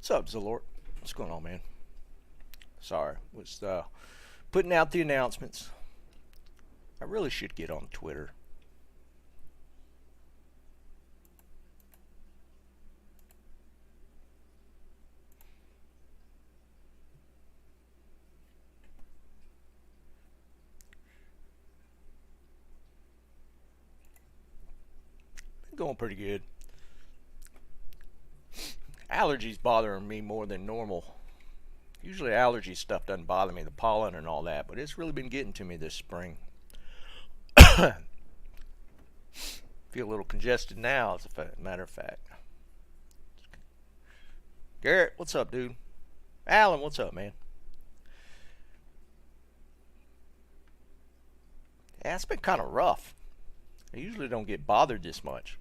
What's up, Zalort? What's going on, man? Sorry, was putting out the announcements. I really should get on Twitter. Been going pretty good. Allergies bothering me more than normal. Usually allergy stuff doesn't bother me, the pollen and all that, but it's really been getting to me this spring. Feel a little congested now, as a matter of fact. Garrett, what's up, dude? Alan, what's up, man? Yeah, it's been kind of rough. I usually don't get bothered this much.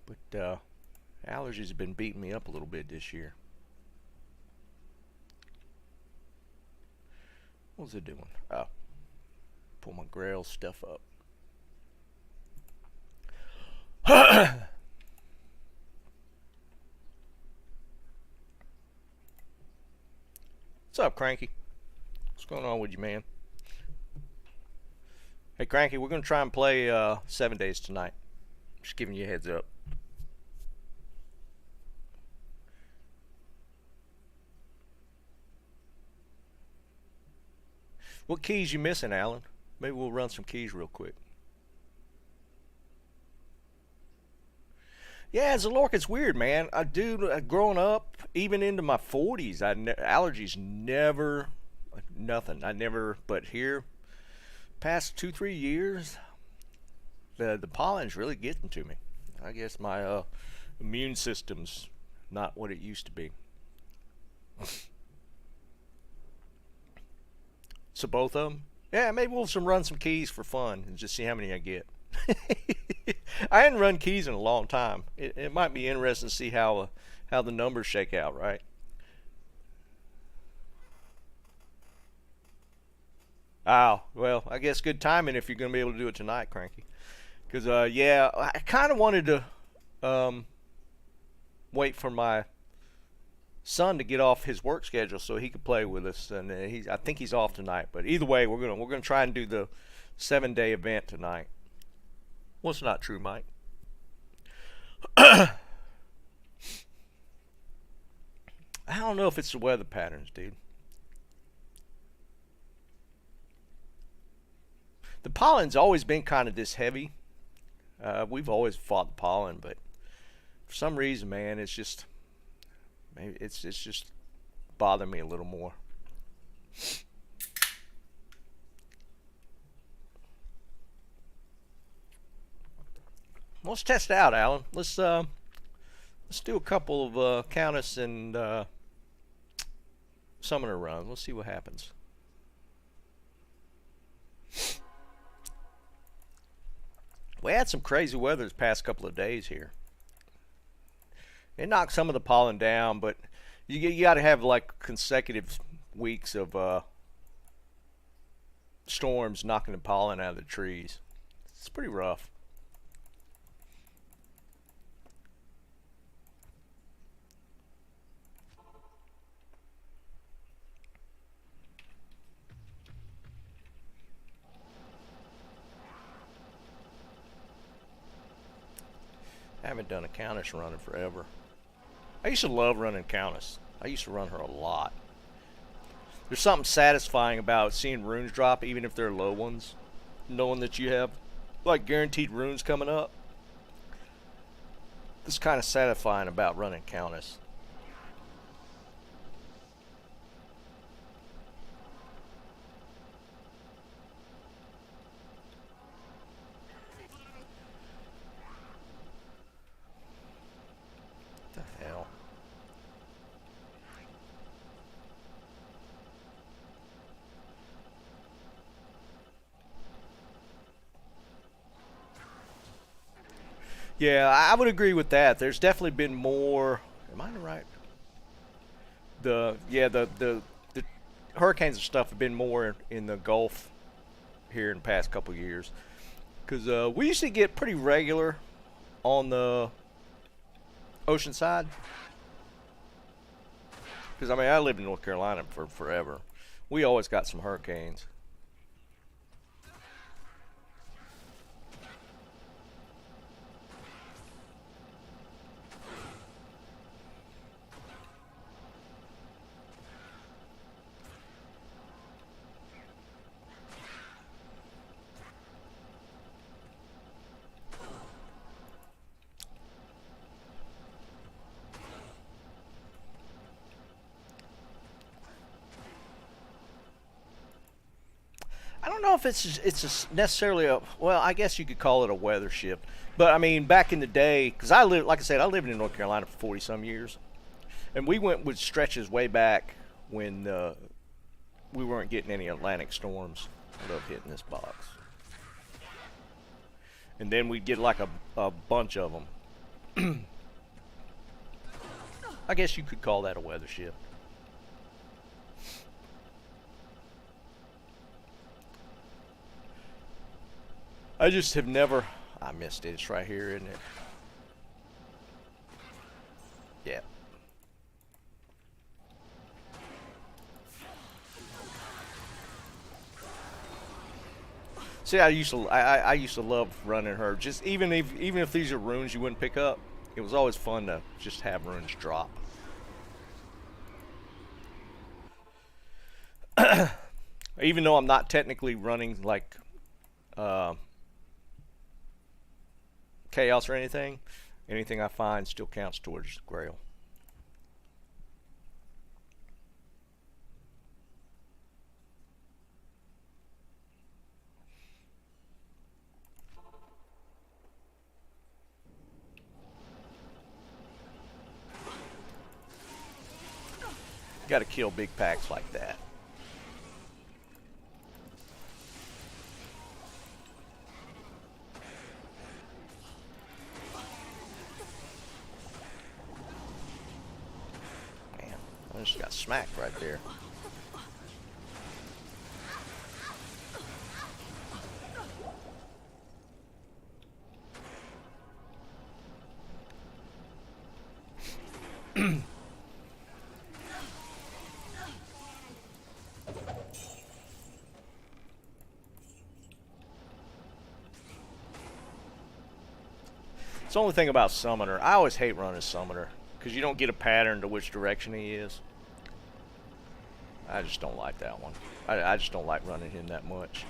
But, allergies have been beating me up a little bit this year. What was it doing? Oh. Pull my grails stuff up. What's up, Cranky? What's going on with you, man? Hey, Cranky, we're going to try and play 7 days tonight. Just giving you a heads up. What keys you missing, Alan? Maybe we'll run some keys real quick. Yeah, Zalork, weird, man. I do, growing up, even into my 40s, allergies never, nothing. I never, but here, past 2-3 years, the pollen's really getting to me. I guess my immune system's not what it used to be. So both of them? Yeah, maybe we'll run some keys for fun and just see how many I get. I hadn't run keys in a long time. It might be interesting to see how the numbers shake out, right? Oh, well, I guess good timing if you're going to be able to do it tonight, Cranky. Because, yeah, I kind of wanted to wait for my son to get off his work schedule so he could play with us, and I think he's off tonight. But either way, we're gonna try and do the 7-day event tonight. What's not true, Mike? I don't know if it's the weather patterns, dude. The pollen's always been kind of this heavy. We've always fought the pollen, but for some reason, man, it's just maybe it's just bothering me a little more. Let's test it out, Alan. Let's do a couple of Countess and Summoner runs. Let's see what happens. We had some crazy weather this past couple of days here. It knocked some of the pollen down, but you got to have like consecutive weeks of storms knocking the pollen out of the trees. It's pretty rough. I haven't done a Countess run in forever. I used to love running Countess. I used to run her a lot. There's something satisfying about seeing runes drop, even if they're low ones. Knowing that you have, like, guaranteed runes coming up. It's kind of satisfying about running Countess. What the hell? Yeah, I would agree with that. There's definitely been more. Am I right? The hurricanes and stuff have been more in the Gulf here in the past couple of years. Because we used to get pretty regular on the ocean side. Because, I mean, I lived in North Carolina for forever. We always got some hurricanes. I don't know if necessarily a, well, I guess you could call it a weather ship, but I mean back in the day, because I lived, like I said, I lived in North Carolina for 40 some years, and we went with stretches way back when we weren't getting any Atlantic storms. I love hitting this box, and then we'd get like a bunch of them. I guess you could call that a weather ship. I just have never. I missed it. It's right here, isn't it? Yeah. See, I used to love running her. Just even if these are runes you wouldn't pick up, it was always fun to just have runes drop. Even though I'm not technically running like chaos or anything I find still counts towards grail. Got to kill big packs like that. I just got smacked right there. It's the only thing about Summoner. I always hate running Summoner because you don't get a pattern to which direction he is. I just don't like that one. I just don't like running him that much.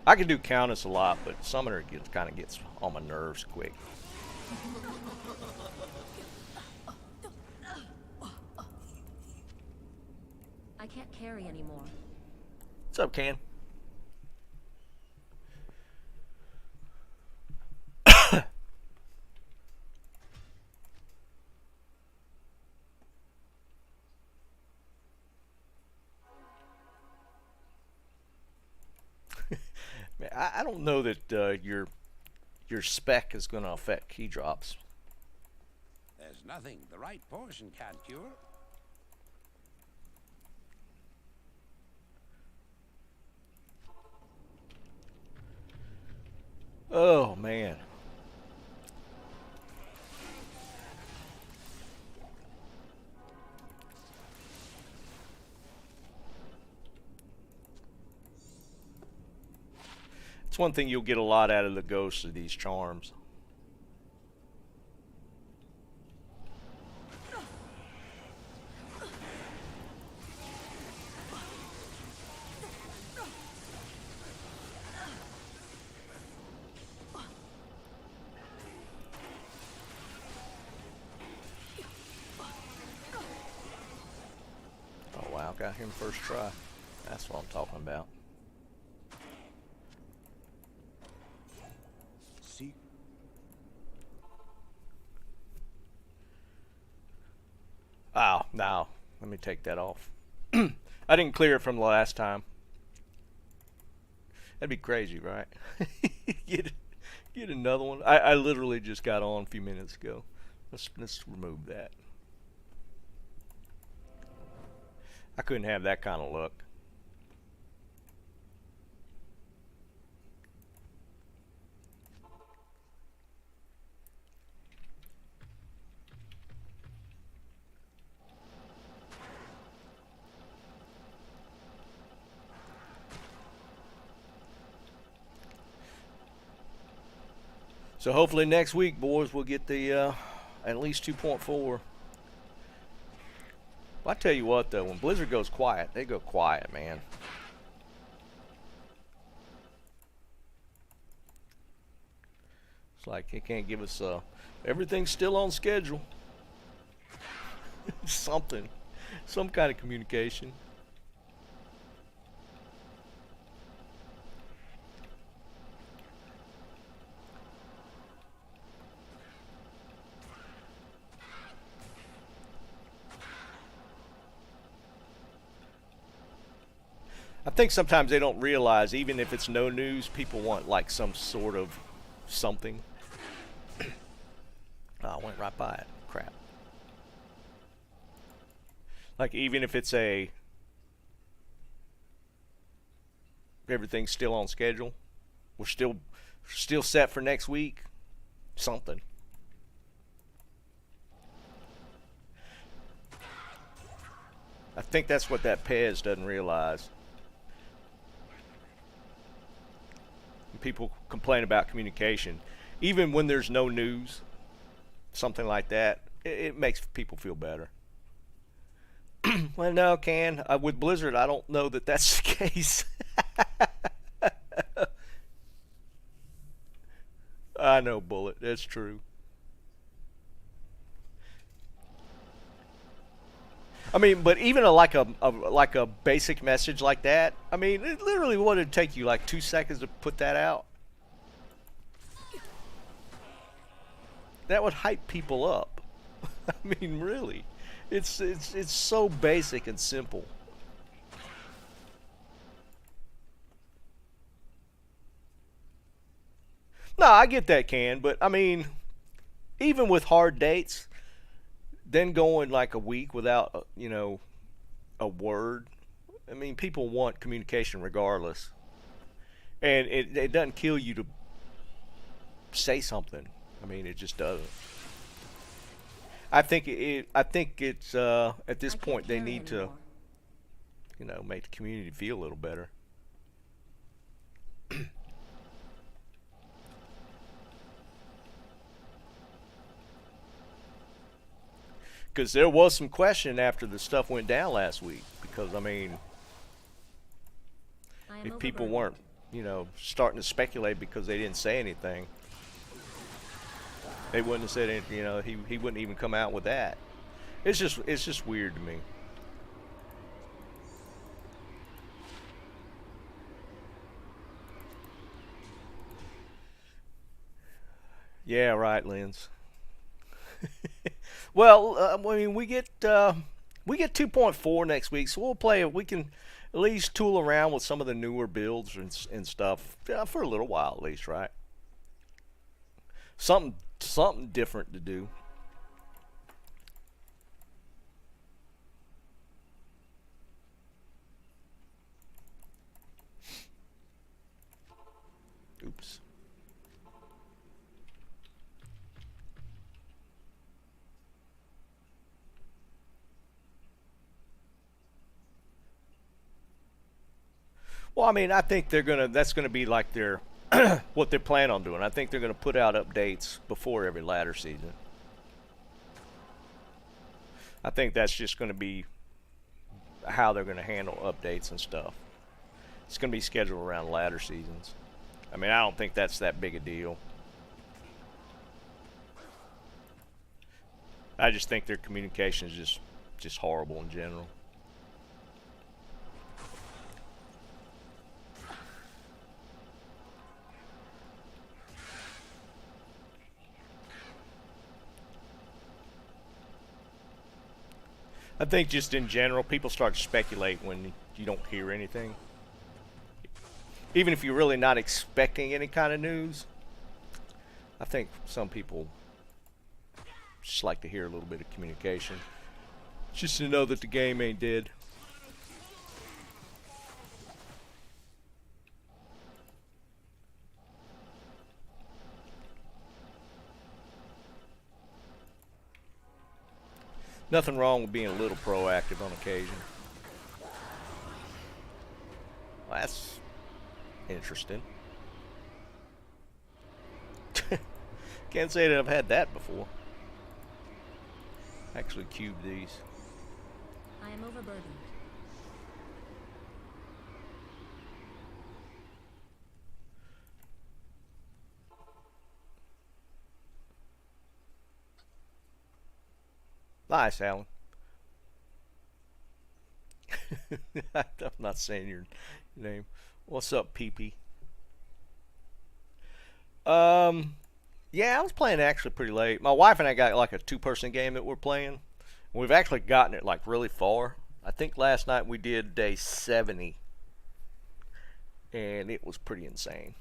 I can do Countess a lot, but Summoner kind of gets on my nerves quick. I can't carry anymore. What's up, Can? I don't know that your spec is going to affect key drops. There's nothing the right portion can't cure. Oh man. It's one thing you'll get a lot out of the ghosts of these charms. Oh wow, got him first try. That's what I'm talking about. Oh, no. Let me take that off. I didn't clear it from the last time. That'd be crazy, right? get another one. I literally just got on a few minutes ago. Let's remove that. I couldn't have that kind of luck. So hopefully next week, boys, we'll get the at least 2.4. Well, I tell you what, though, when Blizzard goes quiet, they go quiet, man. It's like they can't give us everything's still on schedule. Something, some kind of communication. I think sometimes they don't realize, even if it's no news, people want like some sort of something. Oh, I went right by it. Crap. Like even if it's everything's still on schedule, we're still set for next week. Something. I think that's what that Pez doesn't realize. People complain about communication, even when there's no news, something like that. It makes people feel better. Well, no, with Blizzard, I don't know that that's the case. I know, Bullet. That's true. I mean, but even like a basic message like that, I mean, it literally would take you like 2 seconds to put that out. That would hype people up. I mean, really, it's so basic and simple. No, I get that, but I mean, even with hard dates, then going like a week without, a word. I mean, people want communication regardless, and it doesn't kill you to say something. I mean, it just doesn't. I think it's at this point they need to, make the community feel a little better. Because there was some question after the stuff went down last week. Because, I mean, if people weren't, starting to speculate because they didn't say anything, they wouldn't have said anything. He wouldn't even come out with that. It's just weird to me. Yeah, right, Linz. Well, I mean, we get 2.4 next week, so we'll play. We can at least tool around with some of the newer builds and stuff for a little while, at least, right? Something different to do. Oops. Well, I mean, I think that's gonna be like their what they're planning on doing. I think they're gonna put out updates before every ladder season. I think that's just gonna be how they're gonna handle updates and stuff. It's gonna be scheduled around ladder seasons. I mean, I don't think that's that big a deal. I just think their communication is just horrible in general. I think just in general, people start to speculate when you don't hear anything. Even if you're really not expecting any kind of news, I think some people just like to hear a little bit of communication. Just to know that the game ain't dead. Nothing wrong with being a little proactive on occasion. Well, that's interesting. Can't say that I've had that before. Actually cube these. I am overburdened. Nice, Alan. I'm not saying your name. What's up, PP? Yeah, I was playing actually pretty late. My wife and I got like a two-person game that we're playing. We've actually gotten it like really far. I think last night we did day 70, and it was pretty insane.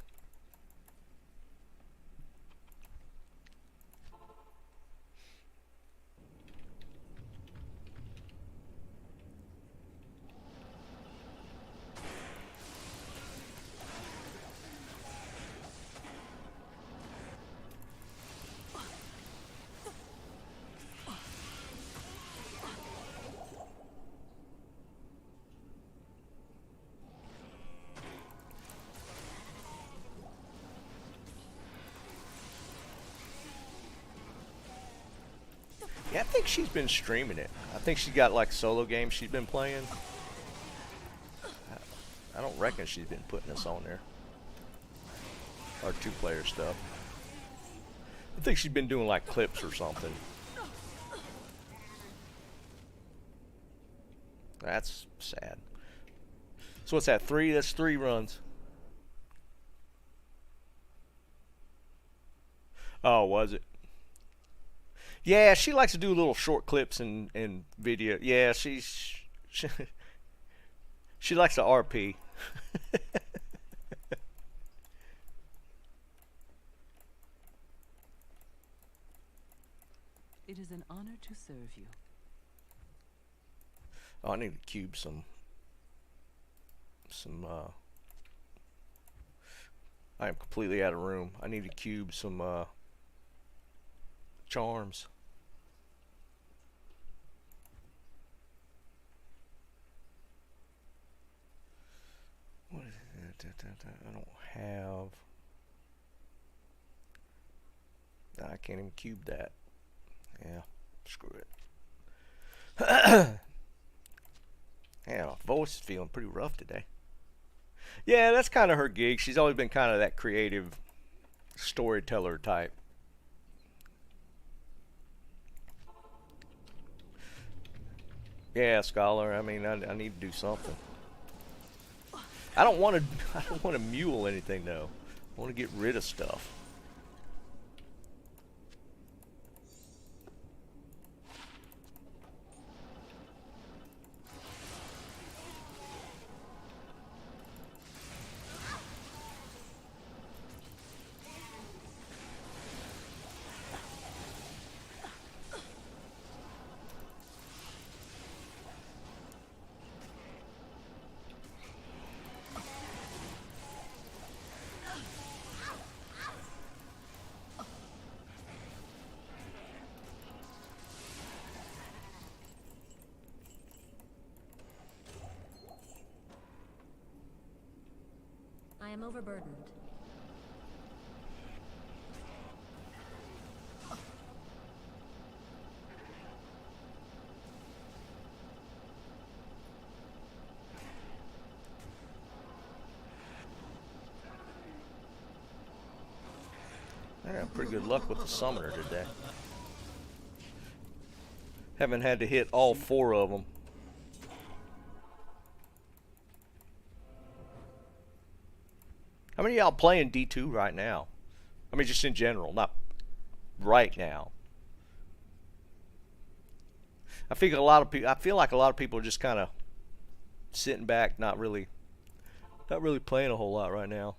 Yeah, I think she's been streaming it. I think she's got like solo games she's been playing. I don't reckon she's been putting this on there. Or two-player stuff. I think she's been doing like clips or something. That's sad. So what's that? 3? That's 3 runs. Oh, was it? Yeah, she likes to do little short clips and video. Yeah, she likes to RP. It is an honor to serve you. Oh, I need to cube some I am completely out of room. I need to cube some charms. What is it? I don't have. I can't even cube that. Yeah, screw it. Yeah, my voice is feeling pretty rough today. Yeah, that's kind of her gig. She's always been kind of that creative storyteller type. Yeah, scholar. I mean, I need to do something. I don't want to. I don't want to mule anything though. I want to get rid of stuff. I am overburdened. I got pretty good luck with the summoner today. Haven't had to hit all 4 of them. How many of y'all playing D2 right now? I mean, just in general, not right now. I feel like a lot of people are just kind of sitting back, not really playing a whole lot right now.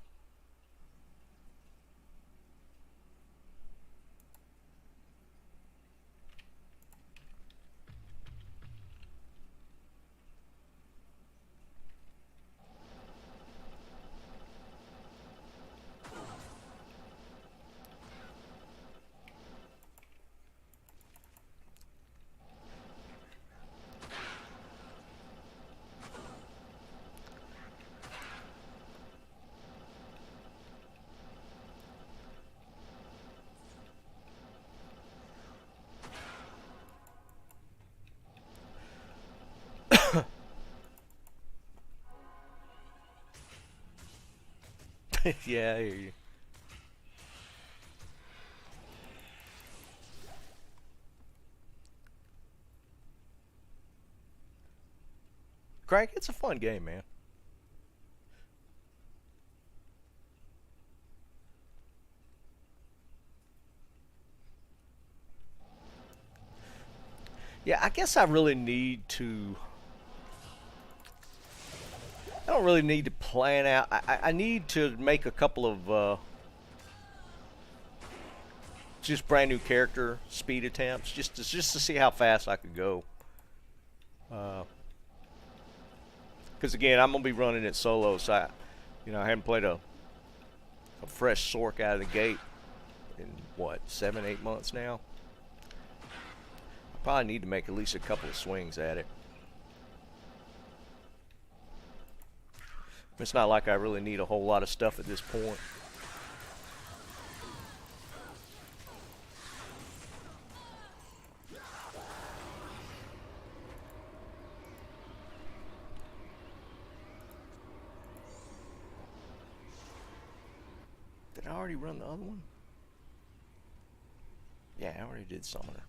Yeah, I hear you. Crank, it's a fun game, man. Yeah, I guess I really need to. I don't really need to plan out. I need to make a couple of just brand new character speed attempts, just to see how fast I could go. Because again, I'm gonna be running it solo, so I haven't played a fresh Sork out of the gate in what 7, 8 months now. I probably need to make at least a couple of swings at it. It's not like I really need a whole lot of stuff at this point. Did I already run the other one? Yeah, I already did Summoner.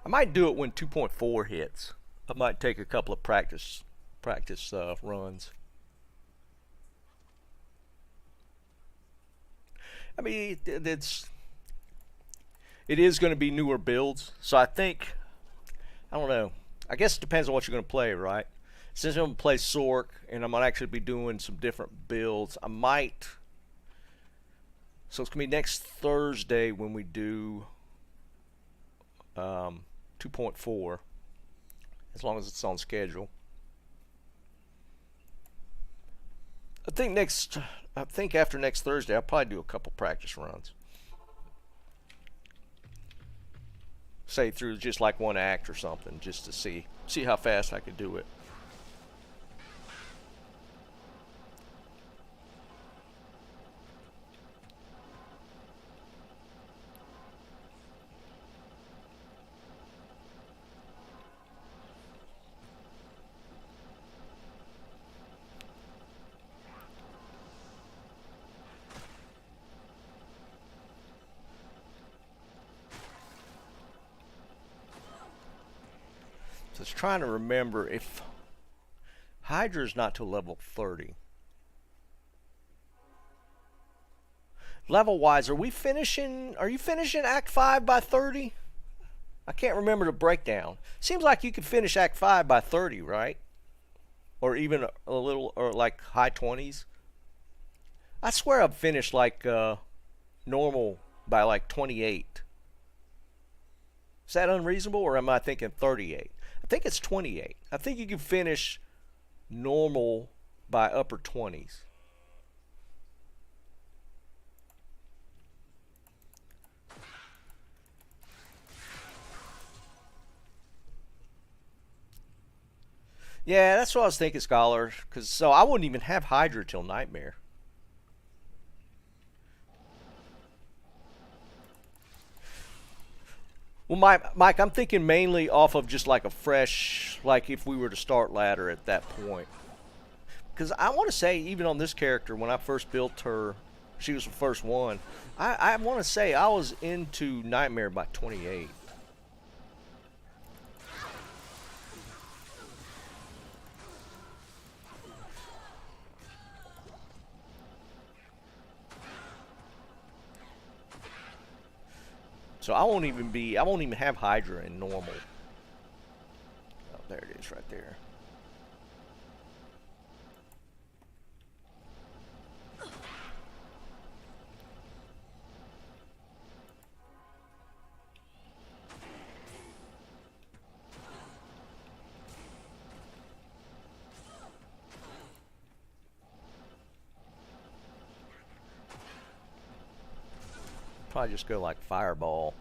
I might do it when 2.4 hits. I might take a couple of practice runs. I mean, it is going to be newer builds, so I don't know. I guess it depends on what you're going to play, right? Since I'm going to play Sork and I'm going to actually be doing some different builds, I might. So it's going to be next Thursday when we do 2.4, as long as it's on schedule. I think after next Thursday, I'll probably do a couple practice runs. Say through just like one act or something, just to see how fast I could do it. So I was trying to remember if Hydra's not till level 30. Level wise, are you finishing Act 5 by 30? I can't remember the breakdown. Seems like you could finish Act 5 by 30, right? Or even a little, or like high 20s. I swear I've finished like normal by like 28. Is that unreasonable, or am I thinking 38? I think it's 28. I think you can finish normal by upper 20s. Yeah, that's what I was thinking, Scholar. So I wouldn't even have Hydra till Nightmare. Well, Mike, I'm thinking mainly off of just like a fresh, like if we were to start ladder at that point. Because I want to say, even on this character, when I first built her, she was the first one. I want to say I was into Nightmare by 28. So I won't even have Hydra in normal. Oh, there it is right there. Probably just go like Fireball.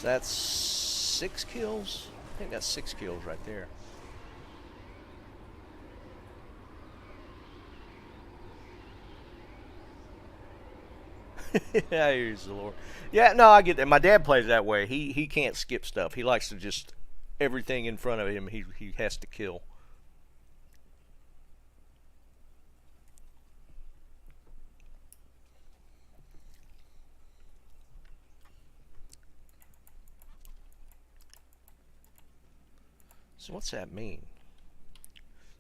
So that's 6 kills. I think that's 6 kills right there. I use the Lord. Yeah, no, I get that. My dad plays that way. He can't skip stuff. He likes to just everything in front of him. He has to kill. So what's that mean?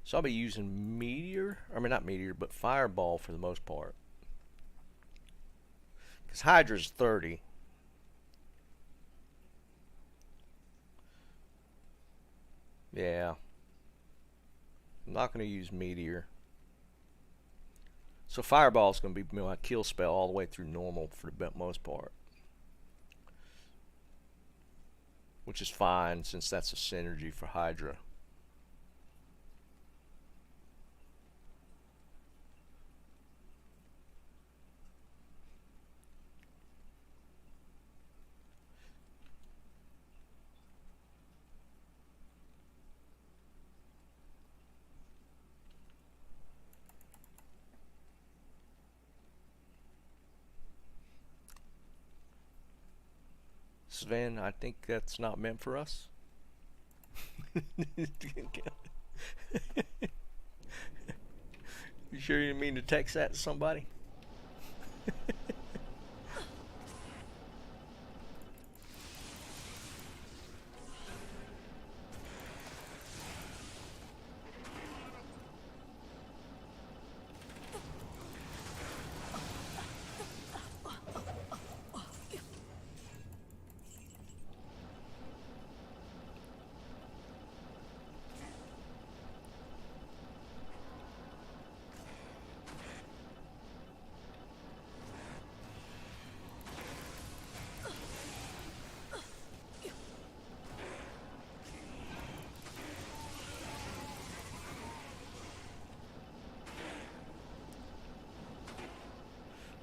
So I'll be using meteor. I mean, not meteor, but fireball for the most part. Because Hydra's 30. Yeah. I'm not going to use meteor. So fireball is going to be my kill spell all the way through normal for the most part. Which is fine since that's a synergy for Hydra. Sven, I think that's not meant for us. You sure you didn't mean to text that to somebody?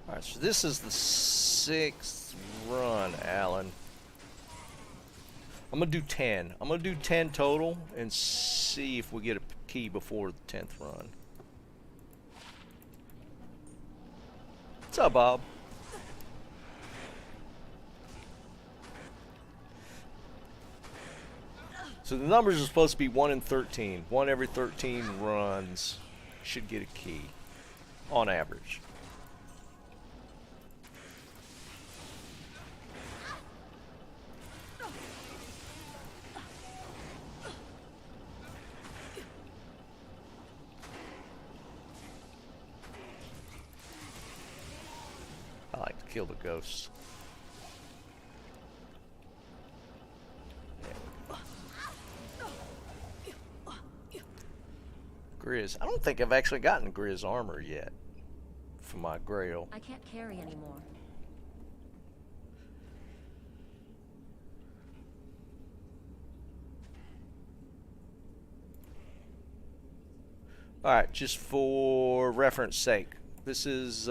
Alright, so this is the 6th run, Alan. I'm going to do 10. I'm going to do 10 total and see if we get a key before the 10th run. What's up, Bob? So the numbers are supposed to be 1 in 13. 1 every 13 runs should get a key, on average. I like to kill the ghosts. Grizz. I don't think I've actually gotten Grizz armor yet for my grail. I can't carry anymore. Alright, just for reference sake, this is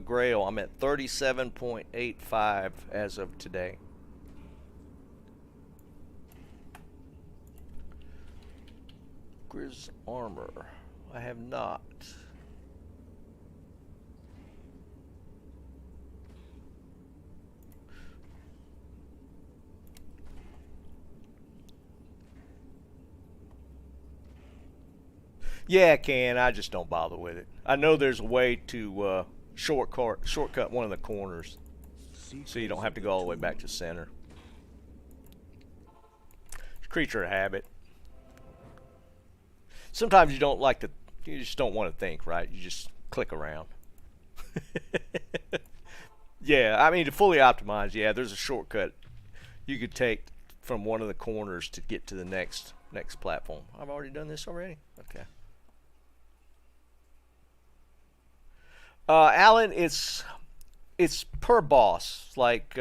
grail. I'm at 37.85 as of today. Grizz armor. I have not. Yeah, I can. I just don't bother with it. I know there's a way to shortcut one of the corners, so you don't have to go all the way back to center. It's a creature of habit. Sometimes you don't like to. You just don't want to think, right? You just click around. Yeah, I mean to fully optimize. Yeah, there's a shortcut you could take from one of the corners to get to the next platform. I've already done this already. Okay. Alan, it's per boss. Like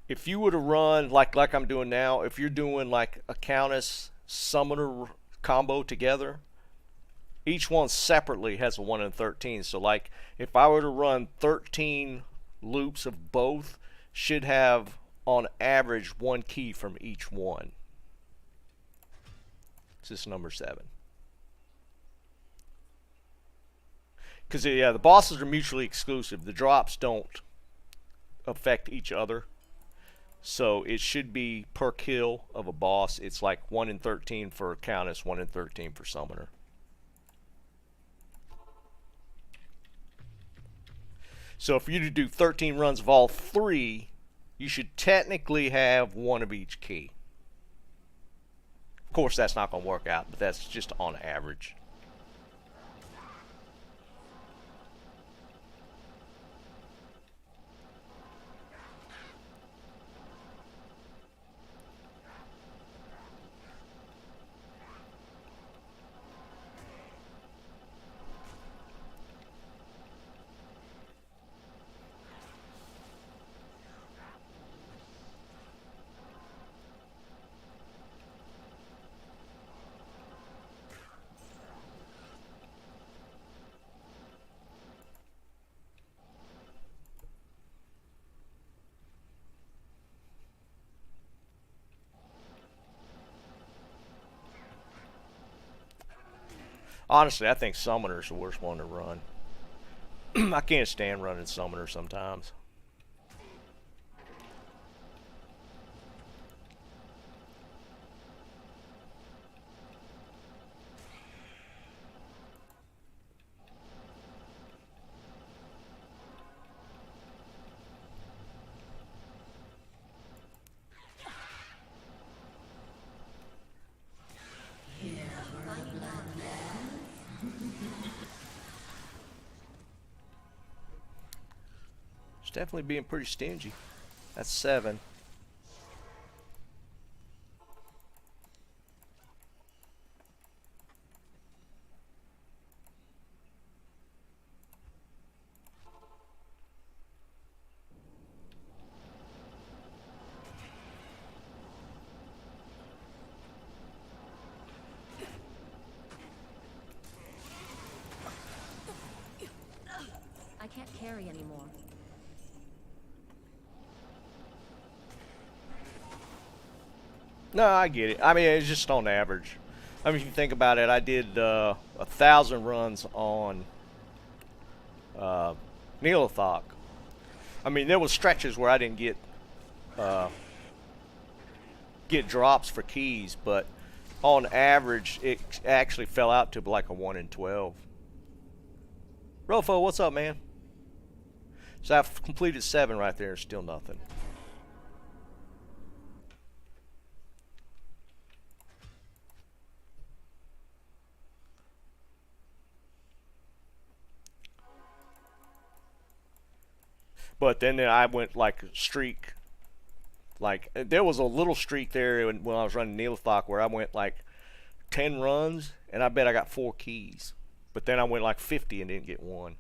if you were to run like I'm doing now, if you're doing like a Countess Summoner combo together, each one separately has a 1 in 13. So like if I were to run 13 loops of both, should have on average 1 key from each one. This is number 7. Because yeah, the bosses are mutually exclusive. The drops don't affect each other. So it should be per kill of a boss. It's like 1 in 13 for Countess, 1 in 13 for Summoner. So if you do 13 runs of all 3, you should technically have 1 of each key. Of course, that's not going to work out, but that's just on average. Honestly, I think Summoner's the worst one to run. I can't stand running Summoner sometimes. It's definitely being pretty stingy. That's 7. I can't carry anymore. No, I get it. I mean, it's just on average. I mean, if you think about it, I did 1,000 runs on Neolithok. I mean, there was stretches where I didn't get drops for keys, but on average, it actually fell out to like a 1 in 12. Rofo, what's up, man? So I've completed 7 right there, still nothing. But then I went like streak. Like there was a little streak there when I was running Neolithok where I went like 10 runs and I bet I got 4 keys. But then I went like 50 and didn't get 1.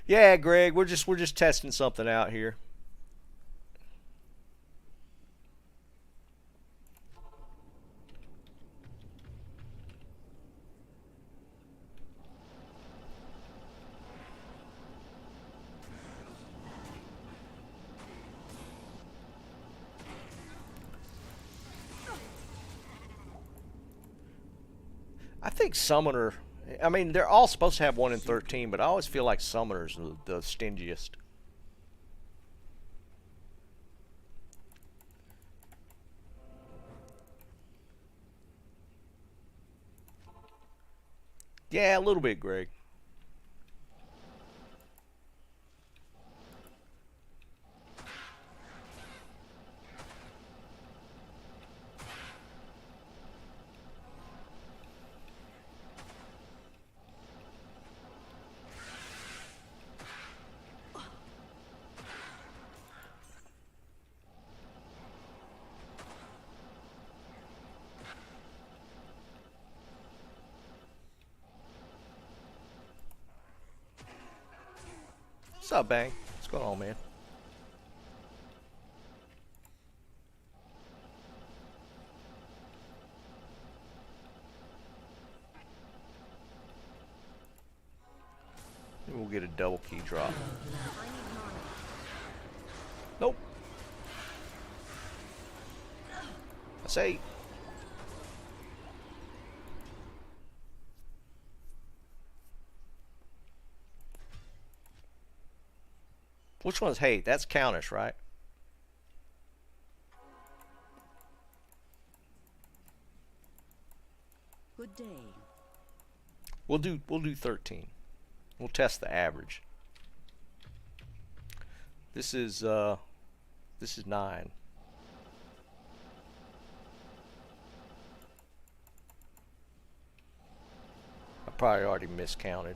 Yeah, Greg, we're just testing something out here. I think Summoner, I mean, they're all supposed to have 1 in 13, but I always feel like Summoner's the stingiest. Yeah, a little bit, Greg. What's up, Bang? What's going on, man? Maybe we'll get a double key drop. I need mana. Nope. That's 8. Which one's hate? That's Countess, right? Good day. We'll do 13. We'll test the average. This is 9. I probably already miscounted.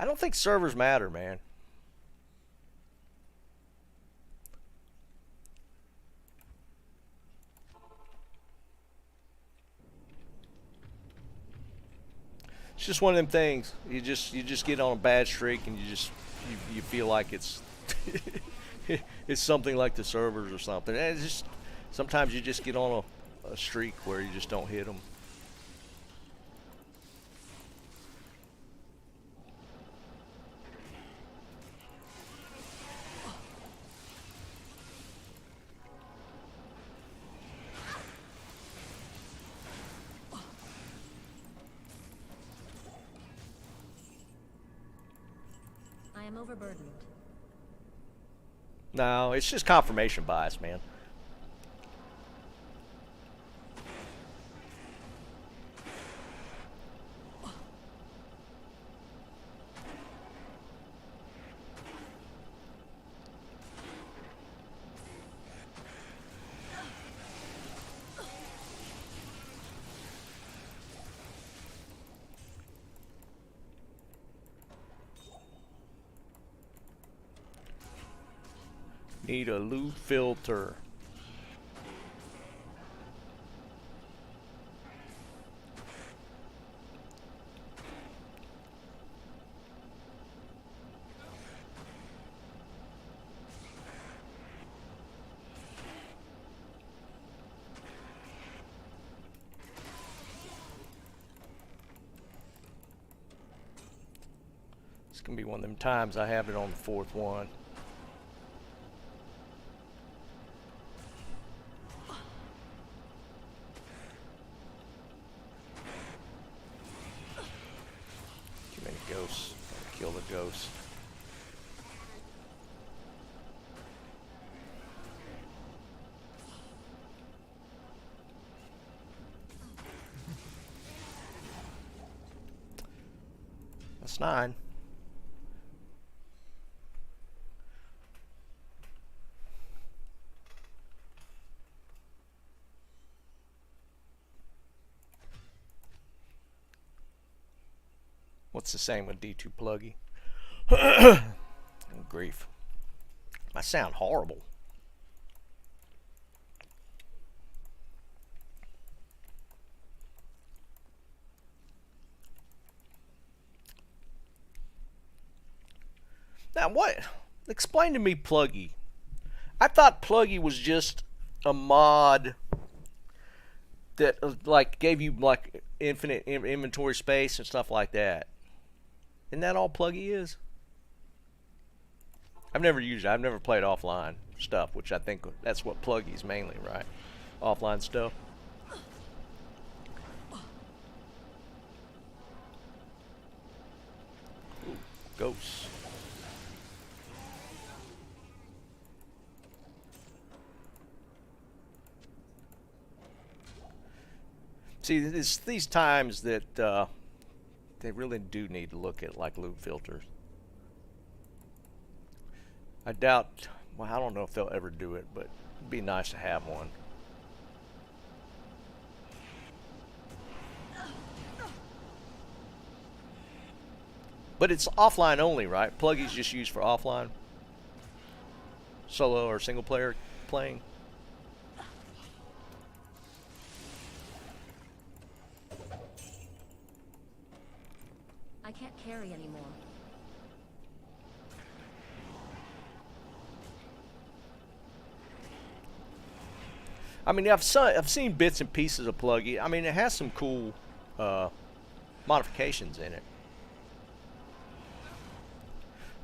I don't think servers matter, man. It's just one of them things. You just get on a bad streak and you feel like it's it's something like the servers or something. And it's just sometimes you just get on a streak where you just don't hit them. I am overburdened. No, it's just confirmation bias, man. Need a loot filter. It's gonna be one of them times I have it on the 4th one. Too many ghosts. Gotta kill the ghosts. That's 9. What's the same with D2 pluggy? Oh, grief. I sound horrible. Now what? Explain to me pluggy. I thought pluggy was just a mod that like gave you like infinite inventory space and stuff like that. Isn't that all pluggy is? I've never used it. I've never played offline stuff, which I think that's what pluggy is mainly, right? Offline stuff. Ooh, ghosts. See, it's these times that they really do need to look at like loot filters. I doubt, well, I don't know if they'll ever do it, but it'd be nice to have one. But it's offline only, right? Pluggy's just used for offline, solo or single player playing. I can't carry anymore. I mean, I've seen bits and pieces of Pluggy. I mean, it has some cool modifications in it,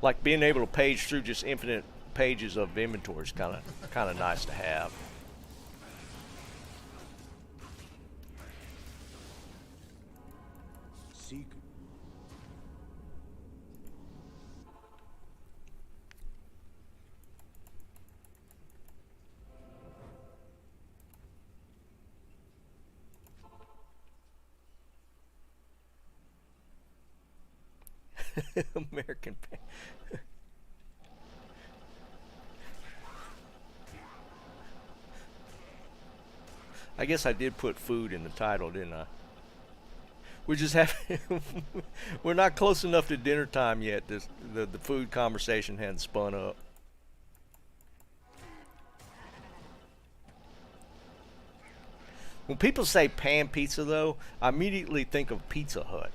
like being able to page through just infinite pages of inventory is kind of nice to have. Seek. American Pie. I guess I did put food in the title, didn't I? We just have we're not close enough to dinner time yet. The food conversation hadn't spun up. When people say pan pizza, though, I immediately think of Pizza Hut.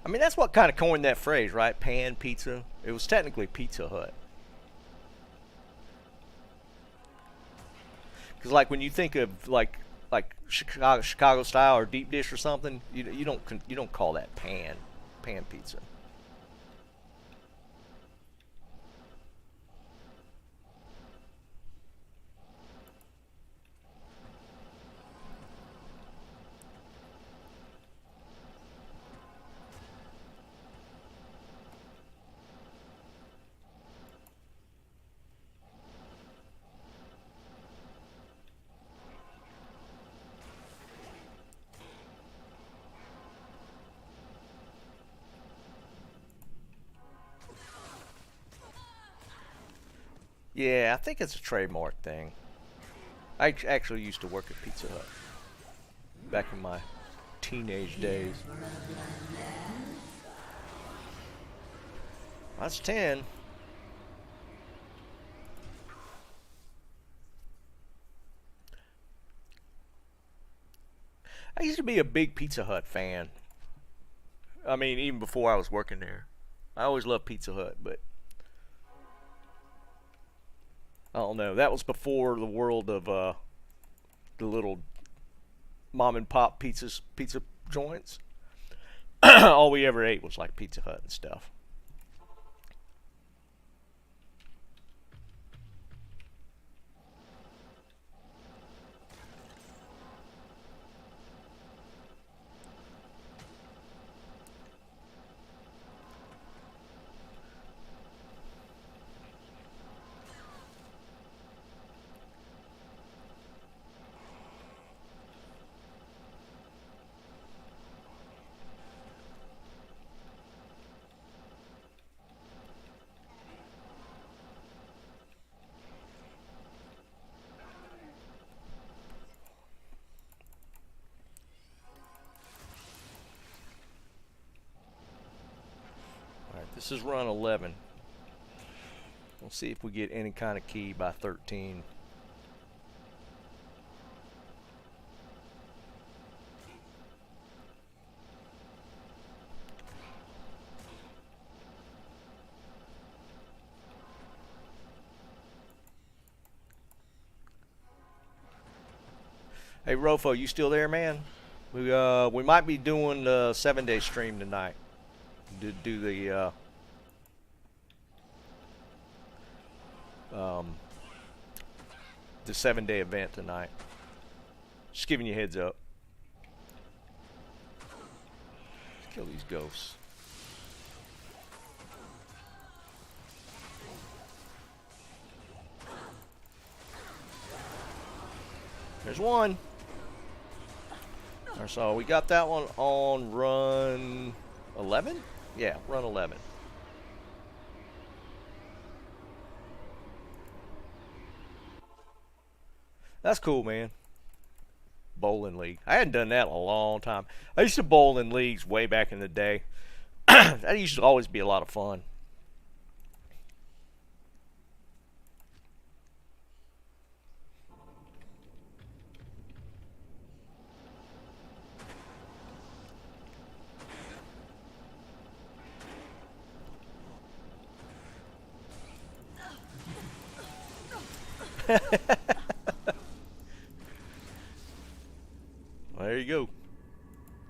I mean, that's what kind of coined that phrase, right? Pan pizza. It was technically Pizza Hut. Because like when you think of like Chicago style or deep dish or something, you don't call that pan pizza. Yeah, I think it's a trademark thing. I actually used to work at Pizza Hut back in my teenage days. That's 10. I used to be a big Pizza Hut fan. I mean, even before I was working there. I always loved Pizza Hut, but I don't know. That was before the world of the little mom and pop pizza joints. All we ever ate was like Pizza Hut and stuff. This is run 11. We'll see if we get any kind of key by 13. Hey Rofo, you still there, man? We might be doing the 7-day stream tonight. Do the the 7-day event tonight. Just giving you a heads up. Let's kill these ghosts. There's one. So we got that one on run 11? Yeah, run 11. That's cool, man. Bowling league. I hadn't done that in a long time. I used to bowl in leagues way back in the day. That used to always be a lot of fun. Well, there you go.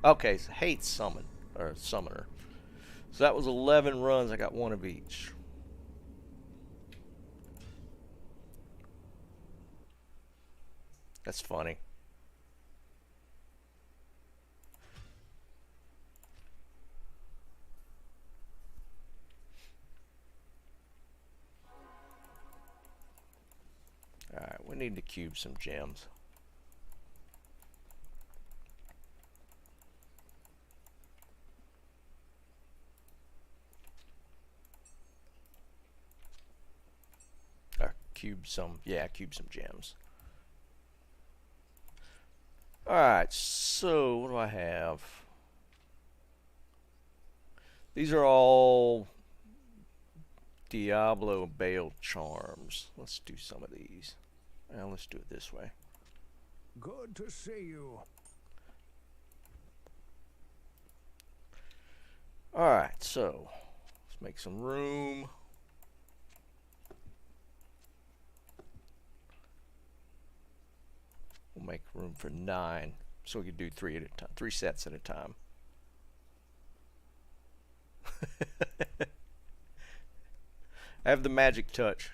Okay, so hate summon or summoner. So that was 11 runs. I got one of each. That's funny. Alright, we need to cube some gems. Or cube some gems. Alright, so what do I have? These are all Diablo Bale charms. Let's do some of these. Well, let's do it this way. Good to see you. Alright, so let's make some room. We'll make room for 9, so we can do 3 at a time, 3 sets at a time. I have the magic touch.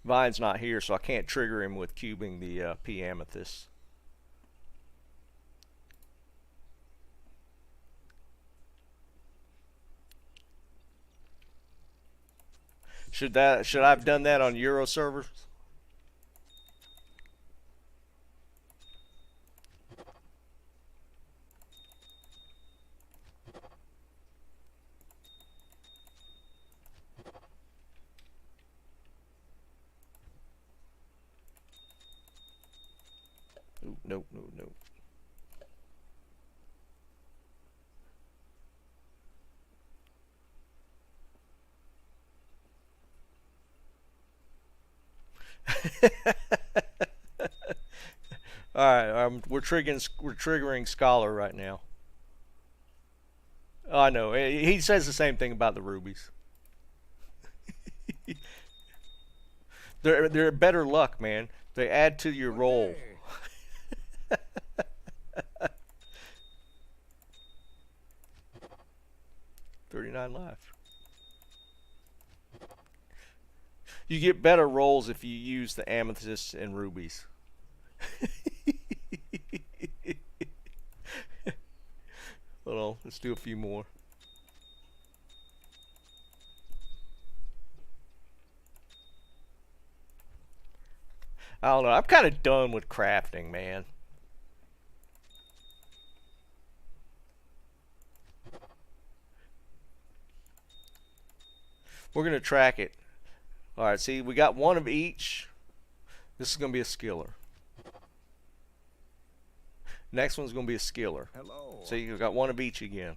Vine's not here, so I can't trigger him with cubing the P amethyst. Should I have done that on Euro servers? Ooh, no. All right, we're triggering Scholar right now. Oh, I know. He says the same thing about the rubies. They're better luck, man. They add to your roll. 39 life. You get better rolls if you use the amethysts and rubies. Hold on, let's do a few more. I don't know, I'm kind of done with crafting, man. We're going to track it. Alright, see, we got one of each. This is going to be a skiller. Next one's going to be a skiller. Hello. So you got one of each again.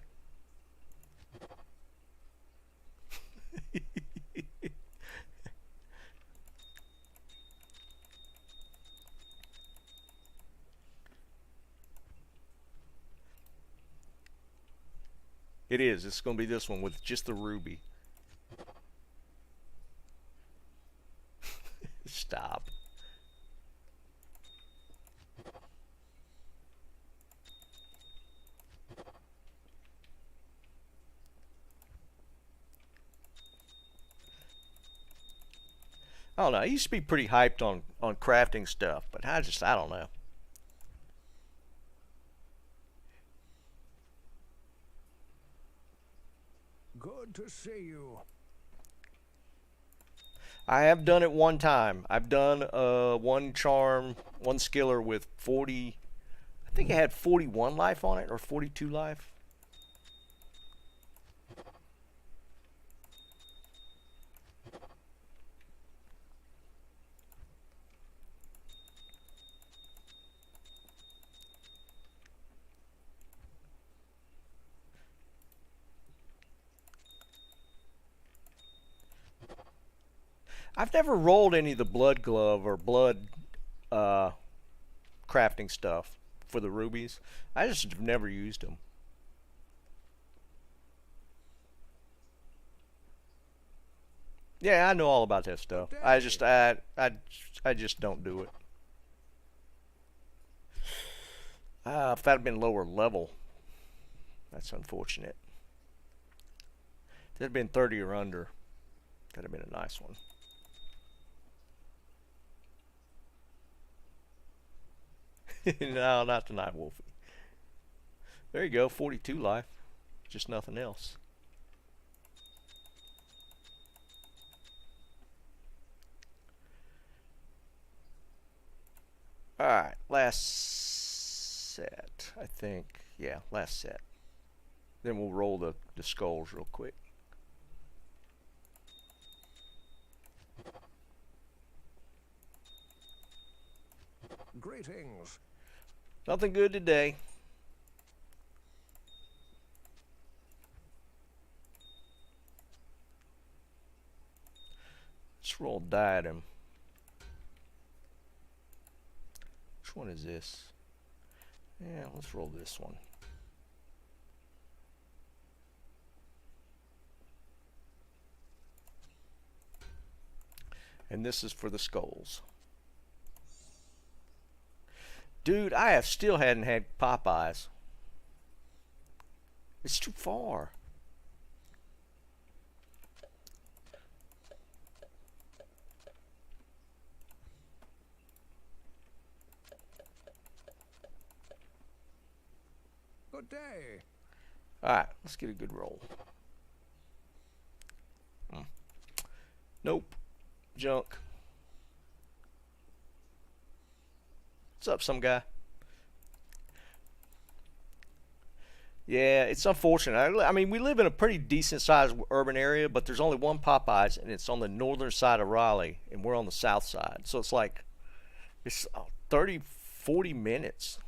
It is. It's going to be this one with just the ruby. Stop. I don't know. I used to be pretty hyped on crafting stuff, but I don't know. Good to see you. I have done it one time. I've done one charm, one skiller with 40. I think it had 41 life on it, or 42 life. I've never rolled any of the blood glove or blood crafting stuff for the rubies. I just have never used them. Yeah, I know all about that stuff. I just don't do it. If that had been lower level, that's unfortunate. If that had been 30 or under, that'd have been a nice one. No, not tonight, Wolfie. There you go, 42 life. Just nothing else. Alright, last set, I think. Yeah, last set. Then we'll roll the skulls real quick. Greetings. Nothing good today. Let's roll diadem. Which one is this? Yeah, let's roll this one. And this is for the skulls. Dude, I have still hadn't had Popeyes. It's too far. Good day. Alright, let's get a good roll. Nope. Junk. What's up, some guy? Yeah, it's unfortunate. I mean, we live in a pretty decent-sized urban area, but there's only one Popeyes, and it's on the northern side of Raleigh, and we're on the south side. So it's like, it's 30, 40 minutes.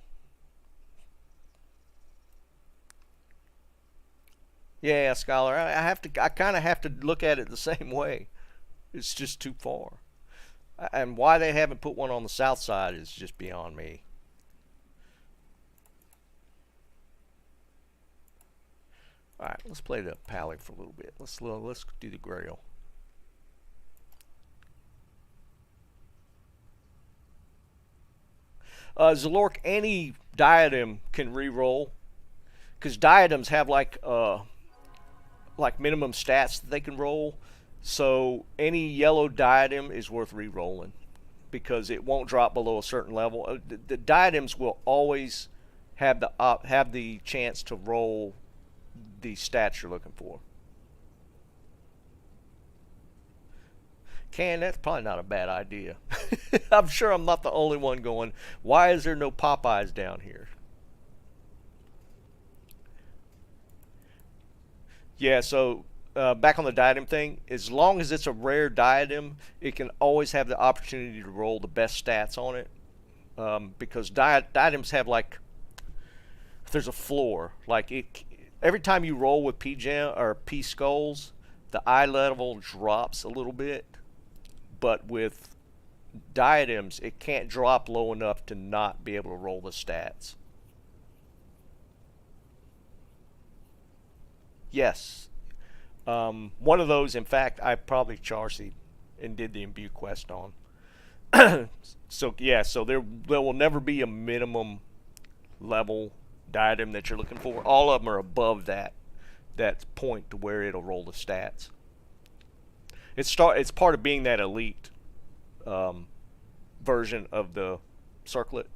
Yeah, Scholar, I kind of have to look at it the same way. It's just too far. And why they haven't put one on the south side is just beyond me. Alright, let's play the pally for a little bit. Let's do the grail. Zalork, any diadem can re-roll. Because diadems have like minimum stats that they can roll. So any yellow diadem is worth re-rolling because it won't drop below a certain level. The diadems will always have the chance to roll the stats you're looking for. That's probably not a bad idea. I'm sure I'm not the only one going, why is there no Popeyes down here? Yeah, so back on the diadem thing, as long as it's a rare diadem, it can always have the opportunity to roll the best stats on it. Because diadems have there's a floor. Every time you roll with P-Gem or P-Skulls, the eye level drops a little bit. But with diadems, it can't drop low enough to not be able to roll the stats. Yes. One of those, in fact, I probably charged and did the imbue quest on. So yeah, so there will never be a minimum level diadem that you're looking for. All of them are above that point to where it'll roll the stats. It's part of being that elite version of the circlet.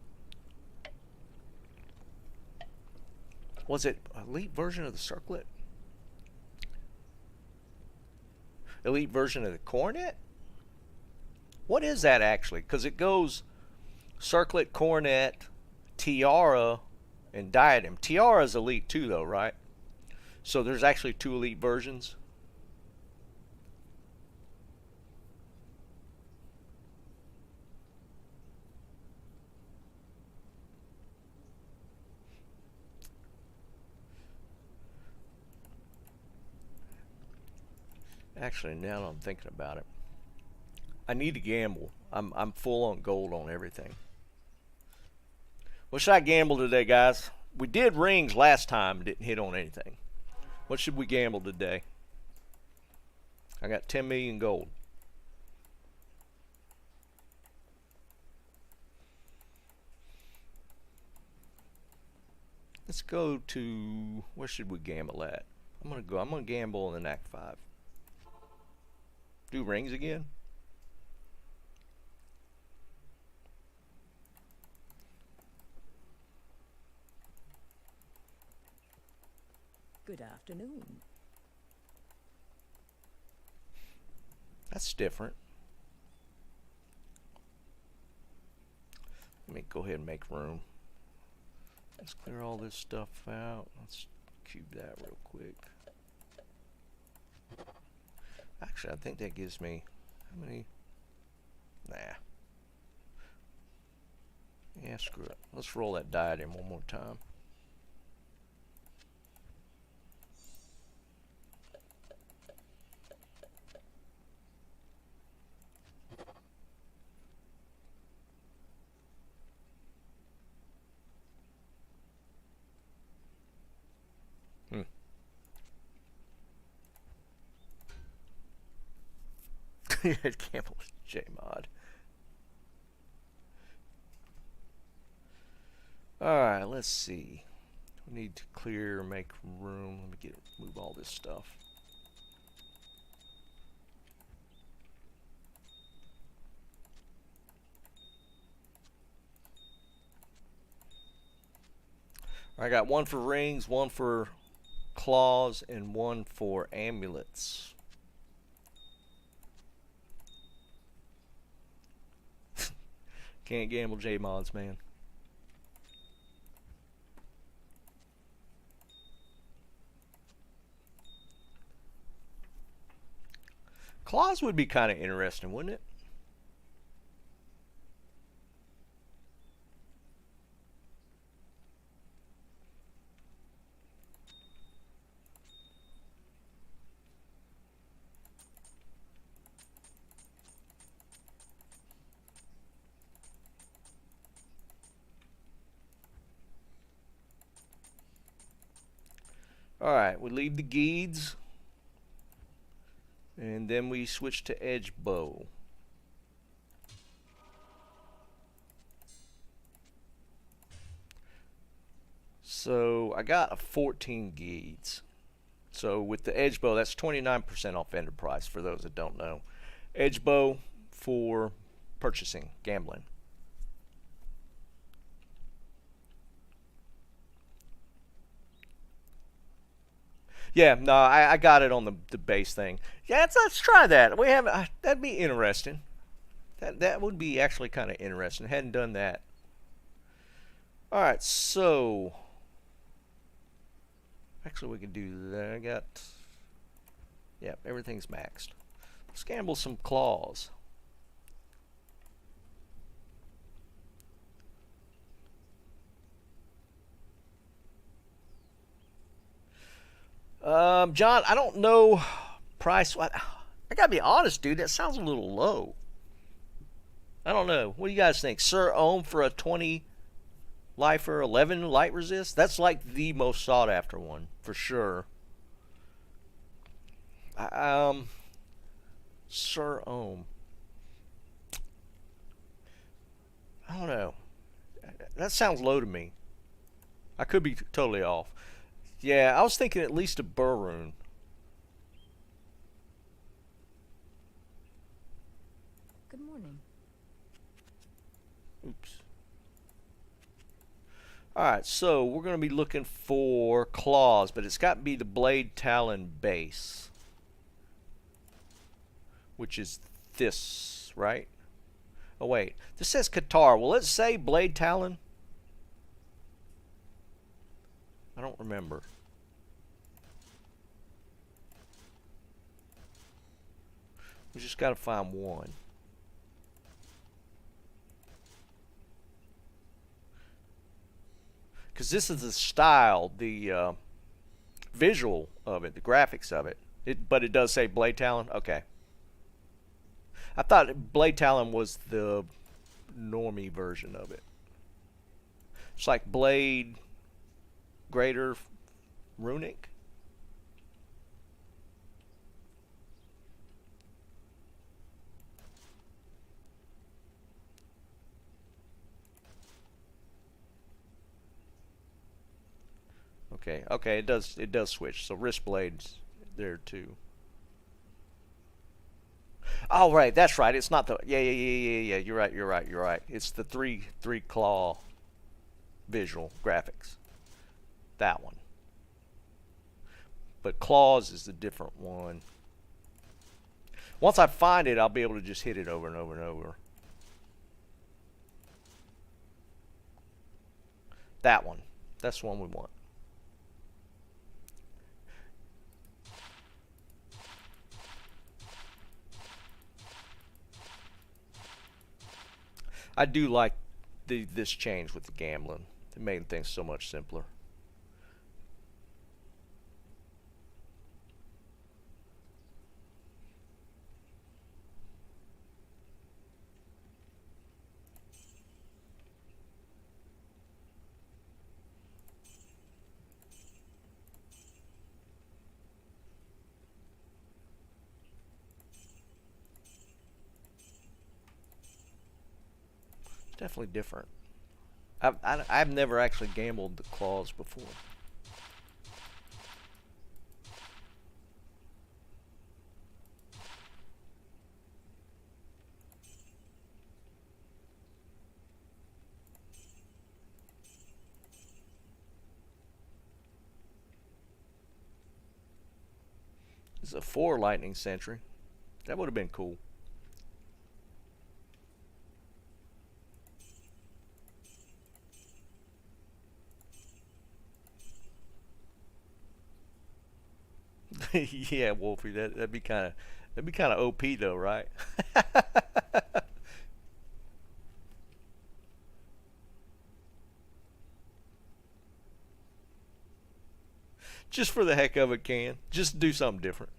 Was it elite version of the circlet? elite version of the cornet? What is that actually? Because it goes circlet, cornet, tiara, and diadem. Tiara is elite too, though, right? So there's actually 2 elite versions. Actually, now that I'm thinking about it, I need to gamble. I'm full on gold on everything. What should I gamble today, guys? We did rings last time, didn't hit on anything. What should we gamble today? I got 10 million gold. Let's go to, where should we gamble at? I'm gonna gamble in the Act 5. Do rings again? Good afternoon. That's different. Let me go ahead and make room. Let's clear all this stuff out. Let's cube that real quick. Actually, I think that gives me, how many? Nah. Yeah, screw it. Let's roll that diadem one more time. Campbell J-Mod. Alright, let's see. We need to clear, make room. Let me move all this stuff. I got 1 for rings, 1 for claws, and 1 for amulets. Can't gamble J-Mods, man. Claws would be kind of interesting, wouldn't it? Alright, we leave the Geeds. And then we switch to edge bow. So I got a 14 Geeds. So with the edge bow, that's 29% off enterprise for those that don't know. Edge bow for purchasing, gambling. Yeah, no, I got it on the base thing. Yeah, let's try that. We haven't. That'd be interesting. That would be actually kind of interesting. Hadn't done that. All right, so actually we can do that. I got. Yeah, everything's maxed. Let's gamble some claws. John, I don't know price. I gotta be honest, dude. That sounds a little low. I don't know. What do you guys think? Sir Ohm for a 20 lifer, 11 light resist? That's like the most sought after one, for sure. Sir Ohm. I don't know. That sounds low to me. I could be totally off. Yeah, I was thinking at least a Burroon. Good morning. Oops. Alright, so we're going to be looking for claws, but it's got to be the blade talon base. which is this, right? Oh wait, this says Qatar. Will it say Blade Talon? I don't remember. We just got to find one. Because this is the style, the visual of it, the graphics of it. But it does say Blade Talon? Okay. I thought Blade Talon was the normie version of it. It's like Blade Greater Runic. Okay, okay, it does switch. So wrist blades there too. Oh right, that's right. It's not the yeah. You're right. It's the three claw visual graphics. That one. But claws is the different one. Once I find it, I'll be able to just hit it over and over and over. That one. That's the one we want. I do like this change with the gambling. It made things so much simpler. Definitely different. I've never actually gambled the claws before. It's a 4 lightning sentry. That would have been cool. Yeah, Wolfie, that'd be kind of OP though, right? Just for the heck of it, can just do something different.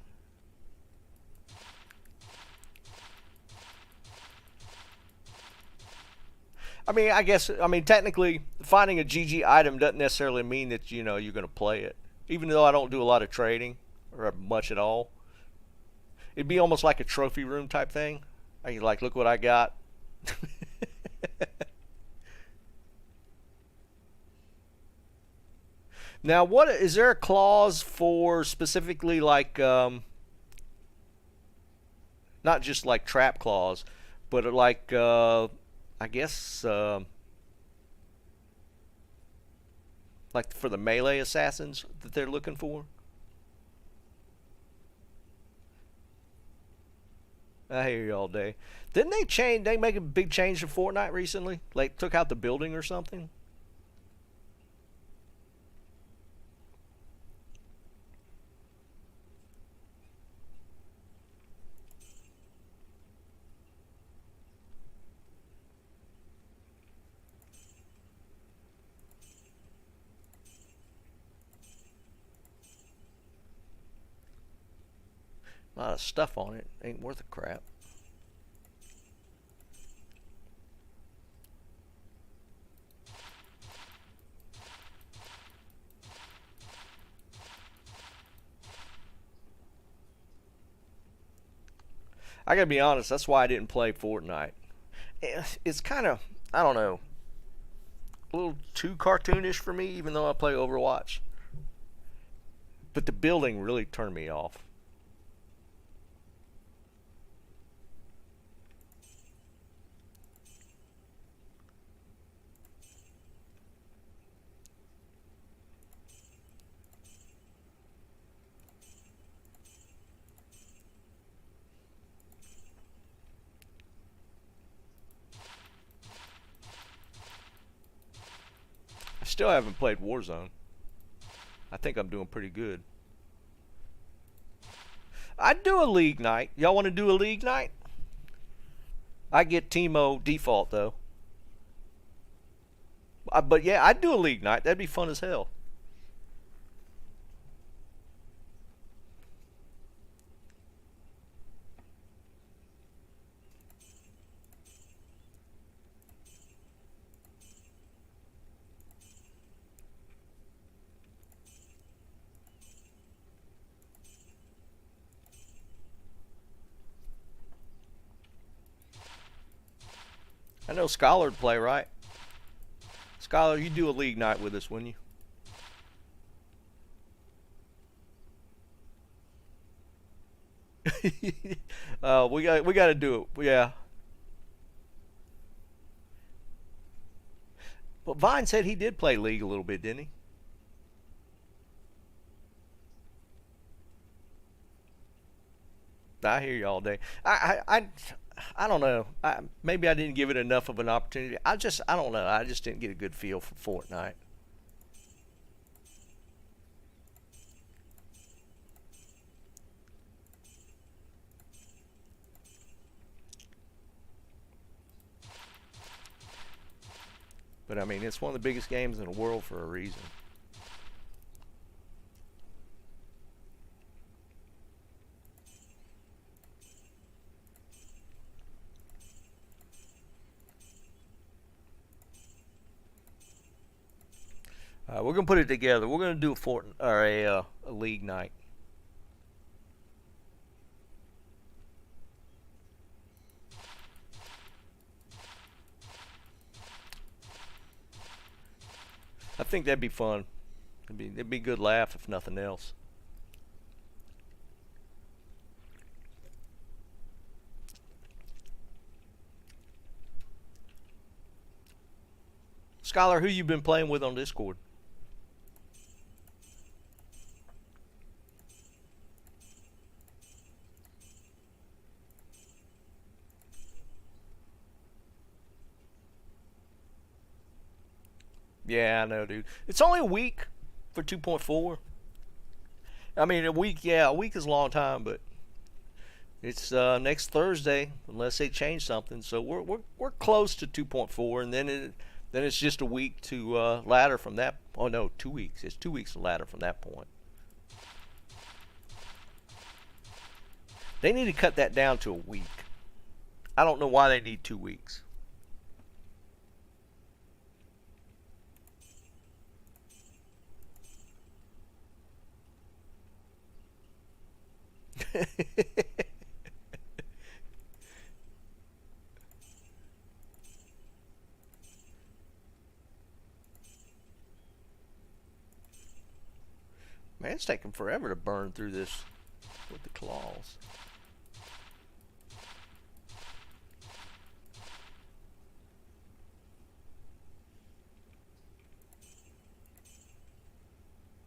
I mean, technically, finding a GG item doesn't necessarily mean that you're going to play it. Even though I don't do a lot of trading or much at all, it'd be almost like a trophy room type thing. I can like, look what I got. Now, what is there a clause for specifically like not just like trap clause, but like I guess like for the melee assassins that they're looking for? I hear you all day. Didn't they change? They make a big change to Fortnite recently. Like took out the building or something. A lot of stuff on it. Ain't worth a crap. I gotta be honest, that's why I didn't play Fortnite. It's kind of, I don't know, a little too cartoonish for me, even though I play Overwatch. But the building really turned me off. still haven't played Warzone. I think I'm doing pretty good. I'd do a league night. Y'all want to do a league night? I get Teemo default though. But yeah, I'd do a league night. That'd be fun as hell. I know Scholar'd play, right? Scholar, you do a league night with us, wouldn't you? We got to do it. Yeah. But Vine said he did play League a little bit, didn't he? I hear you all day. I don't know. Maybe I didn't give it enough of an opportunity. I don't know. I just didn't get a good feel for Fortnite. But I mean, it's one of the biggest games in the world for a reason. We're gonna put it together. We're gonna do a league night. I think that'd be fun. It'd be a good laugh if nothing else. Scholar, who you been playing with on Discord? Yeah, I know, dude. It's only a week for 2.4. I mean, a week, yeah, a week is a long time, but it's next Thursday, unless they change something. So we're close to 2.4, and then it's just a week to ladder from that. Oh no, 2 weeks. It's 2 weeks to ladder from that point. They need to cut that down to a week. I don't know why they need 2 weeks. Man, it's taking forever to burn through this with the claws.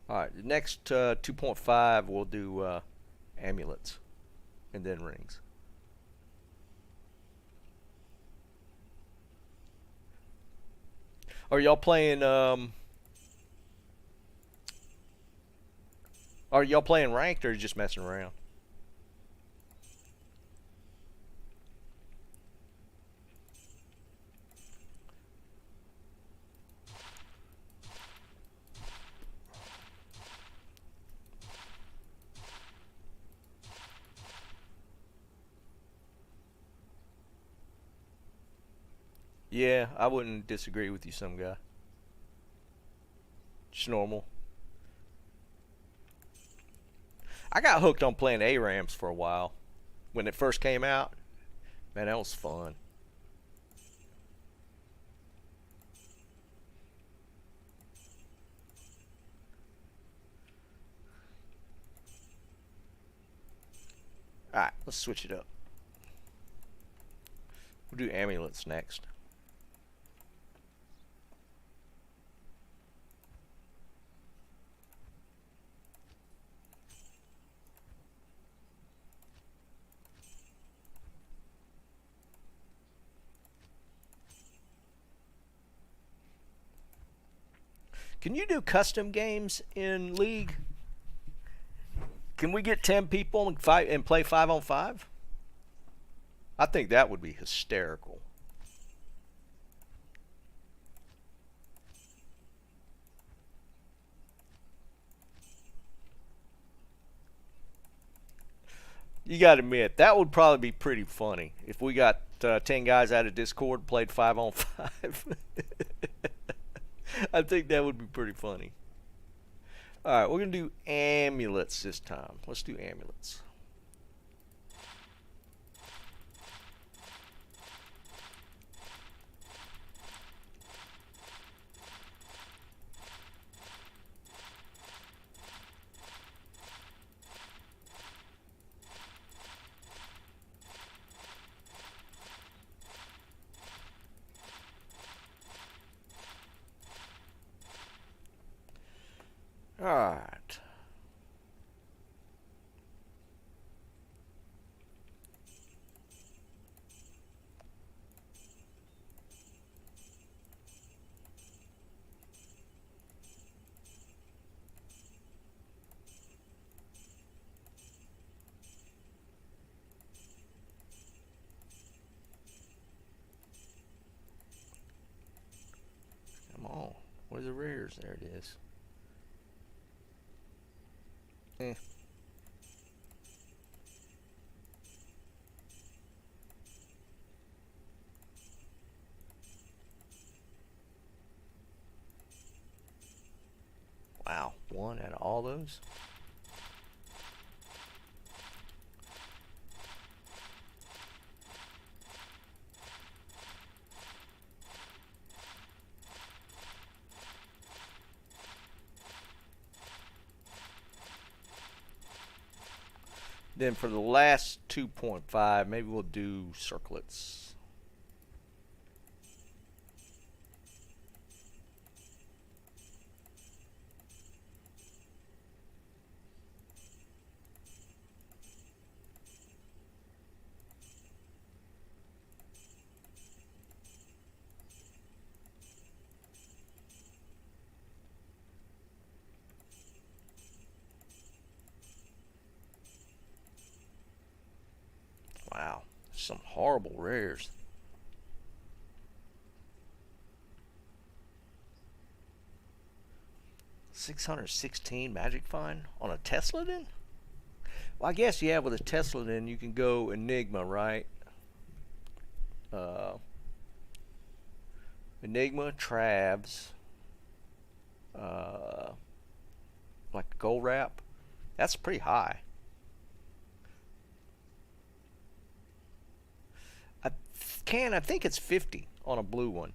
Alright, the next 2.5 we'll do amulets and then rings. Are y'all playing ranked or just messing around? Yeah, I wouldn't disagree with you, some guy. Just normal. I got hooked on playing ARAMs for a while. When it first came out, man, that was fun. Alright, let's switch it up. We'll do amulets next. Can you do custom games in League? Can we get 10 people and fight and play 5-on-5? I think that would be hysterical. You got to admit, that would probably be pretty funny if we got 10 guys out of Discord and played 5-on-5. I think that would be pretty funny. Alright, we're going to do amulets this time. Let's do amulets. Alright. Come on. Where's the rears? There it is. Eh. Wow, one out of all those? Then for the last 2.5, maybe we'll do circlets. Wow, some horrible rares. $616 magic find on a Tesla then? Well, I guess yeah, with a Tesla then you can go Enigma, right? Enigma, Travs, like gold wrap. That's pretty high. I think it's 50 on a blue one.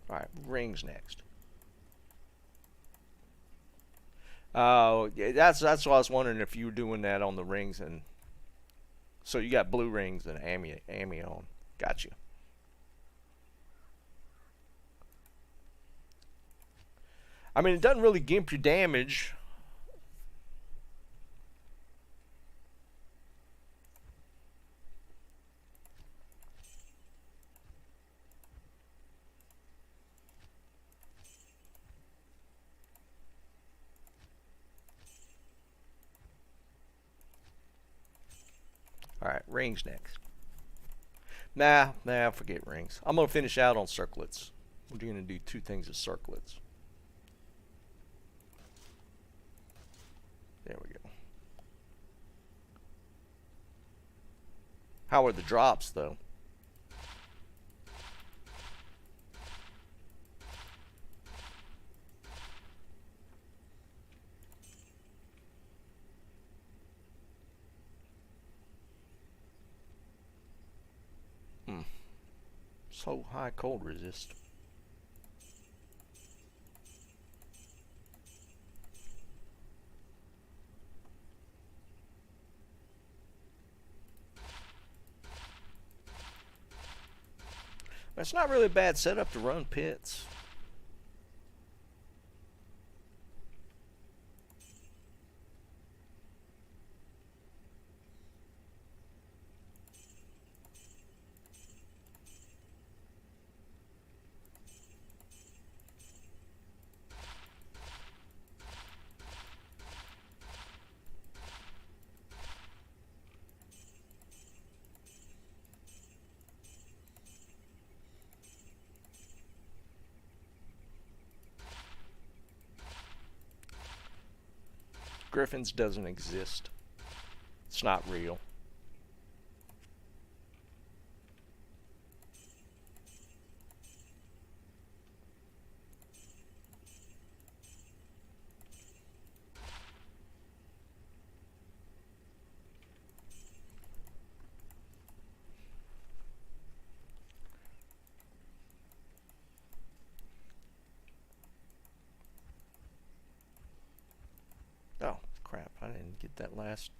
All right, rings next. Oh, yeah, that's what I was wondering if you were doing that on the rings. And so you got blue rings and Ami on. Got you. I mean, it doesn't really gimp your damage. Alright, rings next. Nah, forget rings. I'm going to finish out on circlets. We're going to do two things of circlets. There we go. How are the drops, though? So high cold resist. It's not really a bad setup to run pits. Griffins doesn't exist. It's not real. Oh, crap. I didn't get that last.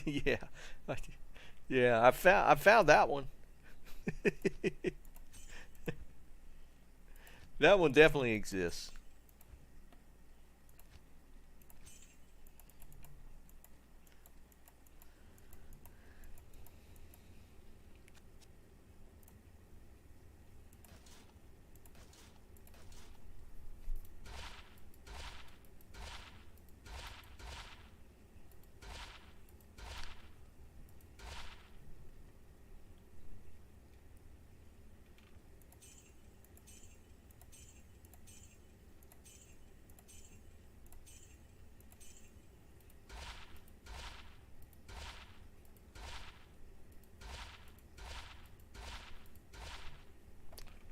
Yeah. Yeah, I found that one. That one definitely exists.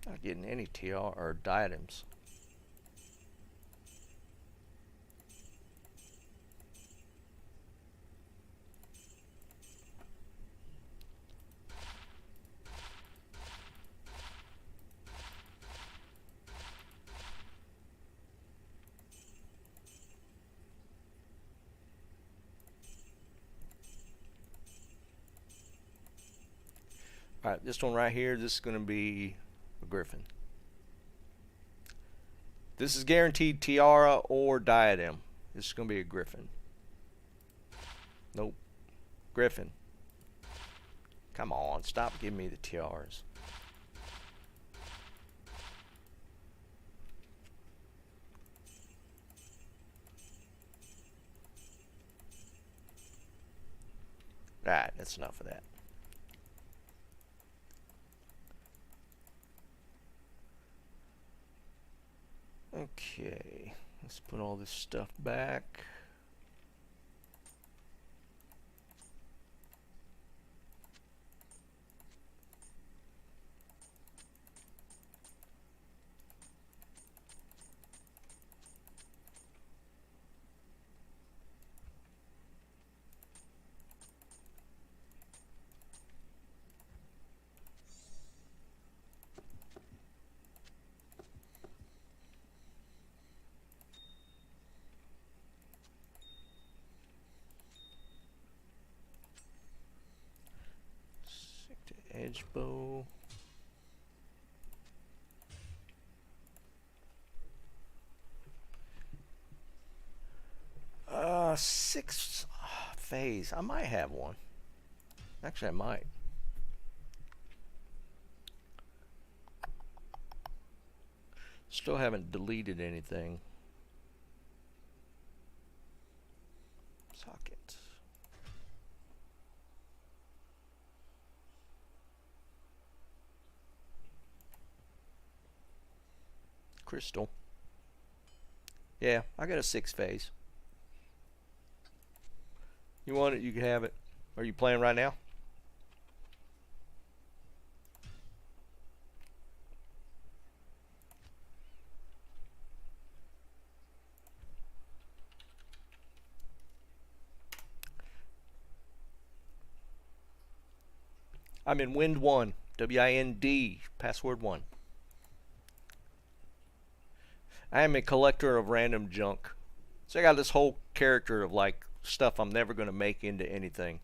Not getting any TR or diadems. Alright, this one right here, this is going to be a griffin. This is guaranteed tiara or diadem. This is going to be a griffin. Nope. Griffin. Come on, stop giving me the tiaras. Alright, that's enough of that. Okay, let's put all this stuff back. Edge bow. Six phase. I might have one. Actually, I might. Still haven't deleted anything. Socket. Crystal. Yeah, I got a 6 phase. You want it, you can have it. Are you playing right now? I'm in Wind 1. W-I-N-D. Password 1. I am a collector of random junk. So I got this whole character of like stuff I'm never going to make into anything.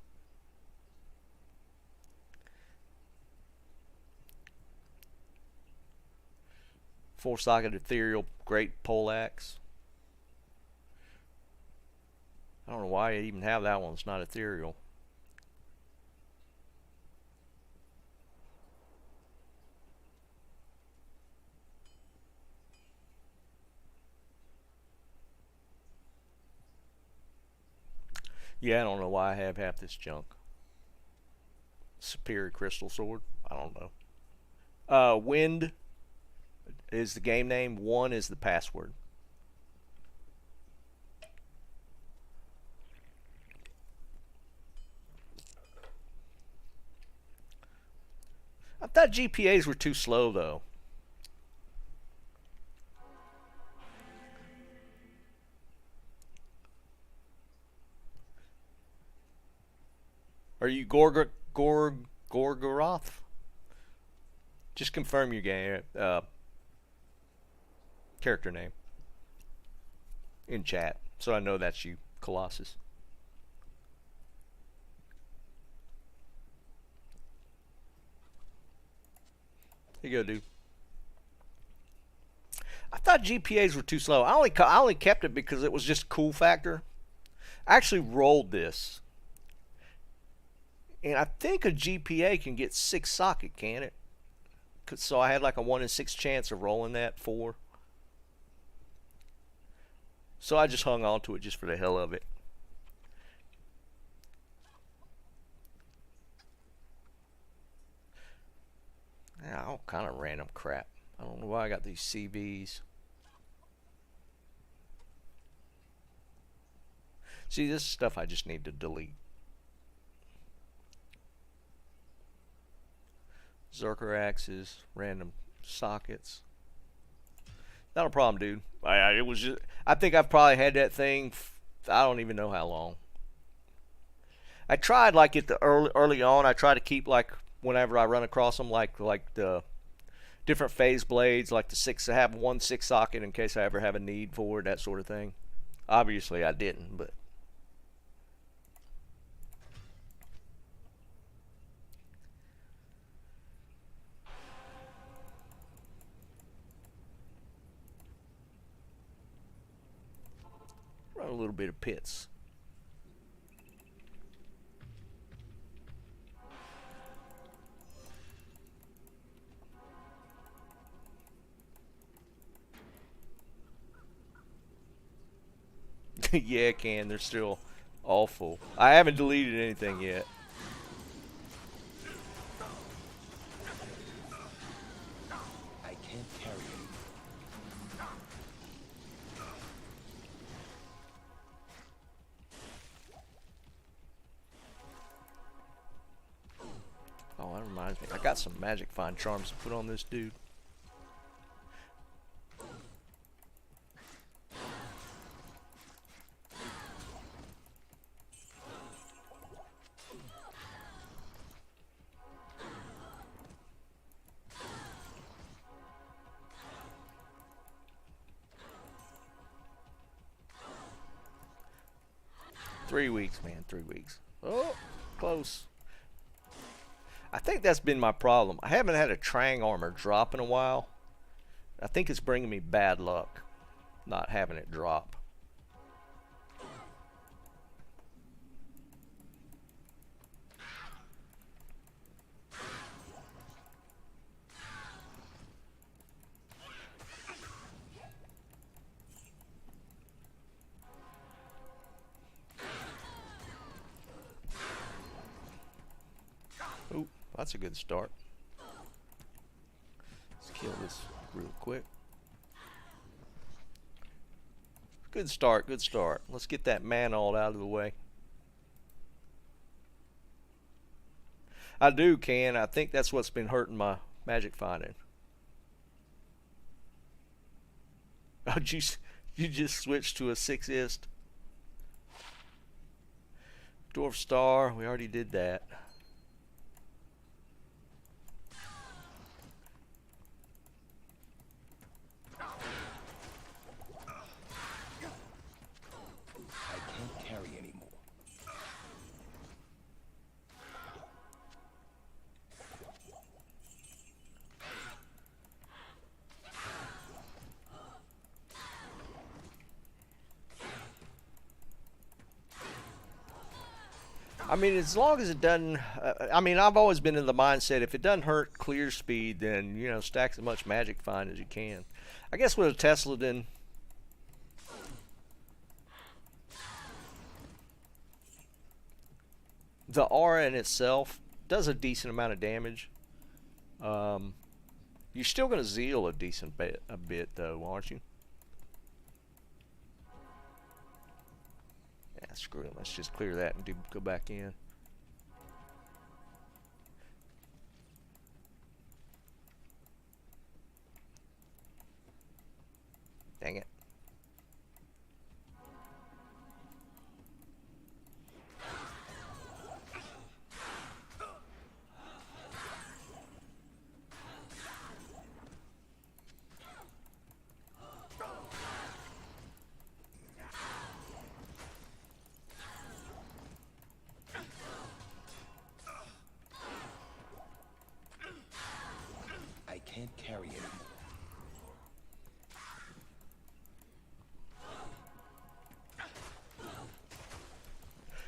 Four socket ethereal great poleaxe. I don't know why I even have that one. It's not ethereal. Yeah, I don't know why I have half this junk. superior crystal sword. I don't know. Wind is the game name. 1 is the password. I thought GPAs were too slow though. Are you Gorgoroth? Just confirm your game character name in chat, so I know that's you, Colossus. Here you go, dude. I thought GPAs were too slow. I only kept it because it was just a cool factor. I actually rolled this. And I think a GPA can get 6 socket, can it? So I had like a 1 in 6 chance of rolling that 4. So I just hung on to it just for the hell of it. Yeah, all kind of random crap. I don't know why I got these CVs. See, this is stuff I just need to delete. Zerker axes, random sockets. Not a problem, dude. It was just. I think I've probably had that thing. I don't even know how long. I tried like at the early on. I try to keep like whenever I run across them, like the different phase blades, like the 6. I have 1 6 socket in case I ever have a need for it, that sort of thing. Obviously, I didn't, but. Run a little bit of pits. Yeah, it can. They're still awful. I haven't deleted anything yet. I can't carry it. Oh, that reminds me. I got some magic find charms to put on this dude. Three weeks, man. 3 weeks. Oh, close. I think that's been my problem. I haven't had a Trang armor drop in a while. I think it's bringing me bad luck, not having it drop. Ooh, that's a good start. Let's kill this real quick. Good start, good start. Let's get that man-alt out of the way. I do, Can. I think that's what's been hurting my magic finding. Oh, you just switched to a 6ist. Dwarf Star, we already did that. I mean, as long as it doesn't, I mean, I've always been in the mindset, if it doesn't hurt clear speed, then, you know, stack as much magic find as you can. I guess with a Tesla, then, the aura in itself does a decent amount of damage. You're still going to zeal a decent bit, though, aren't you? Yeah, screw it. Let's just clear that and go back in. Dang it. I can't carry it.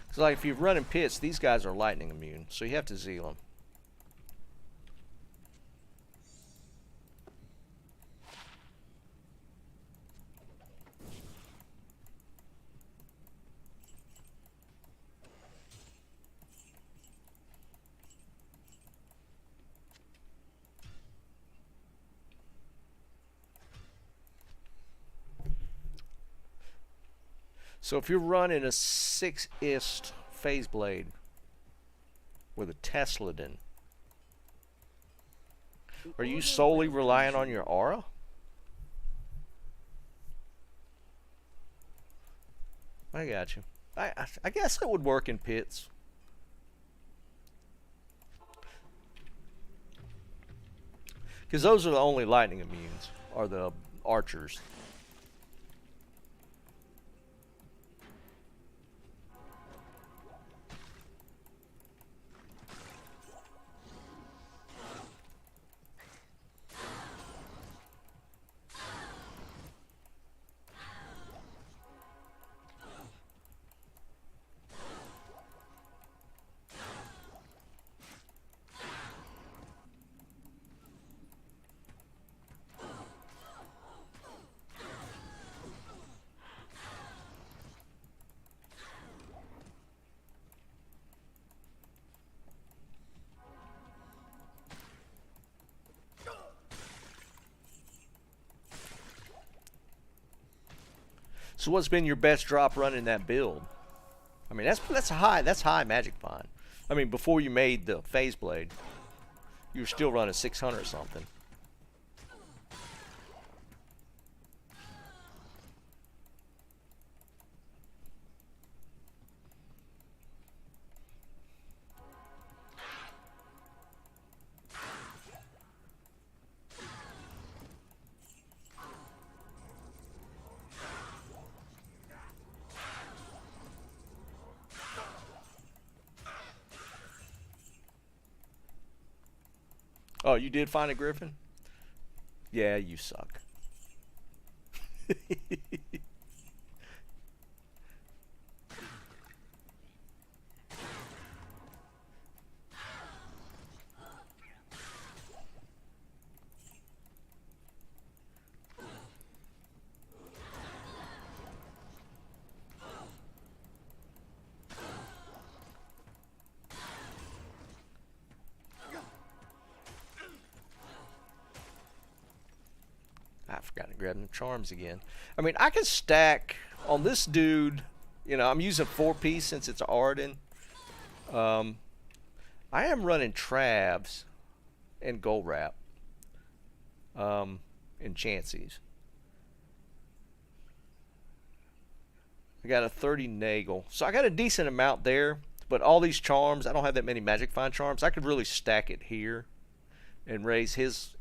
Because, like, if you're running pits, these guys are lightning immune, so you have to zeal them. So if you're running a 6-ist phase blade with a Tesladin, are you solely relying on your aura? I got you. I guess it would work in pits. Because those are the only lightning immunes, are the archers. So what's been your best drop running that build? I mean, that's high magic find. I mean, before you made the phase blade, you were still running 600 or something. Oh, you did find a griffin? Yeah, you suck. I forgot to grab the charms again. I mean, I can stack on this dude. You know, I'm using 4-piece since it's Arden. I am running Travs and Gold Wrap and Chanseys. I got a 30 Nagel. So I got a decent amount there. But all these charms, I don't have that many Magic Find charms. I could really stack it here and raise his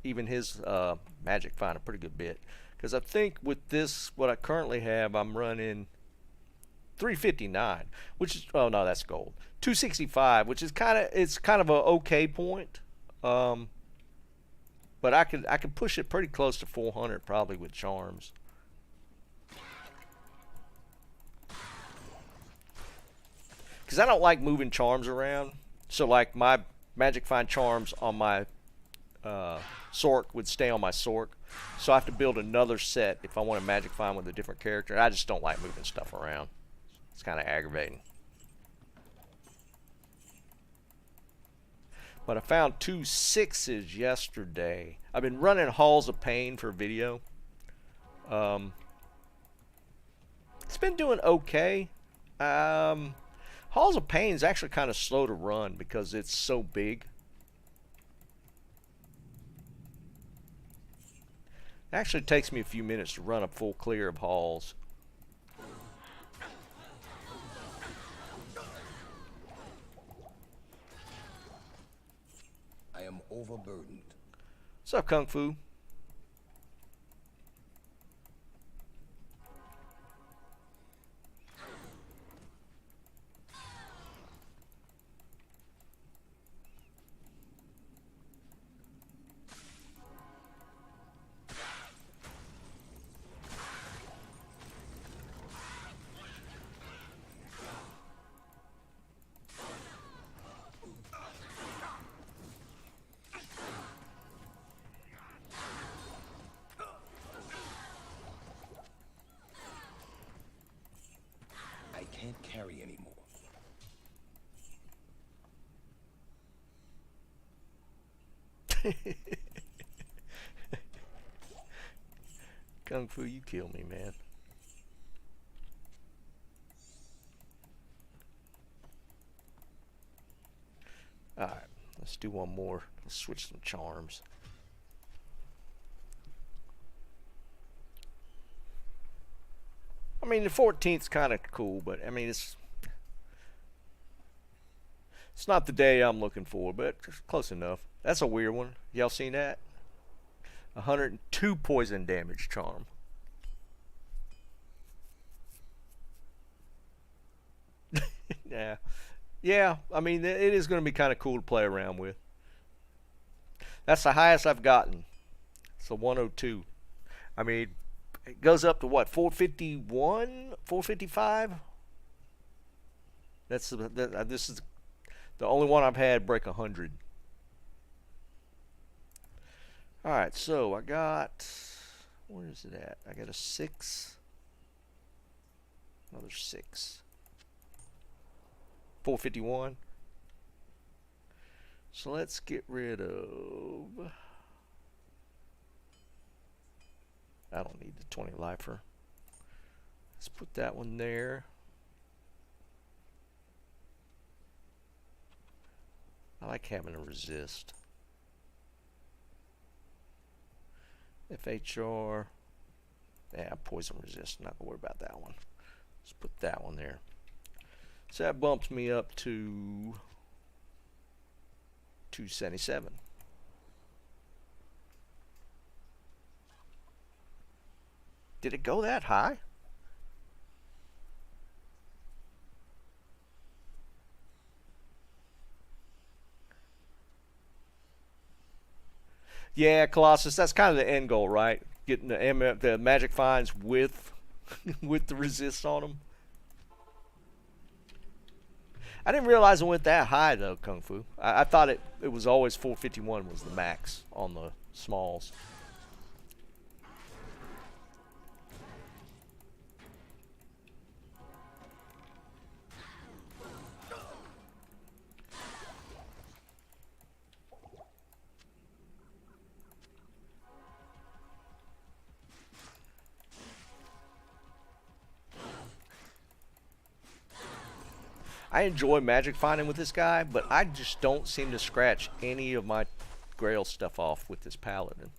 Magic Find a pretty good bit. Because I think with this, what I currently have, I'm running 359, which is, oh no, that's gold. 265, which is kind of a okay point. But I could push it pretty close to 400 probably with charms. Because I don't like moving charms around. So like my Magic Find charms on my Sork would stay on my Sork. So I have to build another set if I want a Magic Find with a different character. I just don't like moving stuff around. It's kind of aggravating. But I found 2 6s yesterday. I've been running Halls of Pain for video. It's been doing okay. Halls of Pain is actually kind of slow to run because it's so big. It actually takes me a few minutes to run a full clear of halls. I am overburdened. What's up, Kung Fu? I can't carry anymore. Kung Fu, you kill me, man. Alright, let's do one more. Let's switch some charms. I mean, the 14th's kind of cool, but I mean, it's not the day I'm looking for, but it's close enough. That's a weird one. Y'all seen that? 102 poison damage charm. Yeah. Yeah, I mean, it is going to be kind of cool to play around with. That's the highest I've gotten. It's a 102. I mean, it goes up to what, 451, 455? This is the only one I've had break 100. All right, so I got, where is it at? I got a 6, another 6, 451. So let's get rid of, I don't need the 20 lifer. Let's put that one there. I like having a resist. FHR. Yeah, poison resist. Not gonna worry about that one. Let's put that one there. So that bumps me up to 277. Did it go that high? Yeah, Colossus, that's kind of the end goal, right? Getting the magic finds with with the resist on them. I didn't realize it went that high though, Kung Fu. I thought it was always 451 was the max on the smalls. I enjoy magic finding with this guy, but I just don't seem to scratch any of my grail stuff off with this paladin.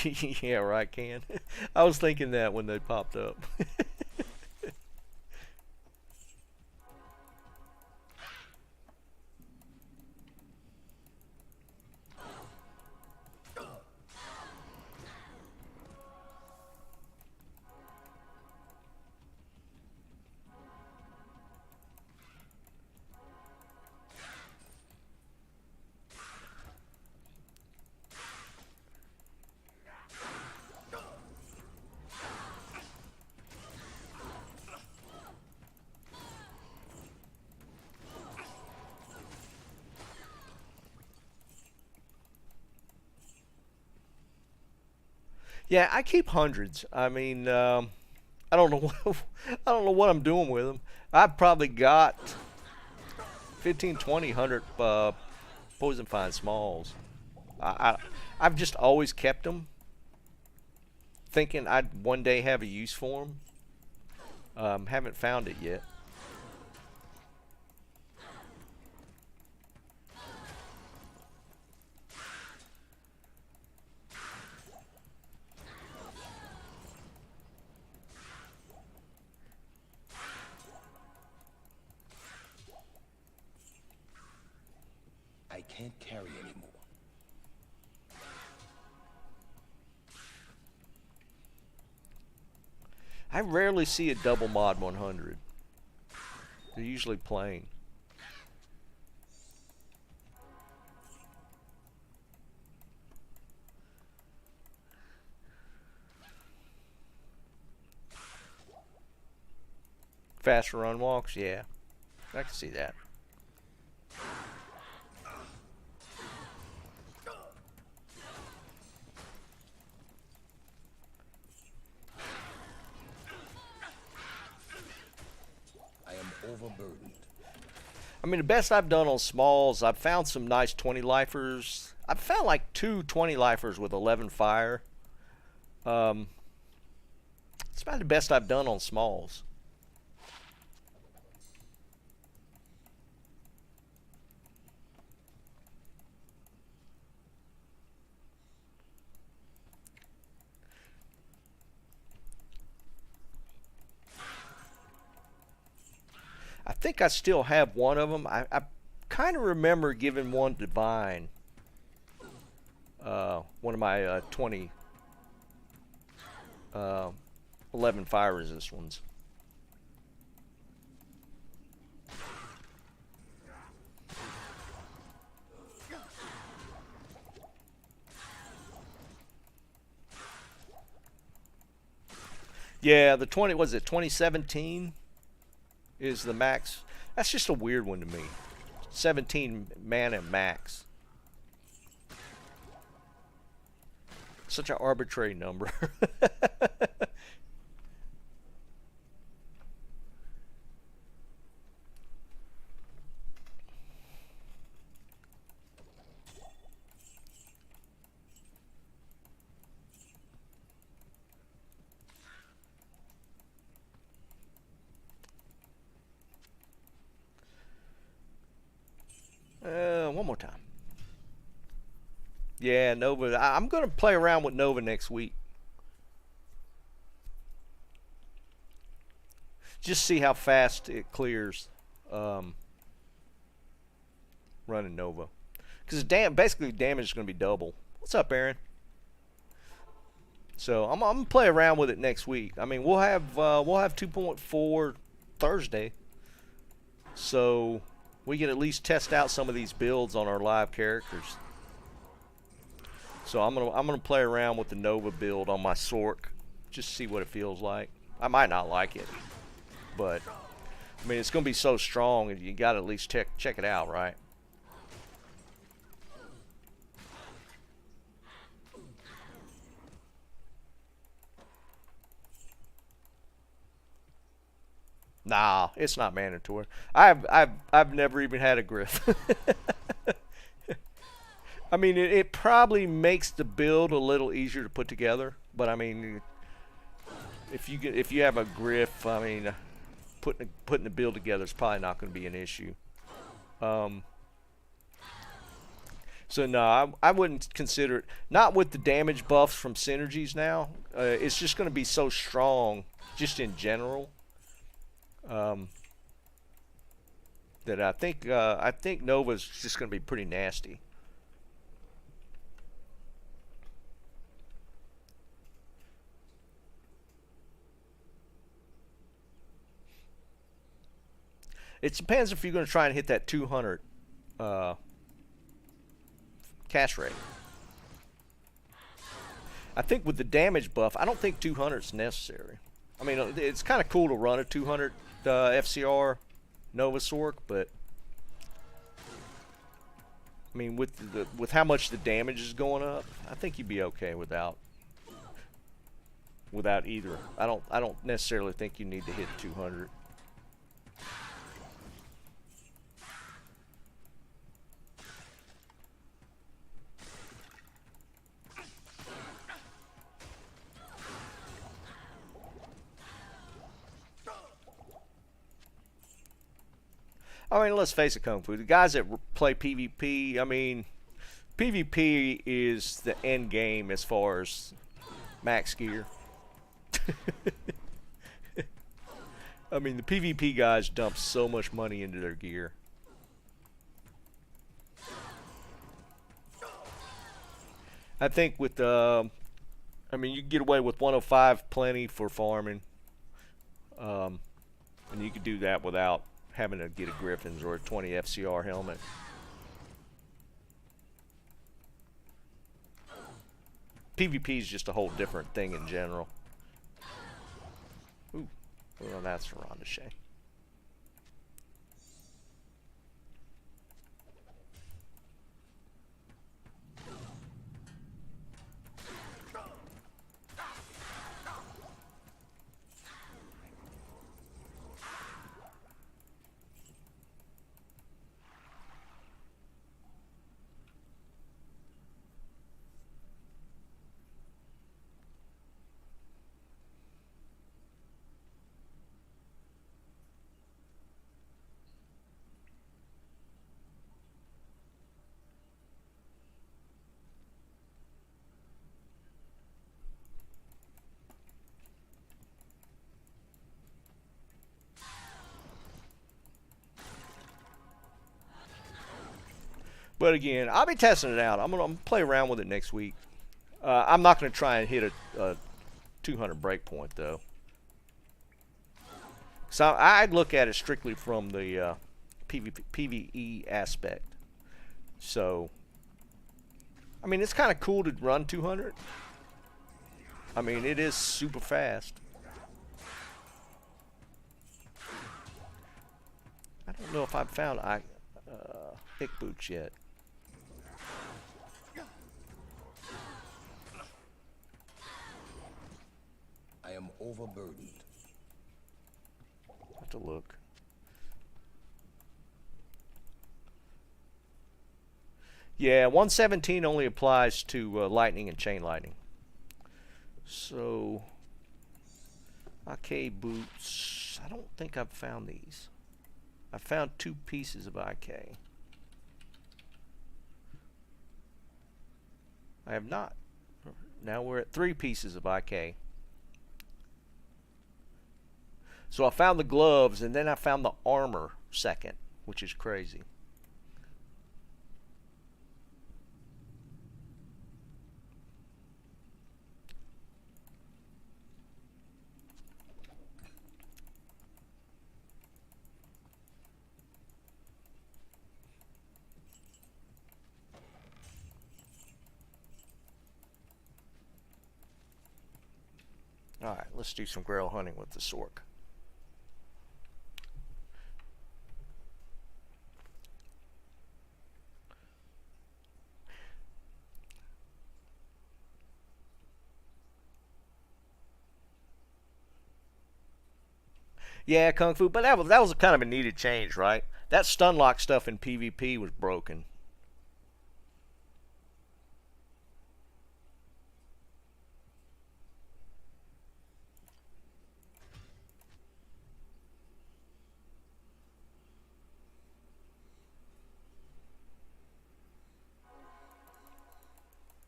Yeah, right, Can. I was thinking that when they popped up. Yeah, I keep hundreds. I mean, I don't know what, I don't know what I'm doing with them. I've probably got 15, 20, 100 poison fine smalls. I've just always kept them, thinking I'd one day have a use for them. Haven't found it yet. I can't carry anymore. I rarely see a double mod 100. They're usually plain. Faster run walks, yeah. I can see that. I am overburdened. I mean, the best I've done on smalls, I've found some nice 20 lifers. I've found like 2 20 lifers with 11 fire. It's about the best I've done on smalls. I think I still have one of them. I kind of remember giving one to Divine. One of my 20 11 fire resist ones. Yeah, the 20, was it 2017 is the max. That's just a weird one to me. 17 mana max. Such an arbitrary number. One more time. Yeah, Nova. I'm going to play around with Nova next week. Just see how fast it clears running Nova. Because basically damage is going to be double. What's up, Aaron? So I'm going to play around with it next week. I mean, we'll have 2.4 Thursday. So we can at least test out some of these builds on our live characters. So I'm gonna play around with the Nova build on my Sork, just see what it feels like. I might not like it, but I mean it's gonna be so strong, and you gotta at least check it out, right? Nah, it's not mandatory. I've never even had a Griff. I mean, it probably makes the build a little easier to put together, but I mean, if you have a Griff, I mean, putting the build together is probably not going to be an issue. So no, I wouldn't consider it. Not with the damage buffs from synergies now. It's just going to be so strong, just in general. That I think Nova's just going to be pretty nasty. It depends if you're going to try and hit that 200 cash rate. I think with the damage buff, I don't think 200 is necessary. I mean, it's kind of cool to run a 200 FCR Nova Sork, but I mean, with how much the damage is going up, I think you'd be okay without without either. I don't necessarily think you need to hit 200. I mean, let's face it, Kung Fu. The guys that play PvP, I mean, PvP is the end game as far as max gear. I mean, the PvP guys dump so much money into their gear. I think with I mean, you can get away with 105 plenty for farming, and you could do that without having to get a Griffin's or a 20 FCR helmet. PvP is just a whole different thing in general. Ooh, well, that's a Rondochet. But again, I'll be testing it out. I'm gonna play around with it next week. I'm not gonna try and hit a 200 breakpoint though. So I'd look at it strictly from the PvE aspect. So, I mean, it's kind of cool to run 200. I mean, it is super fast. I don't know if I've found hick boots yet. I am overburdened. Have to look. Yeah, 117 only applies to lightning and chain lightning. So, IK boots. I don't think I've found these. I found 2 pieces of IK. I have not. Now we're at 3 pieces of IK. So I found the gloves, and then I found the armor second, which is crazy. Alright, let's do some grail hunting with the Sork. Yeah, Kung Fu, but that was kind of a needed change, right? That stun lock stuff in PvP was broken.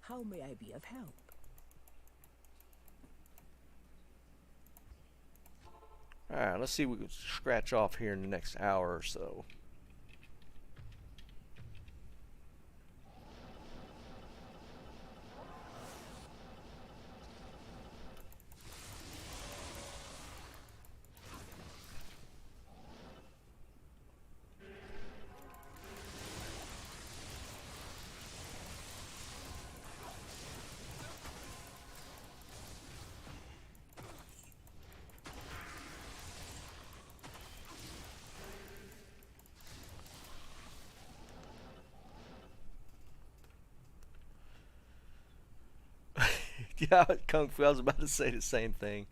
How may I be of help? Alright, let's see what we can scratch off here in the next hour or so. Yeah, Kung Fu. I was about to say the same thing.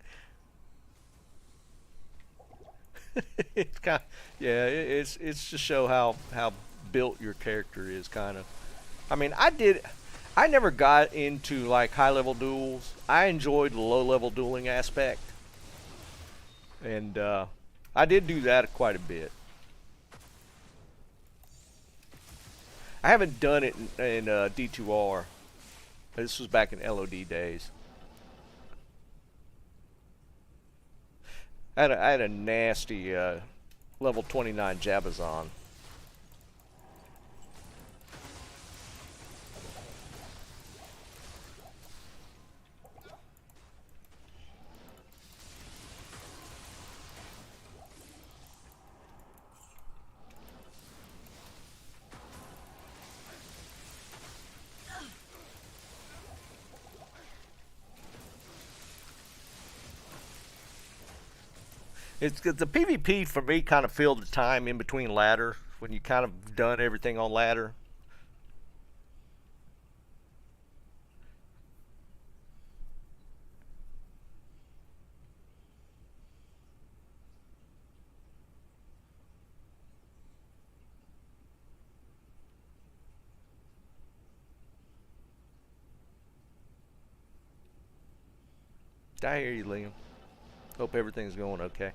It's kind, yeah. It's to show how built your character is, kind of. I mean, I never got into like high level duels. I enjoyed the low level dueling aspect, and I did do that quite a bit. I haven't done it in D2R. This was back in LOD days. I had a nasty level 29 Jabazon. It's the PvP for me kind of filled the time in between ladder when you kind of done everything on ladder. I hear you, Liam. Hope everything's going okay.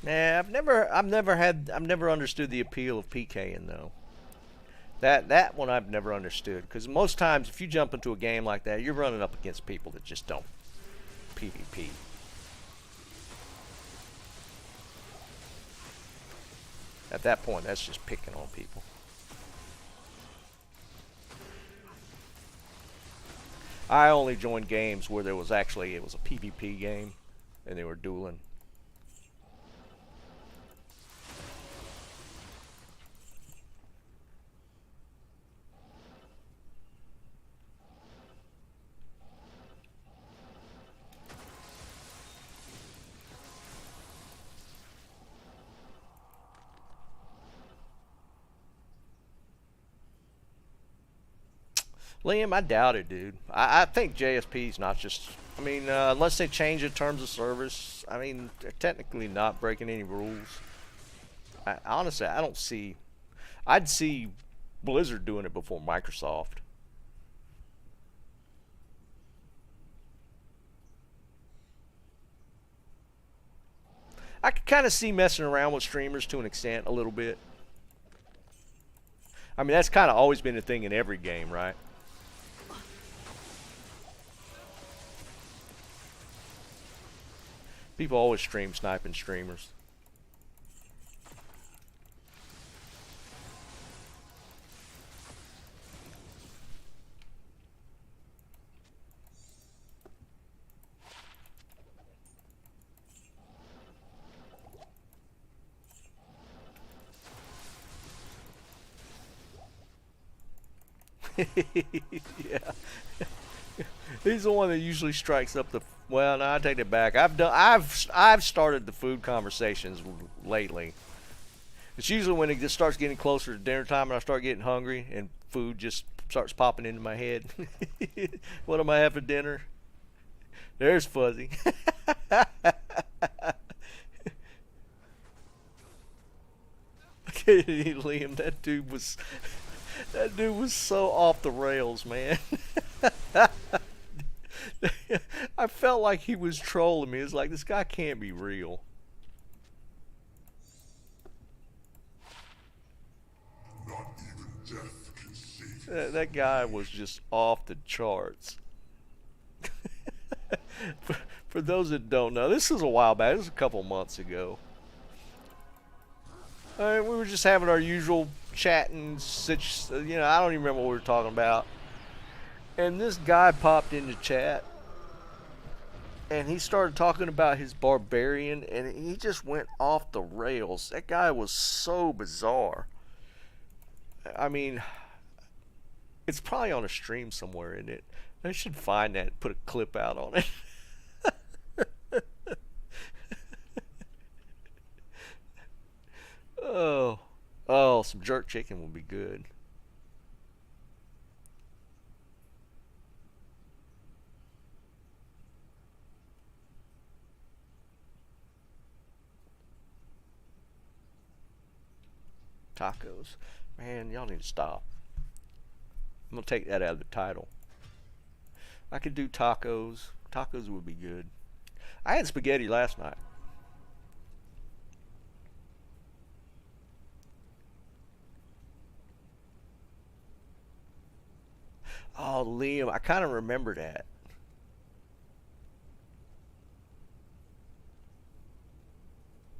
Nah, I've never understood the appeal of PKing though. That one I've never understood, because most times if you jump into a game like that, you're running up against people that just don't PvP. At that point, that's just picking on people. I only joined games where it was a PvP game and they were dueling. Liam, I doubt it, dude. I think JSP's not just... I mean, unless they change the terms of service, I mean, they're technically not breaking any rules. Honestly, I don't see... I'd see Blizzard doing it before Microsoft. I could kind of see messing around with streamers to an extent, a little bit. I mean, that's kind of always been a thing in every game, right? People always stream sniping streamers. Yeah. He's the one that usually strikes up the... Well, no, I take it back. I've started the food conversations lately. It's usually when it just starts getting closer to dinner time and I start getting hungry and food just starts popping into my head. What am I having for dinner? There's Fuzzy. Okay, Liam, that dude was... That dude was so off the rails, man. I felt like he was trolling me. It's like, this guy can't be real. That guy was just off the charts. For those that don't know, this is a while back. This was a couple months ago. We were just having our usual chatting, I don't even remember what we were talking about. And this guy popped into chat, and he started talking about his barbarian, and he just went off the rails. That guy was so bizarre. I mean, it's probably on a stream somewhere, isn't it? I should find that and put a clip out on it. Oh, some jerk chicken would be good. Tacos. Man, y'all need to stop. I'm going to take that out of the title. I could do tacos. Tacos would be good. I had spaghetti last night. Oh, Liam, I kind of remember that.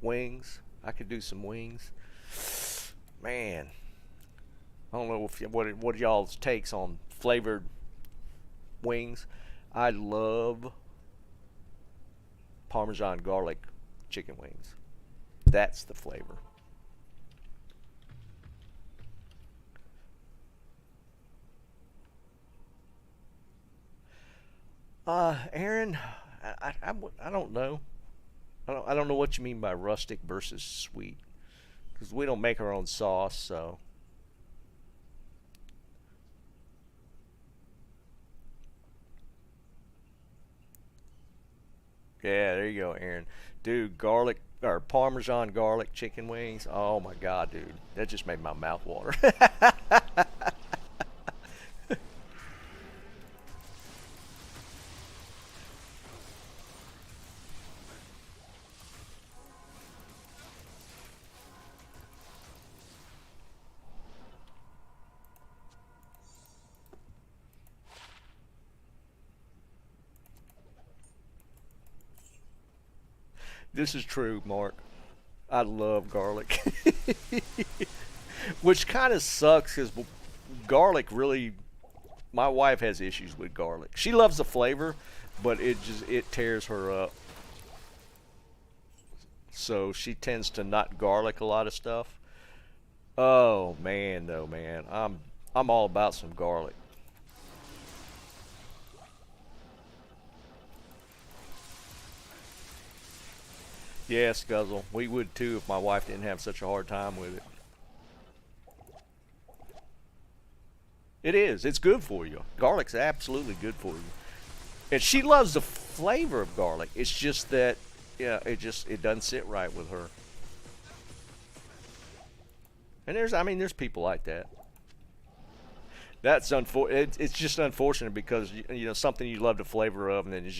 Wings. I could do some wings. Man. I don't know if what y'all's takes on flavored wings. I love Parmesan garlic chicken wings. That's the flavor. Aaron, I don't know. I don't know what you mean by rustic versus sweet, because we don't make our own sauce, so. Yeah, there you go, Aaron. Dude, garlic or Parmesan garlic chicken wings. Oh my God, dude, that just made my mouth water. This is true, Mark. I love garlic. Which kind of sucks because garlic really, my wife has issues with garlic. She loves the flavor, but it tears her up. So she tends to not garlic a lot of stuff. Oh man, though, man. I'm all about some garlic. Yes, Guzzle. We would too if my wife didn't have such a hard time with it. It is. It's good for you. Garlic's absolutely good for you. And she loves the flavor of garlic. It's just that, yeah, it doesn't sit right with her. And there's people like that. That's it's just unfortunate because something you love the flavor of, and then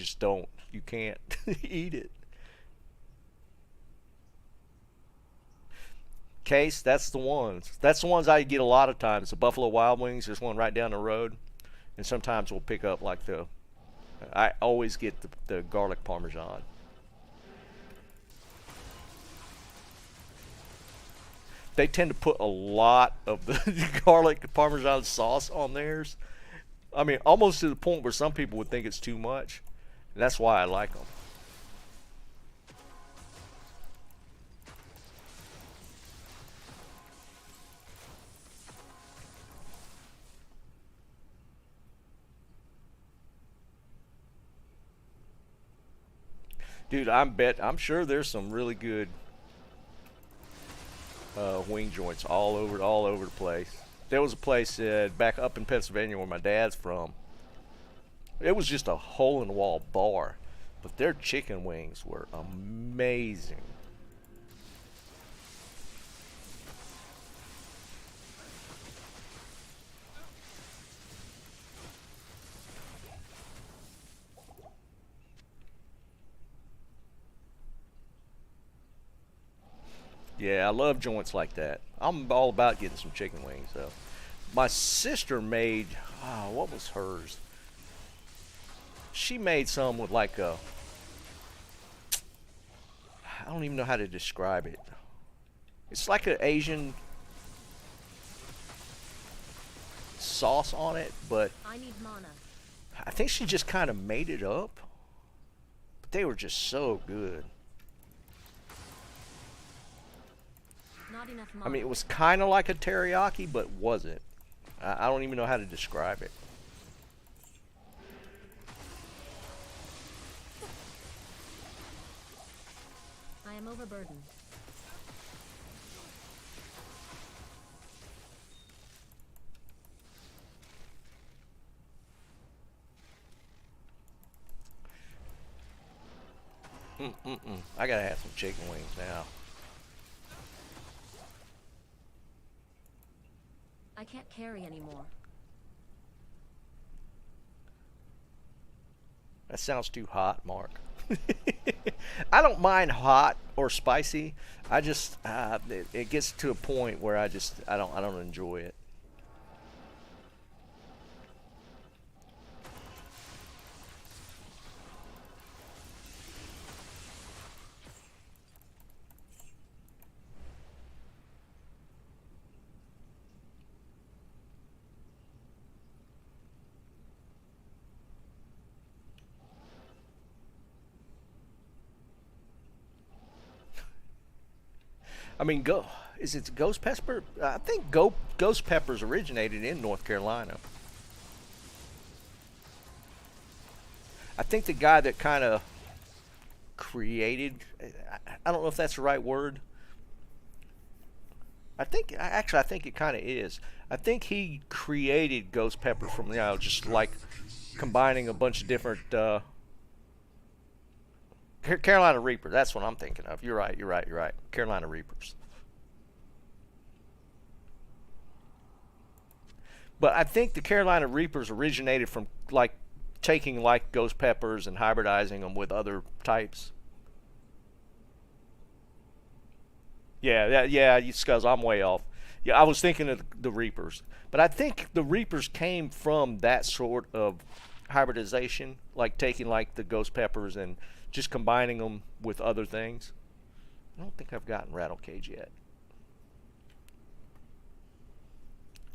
you can't eat it. Case, that's the ones. That's the ones I get a lot of times. The Buffalo Wild Wings. There's one right down the road, and sometimes we'll pick up like I always get the garlic Parmesan. They tend to put a lot of the garlic Parmesan sauce on theirs. I mean, almost to the point where some people would think it's too much. And that's why I like them. Dude, I'm sure there's some really good wing joints all over the place. There was a place back up in Pennsylvania where my dad's from. It was just a hole-in-the-wall bar, but their chicken wings were amazing. Yeah, I love joints like that. I'm all about getting some chicken wings, though. My sister made, what was hers? She made some with like a, I don't even know how to describe it. It's like an Asian sauce on it, but I need mana. I think she just kind of made it up. But they were just so good. Not enough mana. I mean, it was kind of like a teriyaki, but wasn't. I don't even know how to describe it. I am overburdened. I gotta have some chicken wings now. I can't carry anymore. That sounds too hot, Mark. I don't mind hot or spicy. I just it gets to a point where I don't enjoy it. I mean, is it ghost pepper? I think ghost peppers originated in North Carolina. I think the guy that kind of created, I don't know if that's the right word. I think it kind of is. I think he created ghost pepper from, just like combining a bunch of different Carolina Reaper. That's what I'm thinking of. You're right. Carolina Reapers. But I think the Carolina Reapers originated from like taking like ghost peppers and hybridizing them with other types. Yeah, it's 'cause I'm way off. Yeah, I was thinking of the Reapers. But I think the Reapers came from that sort of hybridization, like taking like the ghost peppers and just combining them with other things. I don't think I've gotten Rattle Cage yet.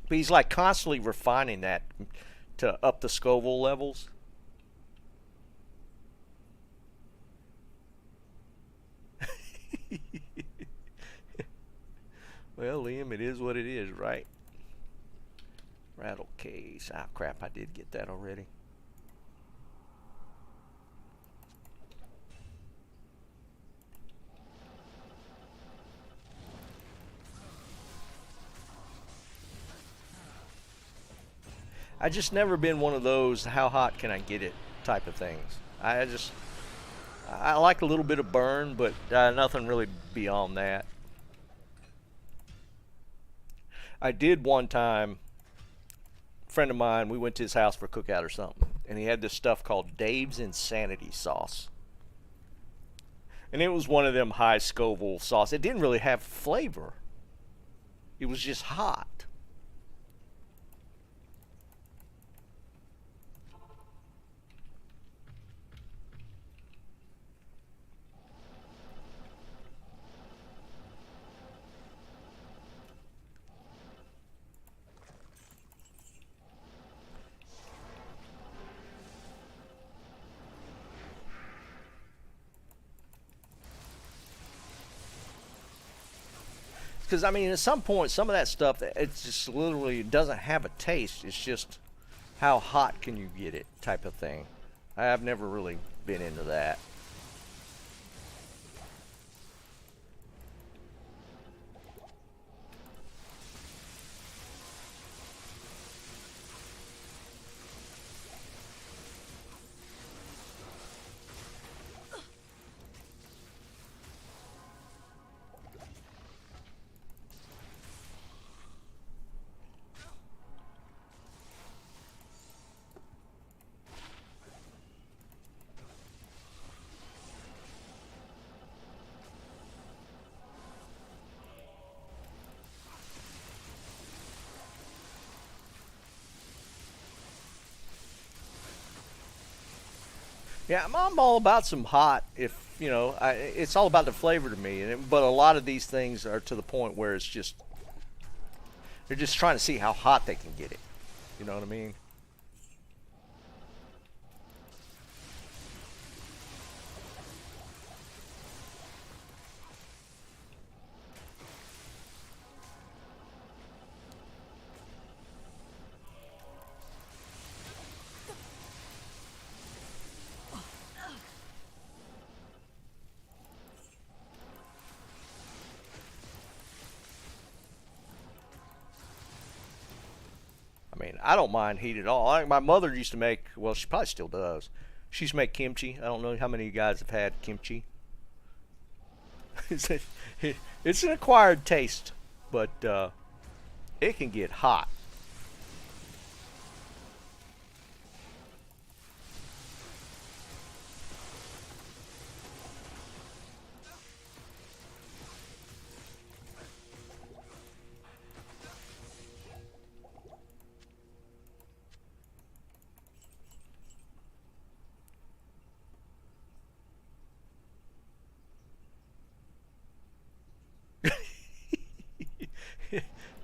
But he's like constantly refining that to up the Scoville levels. Well, Liam, it is what it is, right? Rattle Cage. Ah, crap, I did get that already. I just never been one of those how hot can I get it type of things. I like a little bit of burn, but nothing really beyond that. I did one time, a friend of mine, we went to his house for a cookout or something, and he had this stuff called Dave's Insanity Sauce. And it was one of them high Scoville sauce. It didn't really have flavor. It was just hot. Because, I mean, at some point, some of that stuff, it's just literally doesn't have a taste. It's just how hot can you get it type of thing. I've never really been into that. Yeah, I'm all about some hot. If you know, it's all about the flavor to me. But a lot of these things are to the point where it's just they're just trying to see how hot they can get it. You know what I mean? I mean, I don't mind heat at all. My mother used to make, well, she probably still does. She used to make kimchi. I don't know how many of you guys have had kimchi. It's an acquired taste, but it can get hot.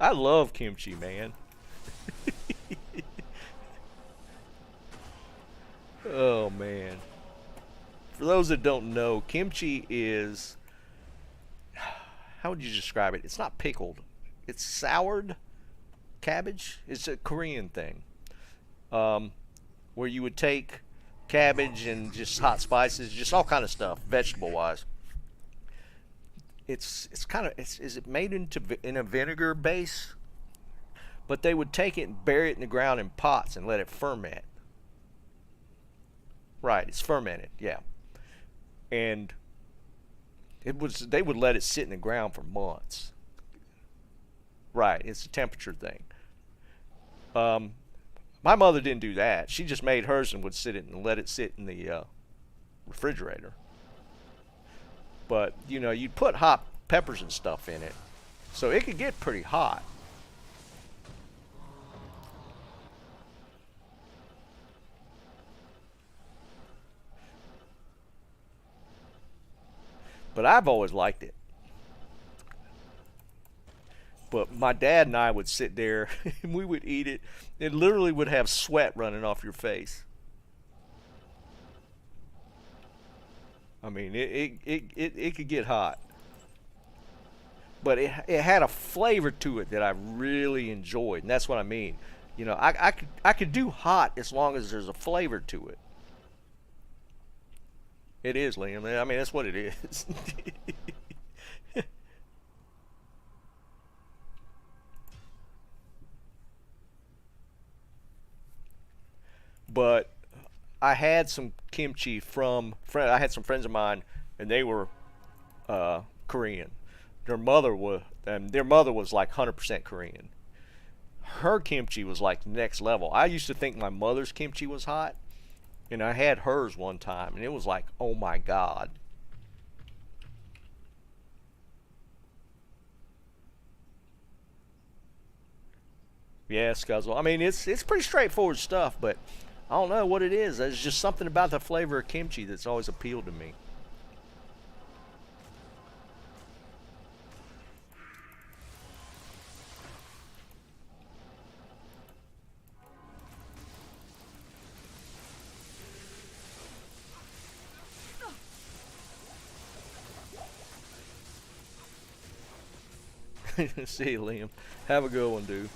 I love kimchi, man. Oh man. For those that don't know, kimchi is, how would you describe it? It's not pickled. It's soured cabbage. It's a Korean thing. Where you would take cabbage and just hot spices, just all kind of stuff, vegetable wise. It's kind of, is it made in a vinegar base? But they would take it and bury it in the ground in pots and let it ferment. Right, it's fermented, yeah. And they would let it sit in the ground for months. Right, it's a temperature thing. My mother didn't do that. She just made hers and would sit it and let it sit in the refrigerator. But you know, you'd put hot peppers and stuff in it, so it could get pretty hot. But I've always liked it. But my dad and I would sit there and we would eat it. It literally would have sweat running off your face. I mean, it could get hot. But it had a flavor to it that I really enjoyed. And that's what I mean. You know, I could do hot as long as there's a flavor to it. It is, Liam. I mean, that's what it is. But I had some kimchi from I had some friends of mine, and they were Korean. Their mother was like 100% Korean. Her kimchi was like next level. I used to think my mother's kimchi was hot, and I had hers one time, and it was like, oh my god. Yeah, Scuzzle. I mean, it's pretty straightforward stuff, but I don't know what it is. There's just something about the flavor of kimchi that's always appealed to me. See you, Liam. Have a good one, dude.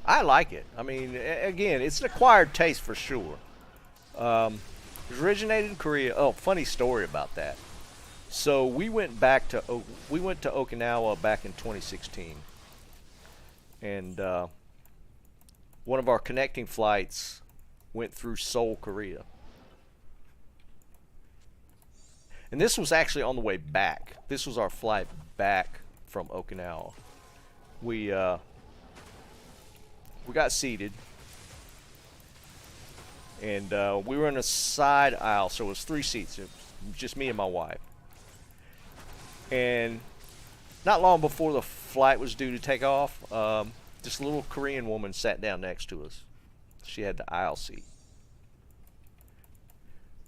I like it. I mean, again, it's an acquired taste for sure. It originated in Korea. Oh, funny story about that. So we went to Okinawa back in 2016, and one of our connecting flights went through Seoul, Korea. And this was actually on the way back. This was our flight back from Okinawa. We got seated, and we were in a side aisle, so it was 3 seats. It was just me and my wife. And not long before the flight was due to take off, this little Korean woman sat down next to us. She had the aisle seat.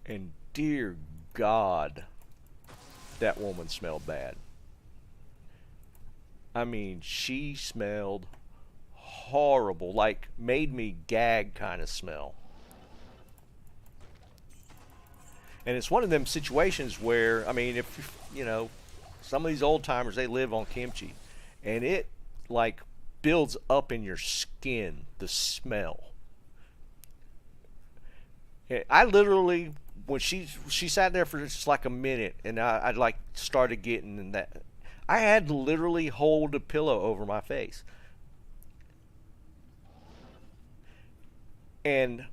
And dear God, that woman smelled bad. I mean, she smelled horrible, like made me gag kind of smell. And it's one of them situations where, I mean, if, you know, some of these old timers, they live on kimchi, and it like builds up in your skin, the smell. I literally, when she sat there for just like a minute, and I like started getting in that, I had to literally hold a pillow over my face. And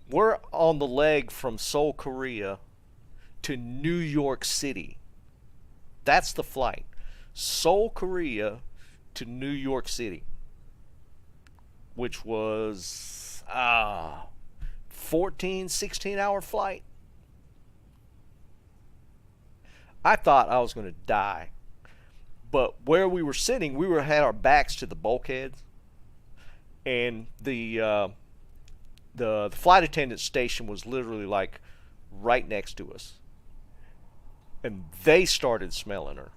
we're on the leg from Seoul, Korea to New York City. That's the flight. Seoul, Korea to New York City. Which was 14, 16-hour flight. I thought I was going to die. But where we were sitting, had our backs to the bulkheads. And the flight attendant station was literally like right next to us. And they started smelling her.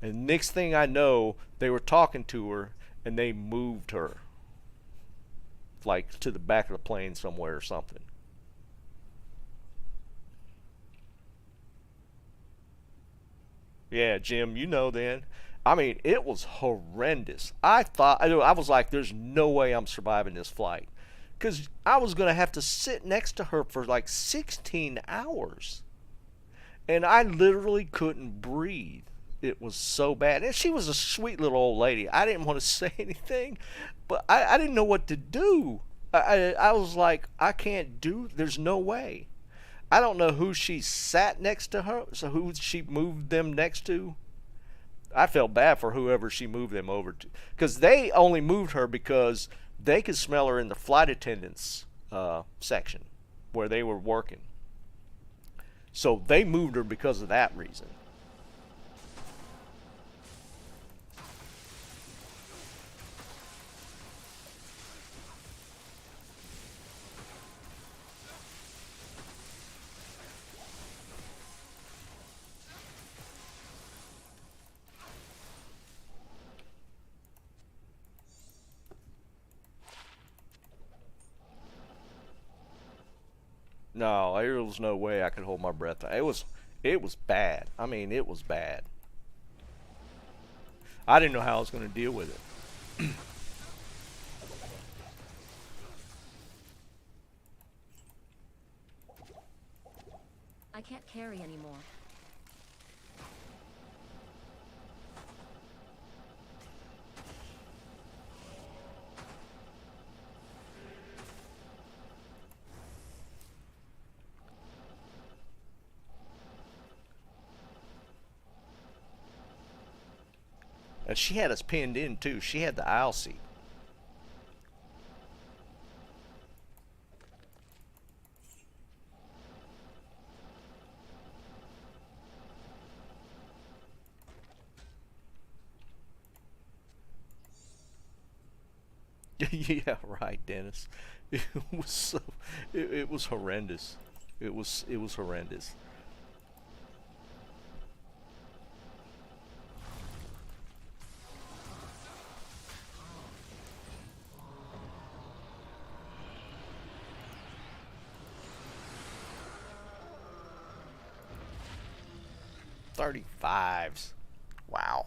And next thing I know, they were talking to her and they moved her. Like to the back of the plane somewhere or something. Yeah, Jim, you know then. I mean, it was horrendous. I was like, there's no way I'm surviving this flight. Because I was going to have to sit next to her for like 16 hours. And I literally couldn't breathe. It was so bad. And she was a sweet little old lady. I didn't want to say anything, but I didn't know what to do. I was like, I can't do, there's no way. I don't know who she sat next to her, so who she moved them next to. I felt bad for whoever she moved them over to. Because they only moved her because they could smell her in the flight attendants section where they were working. So they moved her because of that reason. No, there was no way I could hold my breath. It was bad. I mean, it was bad. I didn't know how I was going to deal with it. I can't carry anymore. And she had us pinned in too. She had the aisle seat. Yeah, right, Dennis. It was so, it was horrendous. It was horrendous. $35s. Wow.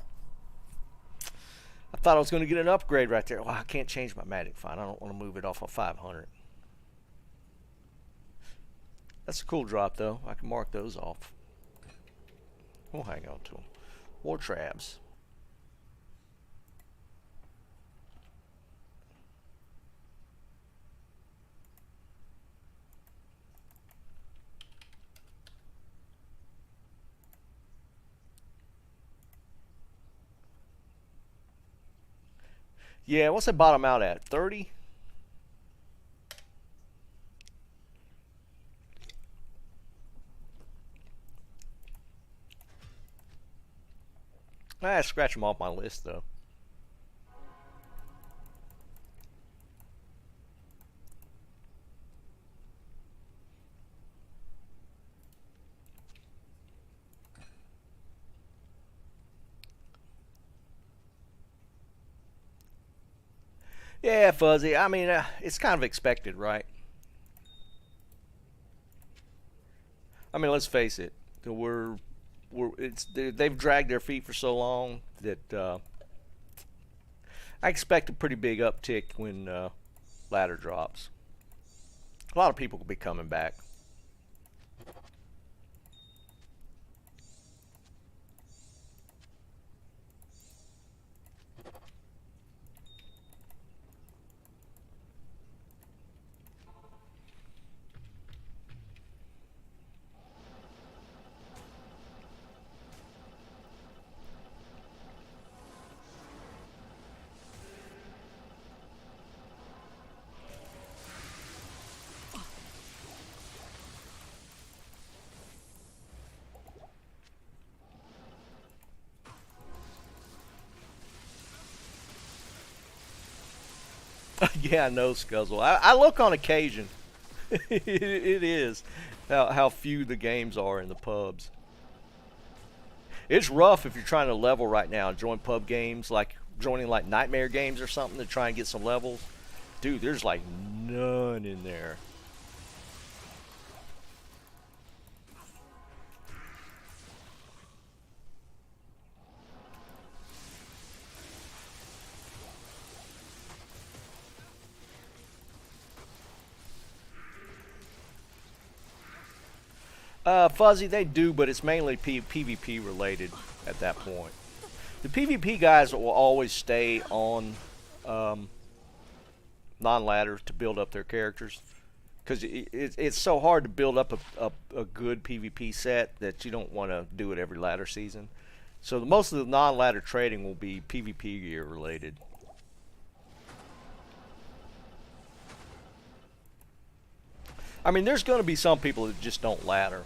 I thought I was going to get an upgrade right there. Well, I can't change my magic fine. I don't want to move it off of 500. That's a cool drop, though. I can mark those off. We'll hang on to them. More trabs. Yeah, what's it bottom out at? 30? I scratch them off my list though. Yeah, Fuzzy. I mean, it's kind of expected, right? I mean, let's face it. They've dragged their feet for so long that I expect a pretty big uptick when ladder drops. A lot of people will be coming back. Yeah, I know, Scuzzle. I look on occasion. It is how few the games are in the pubs. It's rough if you're trying to level right now and join pub games, like joining like nightmare games or something to try and get some levels. Dude, there's like none in there. Fuzzy, they do, but it's mainly PvP related at that point. The PvP guys will always stay on non-ladder to build up their characters, because it's so hard to build up a good PvP set that you don't want to do it every ladder season. So most of the non-ladder trading will be PvP gear related. I mean, there's going to be some people that just don't ladder.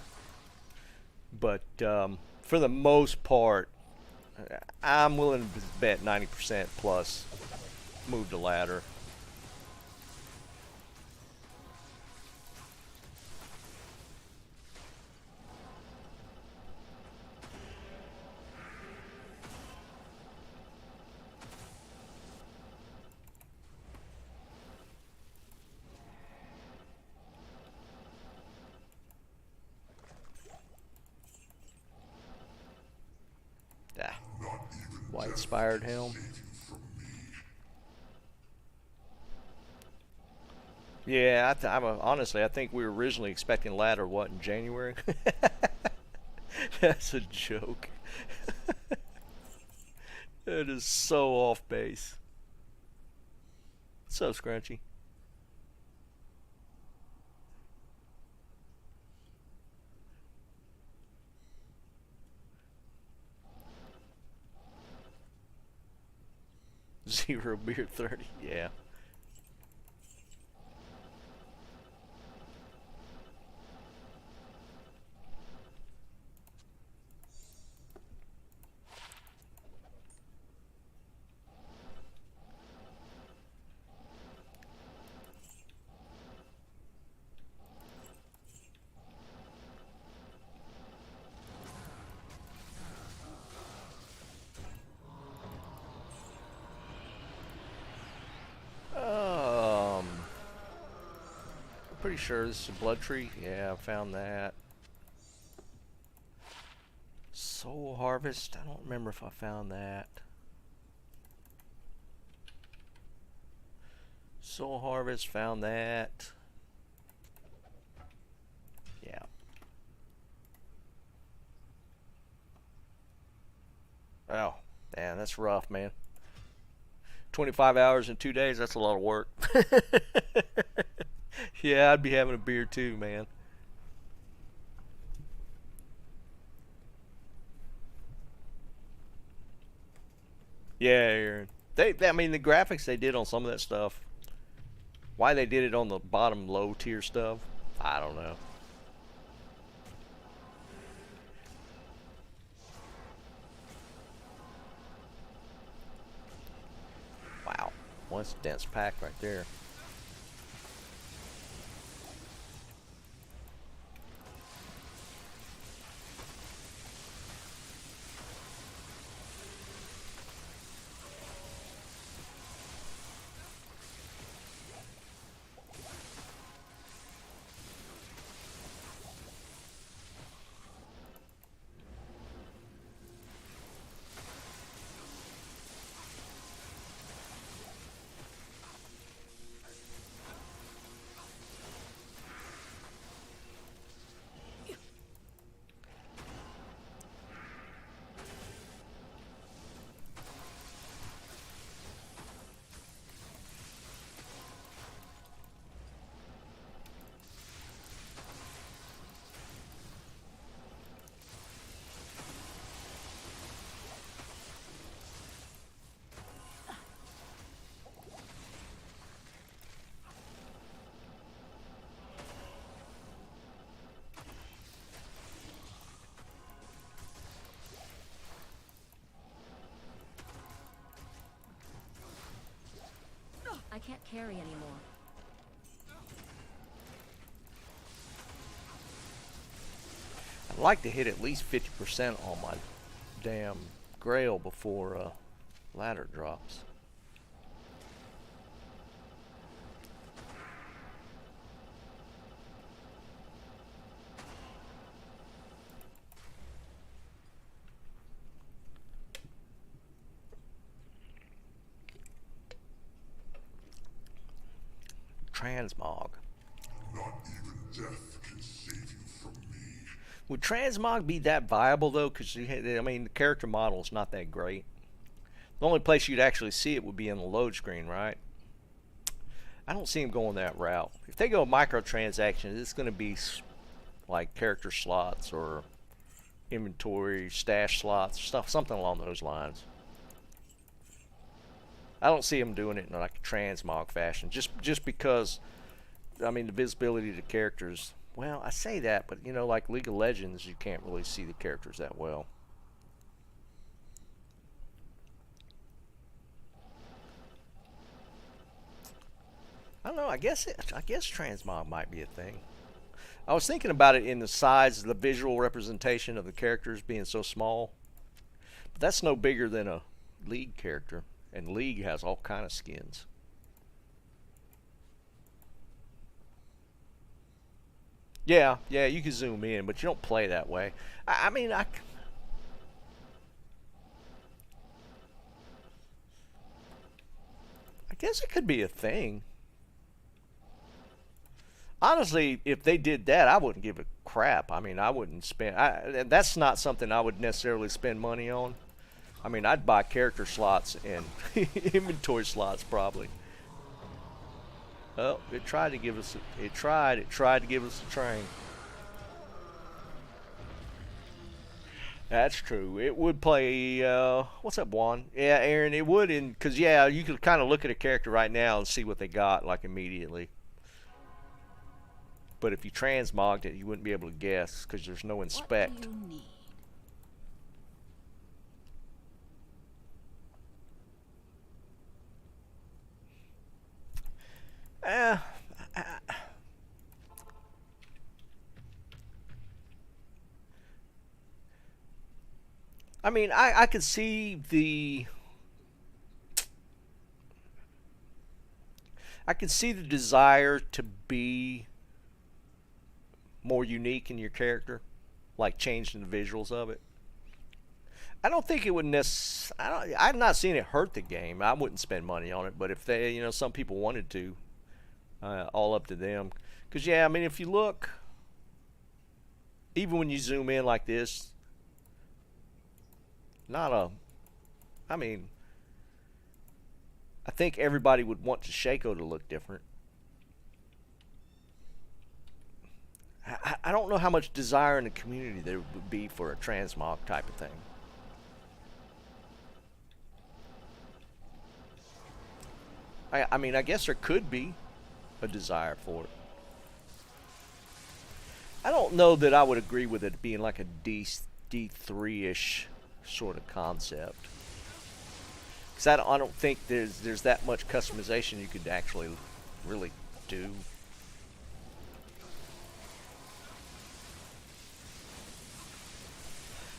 But for the most part, I'm willing to bet 90% plus move to ladder. White spired helm. Yeah, honestly, I think we were originally expecting ladder, what, in January? That's a joke. That is so off base. So scrunchy. Zero beer 30, yeah. Pretty sure this is a blood tree. Yeah, I found that. Soul harvest. I don't remember if I found that. Soul harvest, found that. Yeah. Oh, man, that's rough, man. 25 hours in 2 days, that's a lot of work. Yeah, I'd be having a beer too, man. Yeah, Aaron. I mean, the graphics they did on some of that stuff. Why they did it on the bottom low tier stuff, I don't know. that's a dense pack right there. I can't carry anymore. I'd like to hit at least 50% on my damn grail before ladder drops. Transmog. Not even death can save you from me. Would transmog be that viable though? Because I mean, the character model is not that great. The only place you'd actually see it would be in the load screen, right? I don't see them going that route. If they go microtransactions, it's going to be like character slots or inventory stash slots, something along those lines. I don't see them doing it in like a transmog fashion, just because, I mean, the visibility of the characters. Well, I say that, but you know, like League of Legends, you can't really see the characters that well. I don't know. I guess transmog might be a thing. I was thinking about it in the size, the visual representation of the characters being so small, but that's no bigger than a League character. And League has all kind of skins. Yeah, you can zoom in, but you don't play that way. I mean, I guess it could be a thing. Honestly, if they did that, I wouldn't give a crap. I mean, I wouldn't spend. That's not something I would necessarily spend money on. I mean, I'd buy character slots and inventory slots probably. Oh, it tried to give us. It tried to give us a train. That's true. It would play. What's up, Juan? Yeah, Aaron. It would, because yeah, you could kind of look at a character right now and see what they got like immediately. But if you transmogged it, you wouldn't be able to guess because there's no inspect. What do you need? I mean, I could see the desire to be more unique in your character, like changing the visuals of it. I don't think it would I'm not seeing it hurt the game. I wouldn't spend money on it, but if they, you know, some people wanted to, all up to them. Because yeah, I mean, if you look, even when you zoom in like this, I mean, I think everybody would want Shako to look different. I don't know how much desire in the community there would be for a transmog type of thing. I mean, I guess there could be a desire for it. I don't know that I would agree with it being like a D3-ish sort of concept. Because I don't think there's that much customization you could actually really do.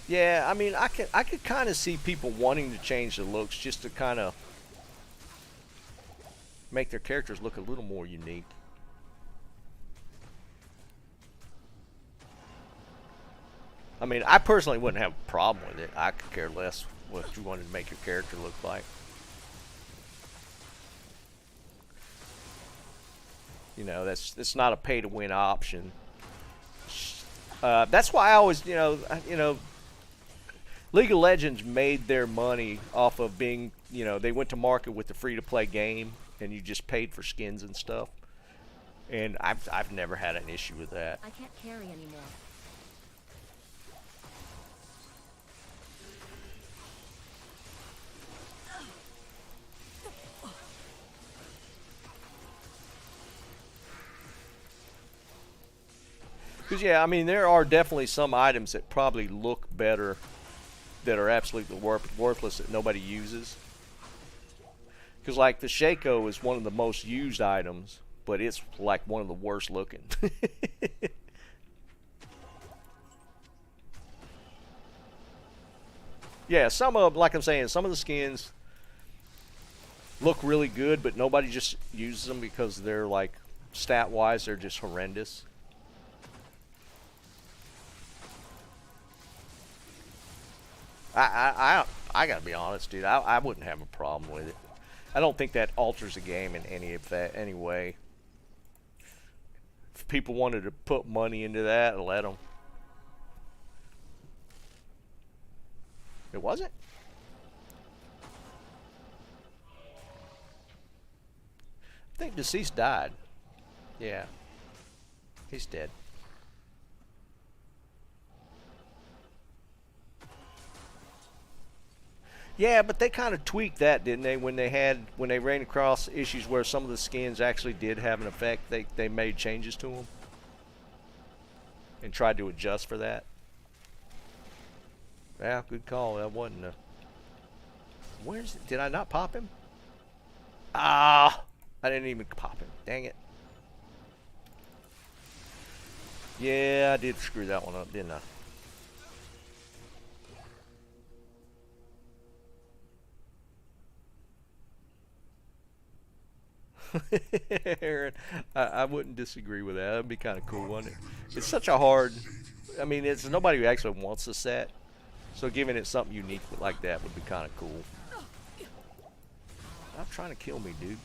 Yeah, I mean, I could kind of see people wanting to change the looks just to kind of make their characters look a little more unique. I mean, I personally wouldn't have a problem with it. I could care less what you wanted to make your character look like. You know, it's not a pay-to-win option. That's why I always, League of Legends made their money off of being, they went to market with the free-to-play game, and you just paid for skins and stuff. And I've never had an issue with that. I can't carry anymore. Because, yeah, I mean, there are definitely some items that probably look better that are absolutely worthless that nobody uses. Because, like, the Shaco is one of the most used items, but it's, like, one of the worst looking. Yeah, some of, like I'm saying, some of the skins look really good, but nobody just uses them because they're, like, stat-wise, they're just horrendous. I gotta be honest, dude. I wouldn't have a problem with it. I don't think that alters the game in any of that anyway. If people wanted to put money into that, let them. It wasn't? I think deceased died. Yeah. He's dead. Yeah, but they kind of tweaked that, didn't they? When they ran across issues where some of the skins actually did have an effect, they made changes to them and tried to adjust for that. Yeah, good call. That wasn't a... Where's it? Did I not pop him? Ah, I didn't even pop him. Dang it. Yeah, I did screw that one up, didn't I? Aaron, I wouldn't disagree with that. That'd be kind of cool, wouldn't it? It's such a hard... I mean, it's nobody who actually wants the set, so giving it something unique like that would be kind of cool. Stop trying to kill me, dude.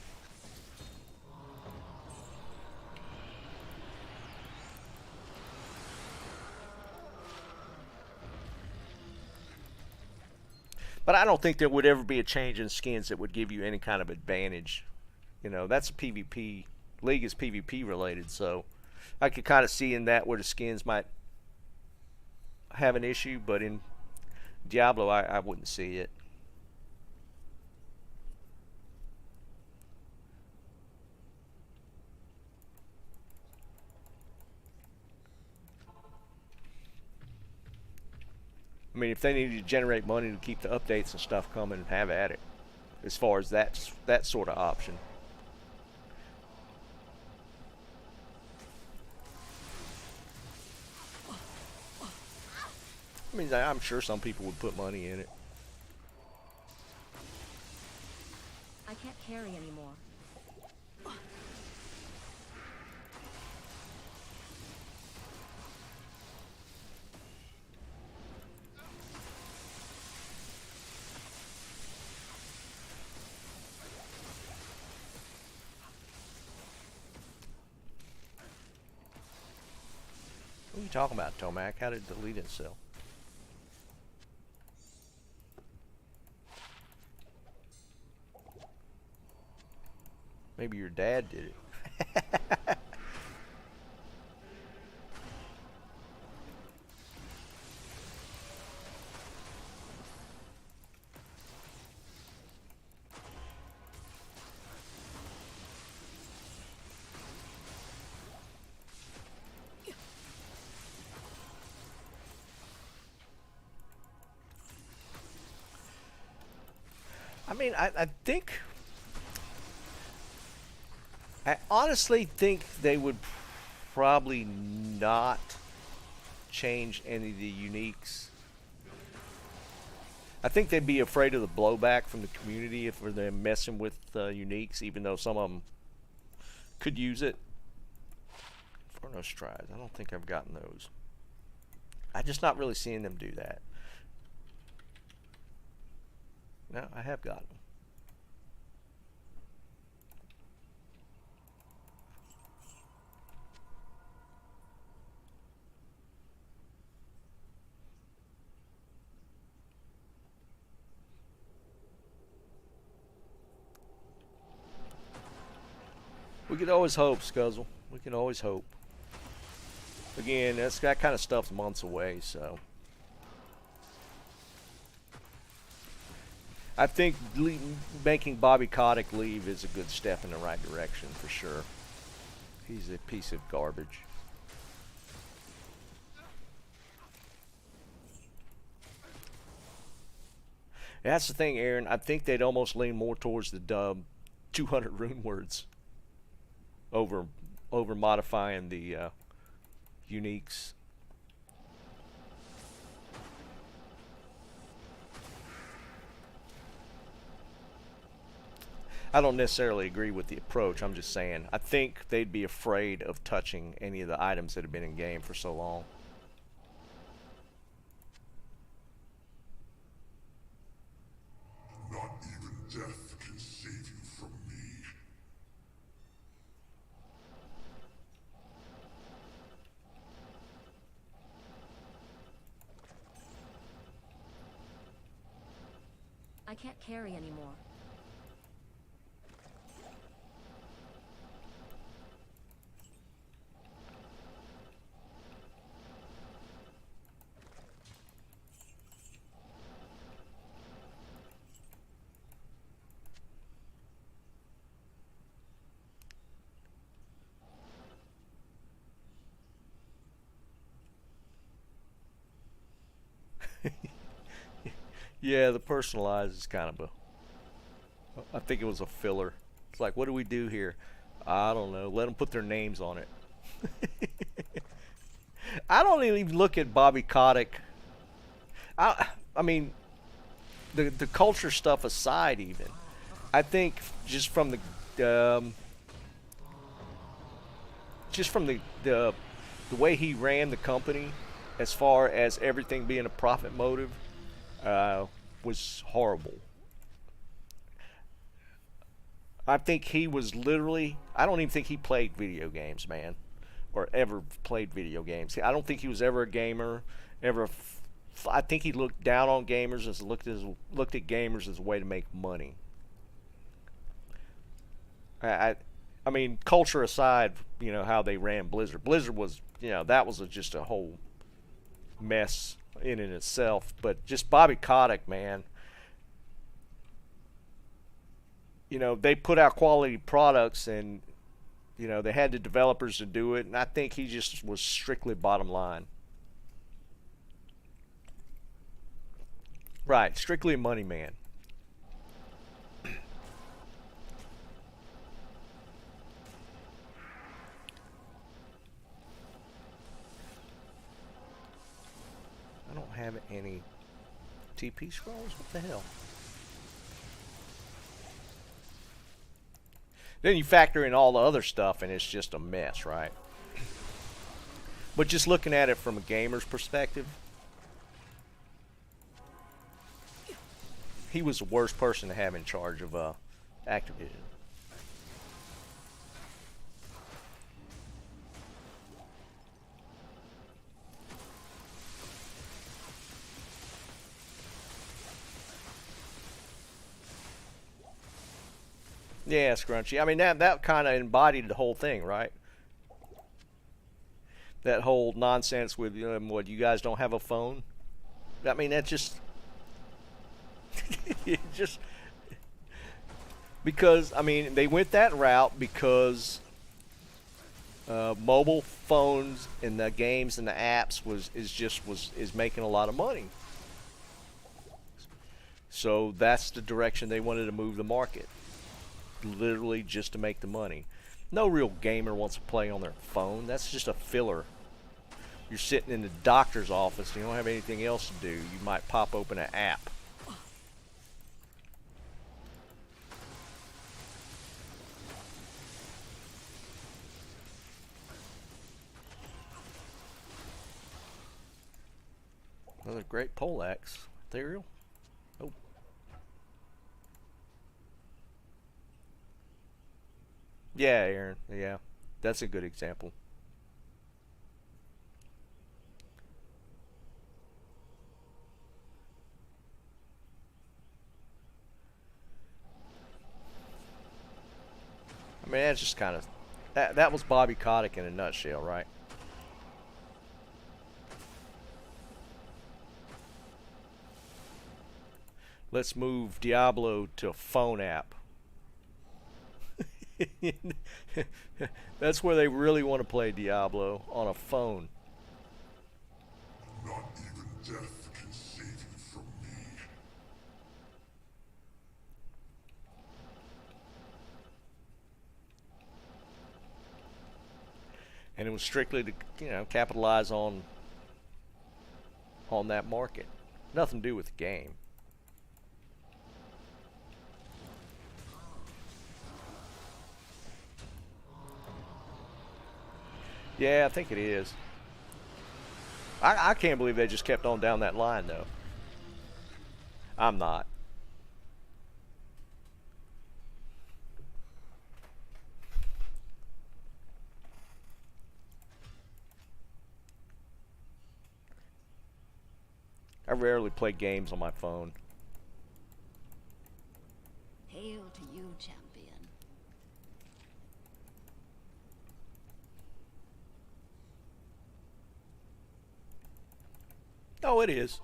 But I don't think there would ever be a change in skins that would give you any kind of advantage. You know, that's a PvP. League is PvP related, so I could kind of see in that where the skins might have an issue, but in Diablo, I wouldn't see it. I mean, if they needed to generate money to keep the updates and stuff coming, have at it. As far as that sort of option. I mean, I'm sure some people would put money in it. I can't carry anymore. What are you talking about, Tomac? How did the lead-in sell? Maybe your dad did it. I mean, I think... I honestly think they would probably not change any of the uniques. I think they'd be afraid of the blowback from the community if they're messing with uniques, even though some of them could use it. Furnace tries. I don't think I've gotten those. I'm just not really seeing them do that. No, I have gotten them. We could always hope, Scuzzle. We can always hope. Again, that kind of stuff's months away, so. I think making Bobby Kotick leave is a good step in the right direction, for sure. He's a piece of garbage. That's the thing, Aaron. I think they'd almost lean more towards the 200 rune words over modifying the uniques. I don't necessarily agree with the approach. I'm just saying I think they'd be afraid of touching any of the items that have been in game for so long. Not even death can save you from me. I can't carry anymore. Yeah, the personalized is kind of a... I think it was a filler. It's like, what do we do here? I don't know. Let them put their names on it. I don't even look at Bobby Kotick. I mean, the culture stuff aside, even, I think just from the way he ran the company, as far as everything being a profit motive, was horrible. I think he was literally... I don't even think he played video games, man. Or ever played video games. I don't think he was ever a gamer. I think he looked down on gamers and looked at gamers as a way to make money. I mean, culture aside, you know, how they ran Blizzard. Blizzard was, you know, that was just a whole mess in and itself. But just Bobby Kotick, man, you know, they put out quality products, and you know, they had the developers to do it, and I think he just was strictly bottom line. Right, strictly a money man. I don't have any TP scrolls? What the hell? Then you factor in all the other stuff, and it's just a mess, right? But just looking at it from a gamer's perspective, he was the worst person to have in charge of Activision. Yeah, Scrunchy. I mean, that kind of embodied the whole thing, right? That whole nonsense with, what, you guys don't have a phone? I mean, that just... it just... Because, I mean, they went that route because mobile phones and the games and the apps is making a lot of money. So that's the direction they wanted to move the market. Literally just to make the money. No real gamer wants to play on their phone. That's just a filler. You're sitting in the doctor's office and you don't have anything else to do. You might pop open an app. Another great poleaxe. Ethereal. Oh. Yeah, Aaron. Yeah. That's a good example. I mean, that's just kind of... That was Bobby Kotick in a nutshell, right? Let's move Diablo to a phone app. That's where they really want to play Diablo, on a phone. Not even death can save you from me. And it was strictly to, you know, capitalize on that market. Nothing to do with the game. Yeah, I think it is. I can't believe they just kept on down that line, though. I'm not. I rarely play games on my phone. Hail to you, champion. Oh, it is.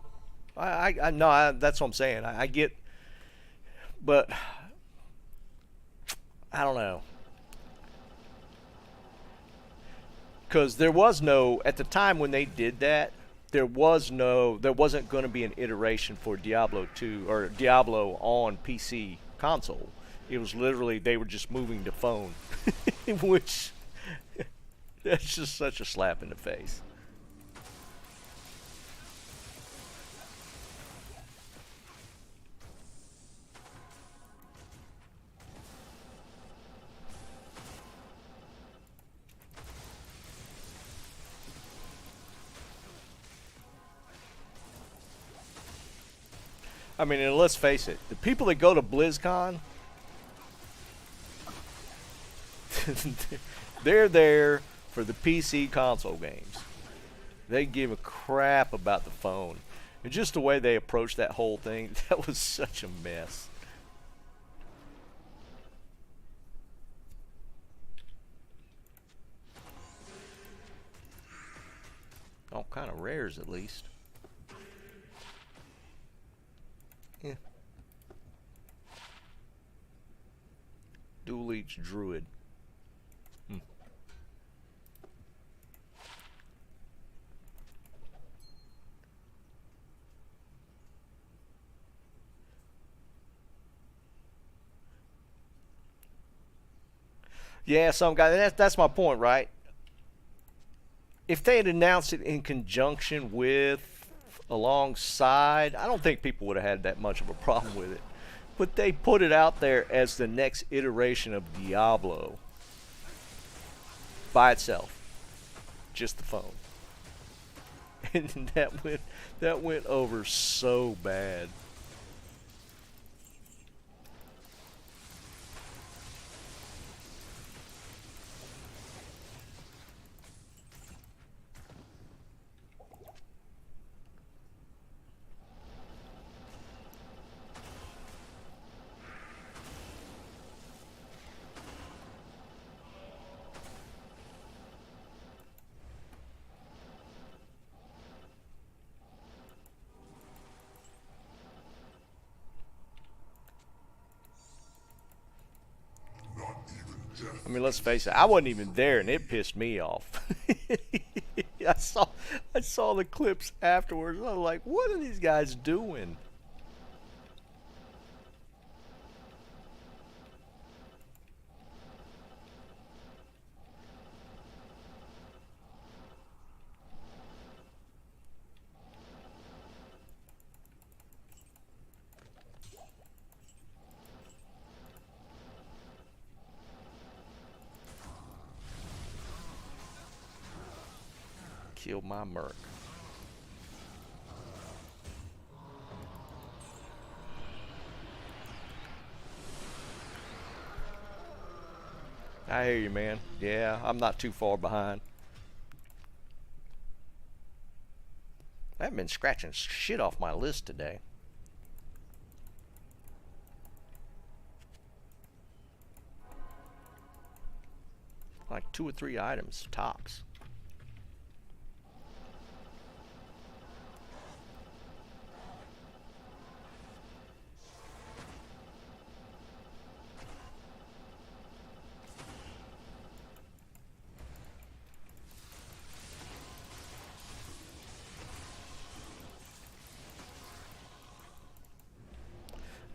I no, that's what I'm saying. I get, but I don't know. Because there was no, at the time when they did that, there wasn't going to be an iteration for Diablo 2 or Diablo on PC console. It was literally, they were just moving to phone, which, that's just such a slap in the face. I mean, and let's face it, the people that go to BlizzCon, they're there for the PC console games. They give a crap about the phone. And just the way they approached that whole thing, that was such a mess. All kind of rares, at least. Yeah. Dual Leech Druid. Yeah, some guy. That's my point, right? If they had announced it in conjunction with, alongside, I don't think people would have had that much of a problem with it. But they put it out there as the next iteration of Diablo by itself, just the phone, and that went over so bad. I mean, let's face it, I wasn't even there, and it pissed me off. I saw the clips afterwards, and I was like, what are these guys doing? Kill my merc. I hear you, man. Yeah, I'm not too far behind. I haven't been scratching shit off my list today. Like 2 or 3 items, tops.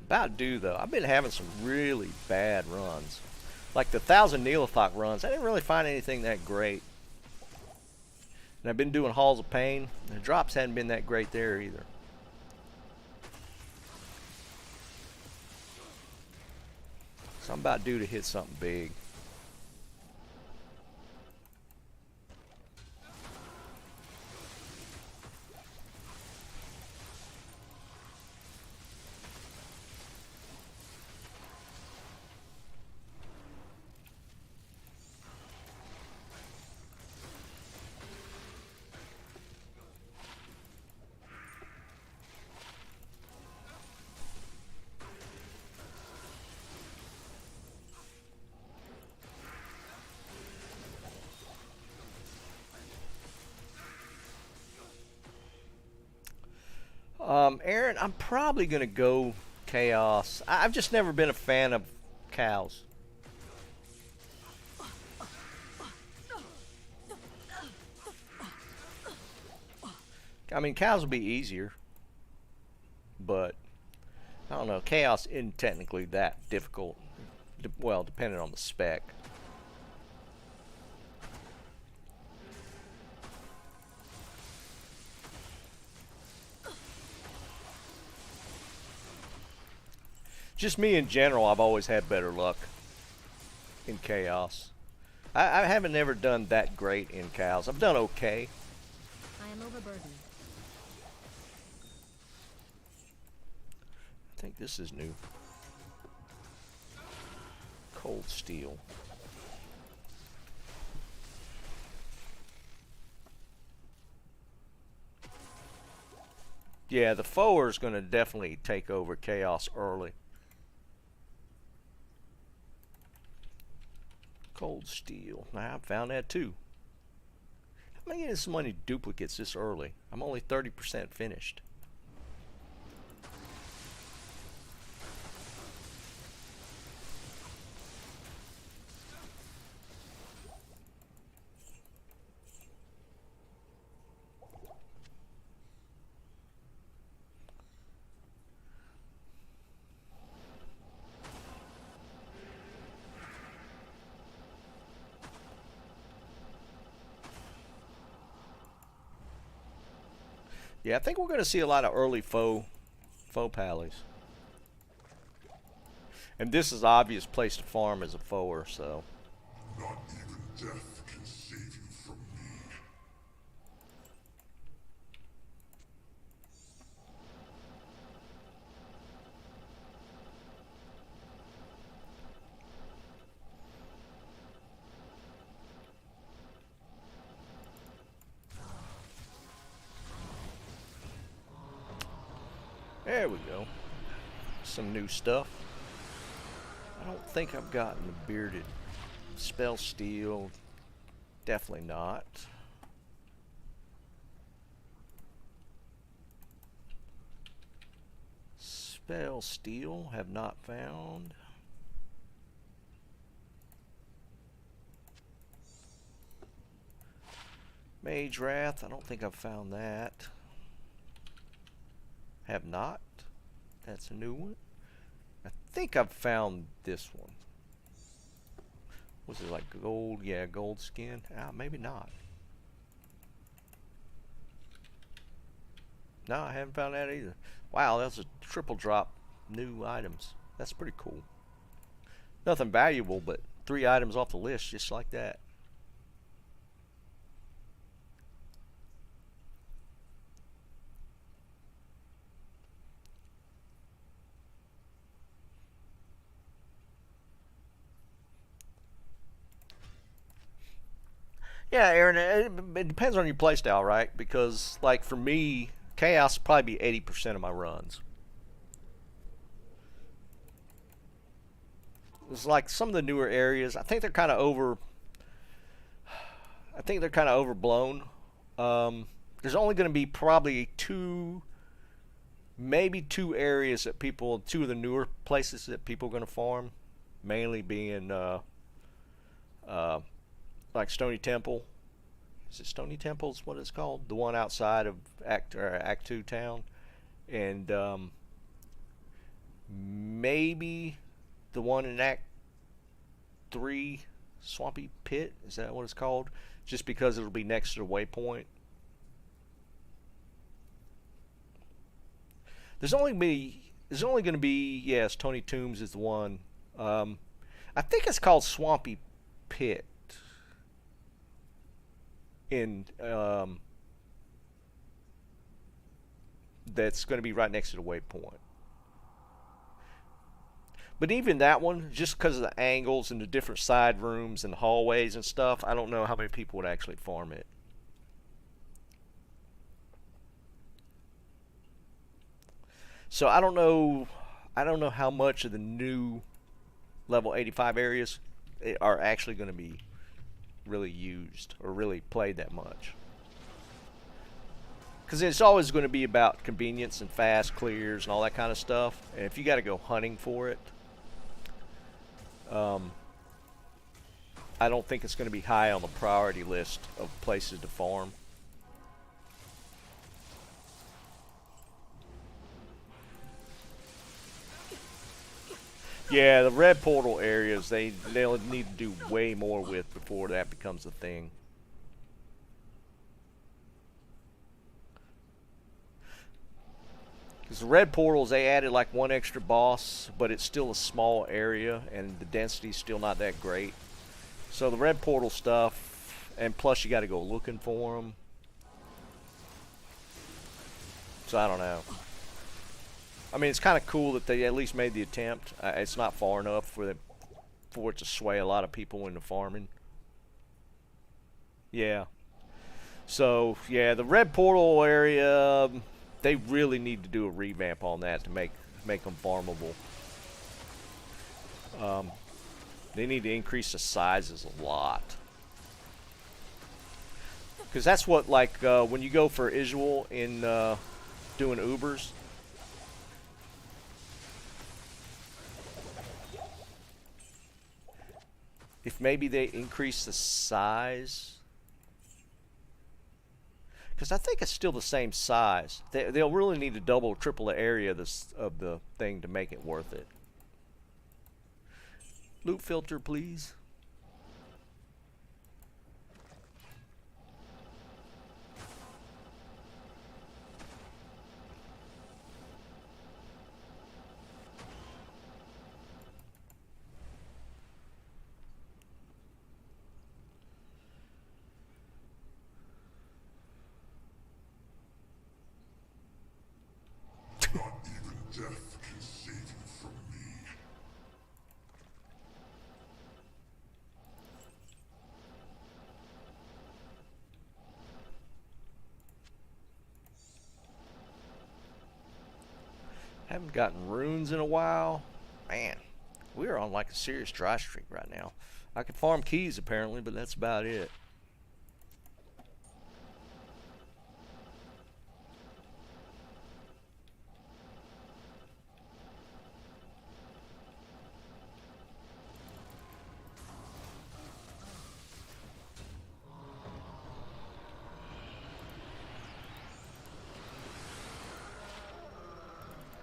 About due though. I've been having some really bad runs. Like the 1,000 Neolithok runs, I didn't really find anything that great. And I've been doing Halls of Pain. The drops hadn't been that great there either. So I'm about due to hit something big. Aaron, I'm probably going to go Chaos. I've just never been a fan of cows. I mean, cows will be easier, but I don't know. Chaos isn't technically that difficult. Well, depending on the spec. Just me in general, I've always had better luck in Chaos. I haven't ever done that great in cows. I've done okay. I am overburdened. I think this is new. Cold Steel. Yeah, the Foer is going to definitely take over Chaos early. Cold Steel. Now, I found that too. How am I getting so many duplicates this early? I'm only 30% finished. Yeah, I think we're going to see a lot of early faux pallies. And this is an obvious place to farm as a foer, so. Not even death can save you from me. There we go. Some new stuff. I don't think I've gotten the bearded spell steel. Definitely not. Spell steel, have not found. Mage Wrath, I don't think I've found that. Have not. That's a new one. I think I've found this one. Was it like gold? Yeah, gold skin. Ah, maybe not. No, I haven't found that either. Wow, that's a triple drop new items. That's pretty cool. Nothing valuable, but 3 items off the list just like that. Yeah, Aaron, it depends on your playstyle, right? Because, like, for me, Chaos will probably be 80% of my runs. It's like some of the newer areas, I think they're kind of overblown. There's only going to be probably maybe two areas that two of the newer places that people are going to farm, mainly being like Stony Temple. Is it Stony Temple is what it's called? The one outside of Act 2 town. And maybe the one in Act 3, Swampy Pit. Is that what it's called? Just because it'll be next to the waypoint. There's only going to be, yes, Tony Toombs is the one. I think it's called Swampy Pit. That's going to be right next to the waypoint. But even that one, just because of the angles and the different side rooms and hallways and stuff, I don't know how many people would actually farm it. So I don't know how much of the new level 85 areas are actually going to be really used or really played that much. Because it's always going to be about convenience and fast clears and all that kind of stuff. And if you got to go hunting for it, I don't think it's going to be high on the priority list of places to farm. Yeah, the red portal areas, they'll need to do way more with before that becomes a thing. Because the red portals, they added like one extra boss, but it's still a small area, and the density's still not that great. So the red portal stuff, and plus you got to go looking for them. So I don't know. I mean, it's kind of cool that they at least made the attempt. It's not far enough for it to sway a lot of people into farming. Yeah. So, yeah, the red portal area, they really need to do a revamp on that to make them farmable. They need to increase the sizes a lot. Because that's what, like, when you go for Isual in doing Ubers, if maybe they increase the size, because I think it's still the same size. They'll really need to double or triple the area of the thing to make it worth it. Loot filter, please. Not even death can save you from me. Haven't gotten runes in a while. Man, we're on like a serious dry streak right now. I can farm keys apparently, but that's about it.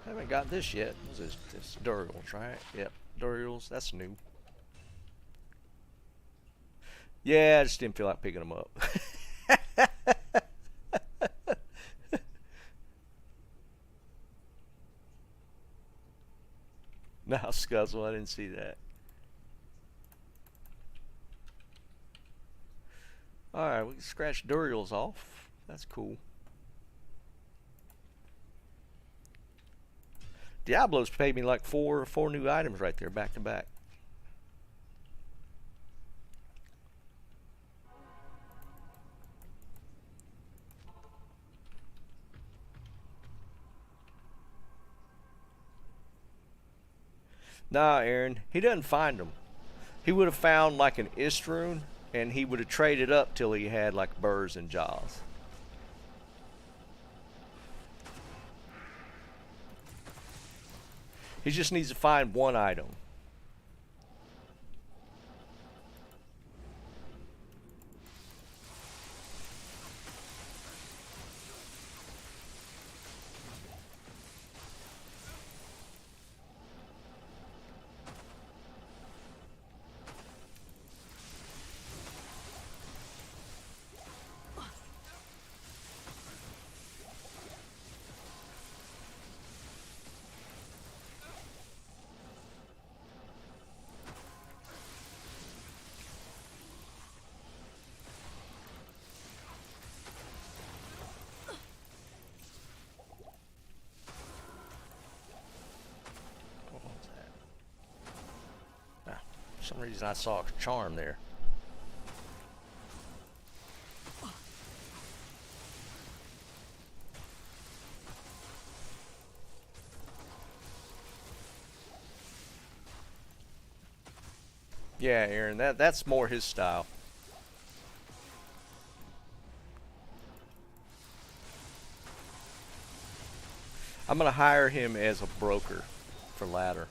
Haven't got this yet. What's this? This Durials, right? Yep, Durials. That's new. Yeah, I just didn't feel like picking them up. No, Scuzzle, I didn't see that. Alright, we can scratch Durials off. That's cool. Diablo's paid me like four new items right there, back to back. Nah, Aaron, he doesn't find them. He would have found like an Istrune, and he would have traded up till he had like burrs and jaws. He just needs to find one item. For some reason I saw a charm there. Yeah, Aaron, that's more his style. I'm gonna hire him as a broker for ladder.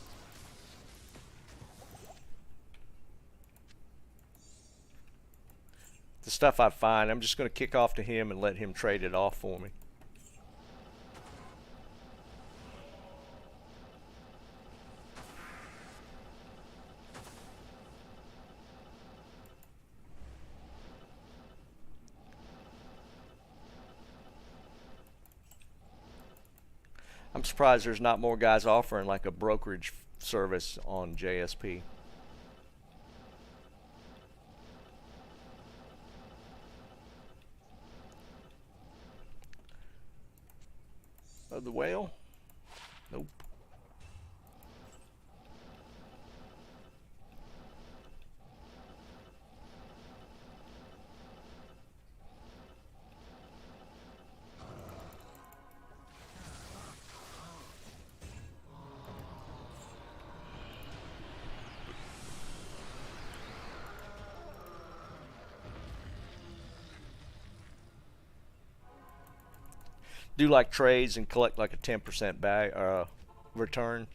The stuff I find, I'm just gonna kick off to him and let him trade it off for me. I'm surprised there's not more guys offering like a brokerage service on JSP. The whale? Nope. Do like trades and collect like a 10% bag return.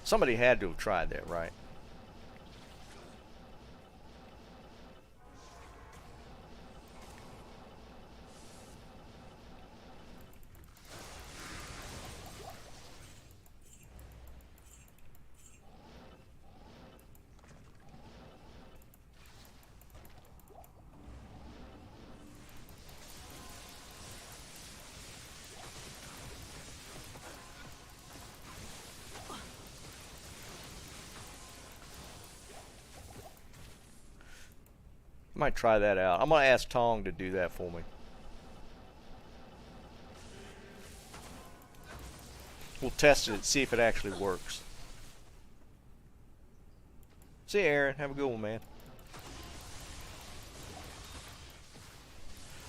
Somebody had to have tried that, right? Might try that out. I'm gonna ask Tong to do that for me. We'll test it, see if it actually works. See you, Aaron. Have a good one, man.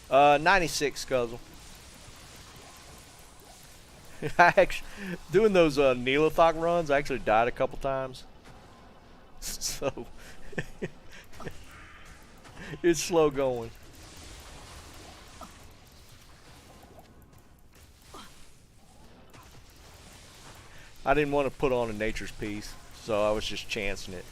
96 Scuzzle. I actually, doing those Neolithok runs, I actually died a couple times. So it's slow going. I didn't want to put on a nature's piece, so I was just chancing it.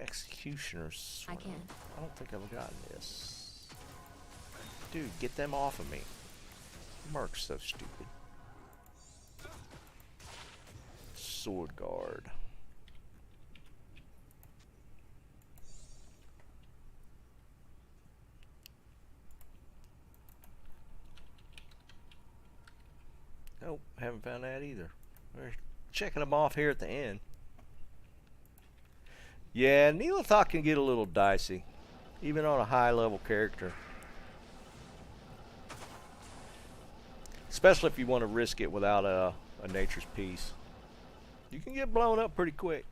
Executioner's Sword. I don't think I've gotten this. Dude, get them off of me. Merc's so stupid. Sword Guard. Nope, haven't found that either. We're checking them off here at the end. Yeah, Neolithok can get a little dicey, even on a high level character. Especially if you want to risk it without a nature's piece. You can get blown up pretty quick.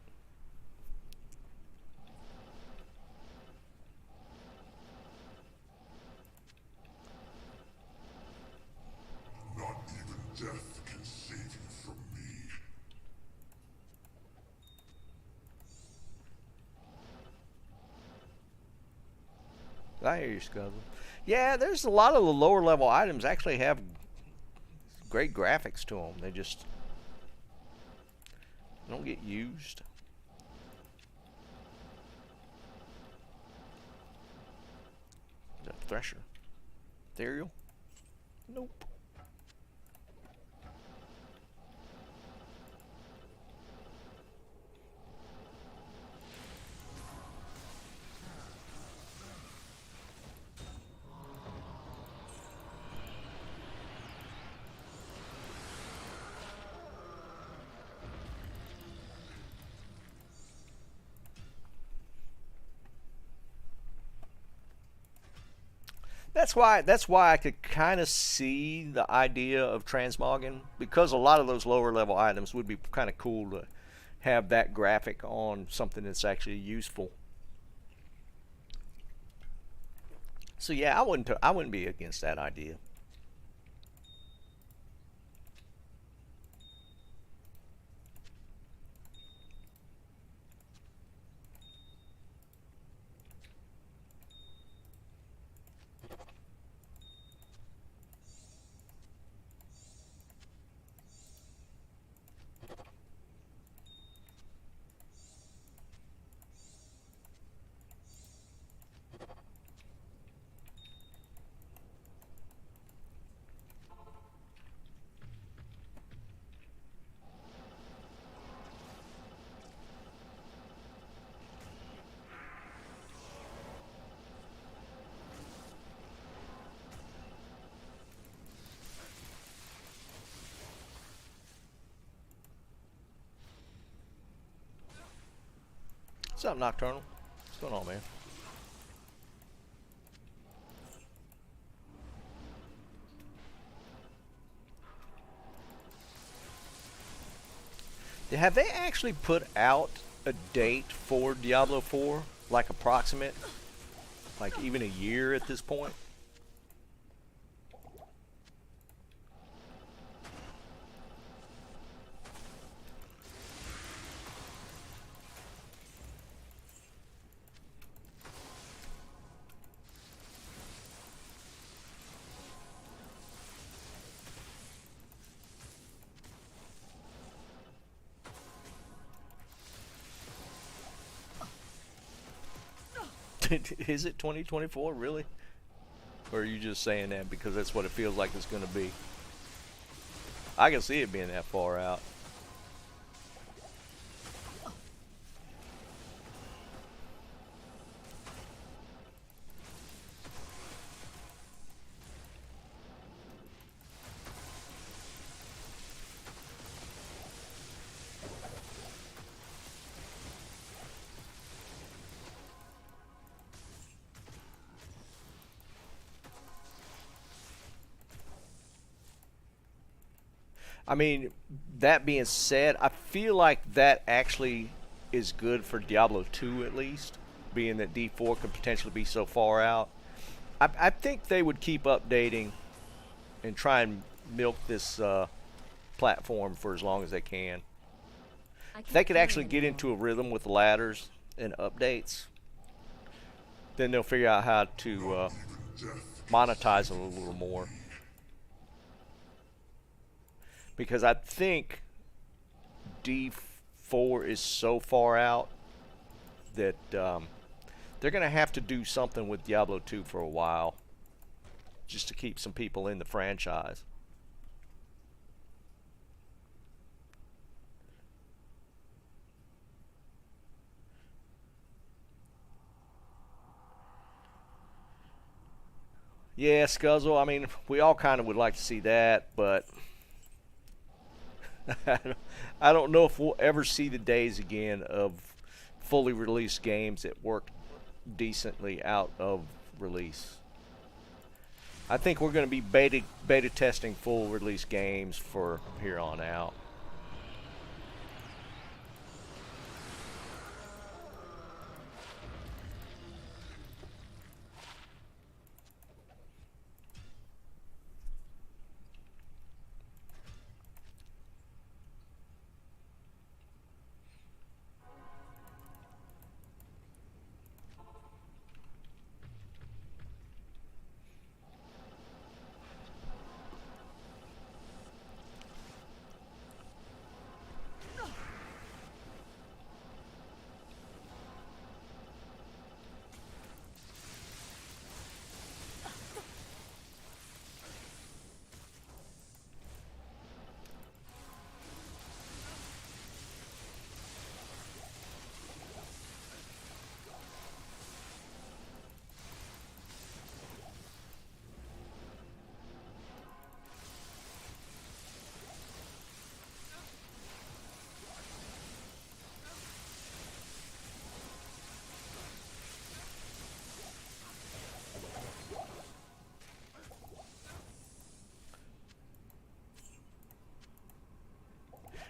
I hear you, Scuzz. Yeah, there's a lot of the lower level items actually have great graphics to them. They just don't get used. Is that Thresher? Ethereal? Nope. That's why I could kind of see the idea of transmogging, because a lot of those lower level items would be kind of cool to have that graphic on something that's actually useful. So yeah, I wouldn't be against that idea. What's up, Nocturnal? What's going on, man? Have they actually put out a date for Diablo 4? Like approximate? Like even a year at this point? Is it 2024, really? Or are you just saying that because that's what it feels like it's going to be? I can see it being that far out. I mean, that being said, I feel like that actually is good for Diablo 2 at least, being that D4 could potentially be so far out. I think they would keep updating and try and milk this platform for as long as they can. If they could actually get into a rhythm with ladders and updates, then they'll figure out how to monetize it a little more. Because I think D4 is so far out that they're going to have to do something with Diablo 2 for a while just to keep some people in the franchise. Yeah, Scuzzle, I mean, we all kind of would like to see that, but I don't know if we'll ever see the days again of fully released games that work decently out of release. I think we're going to be beta testing full release games for here on out.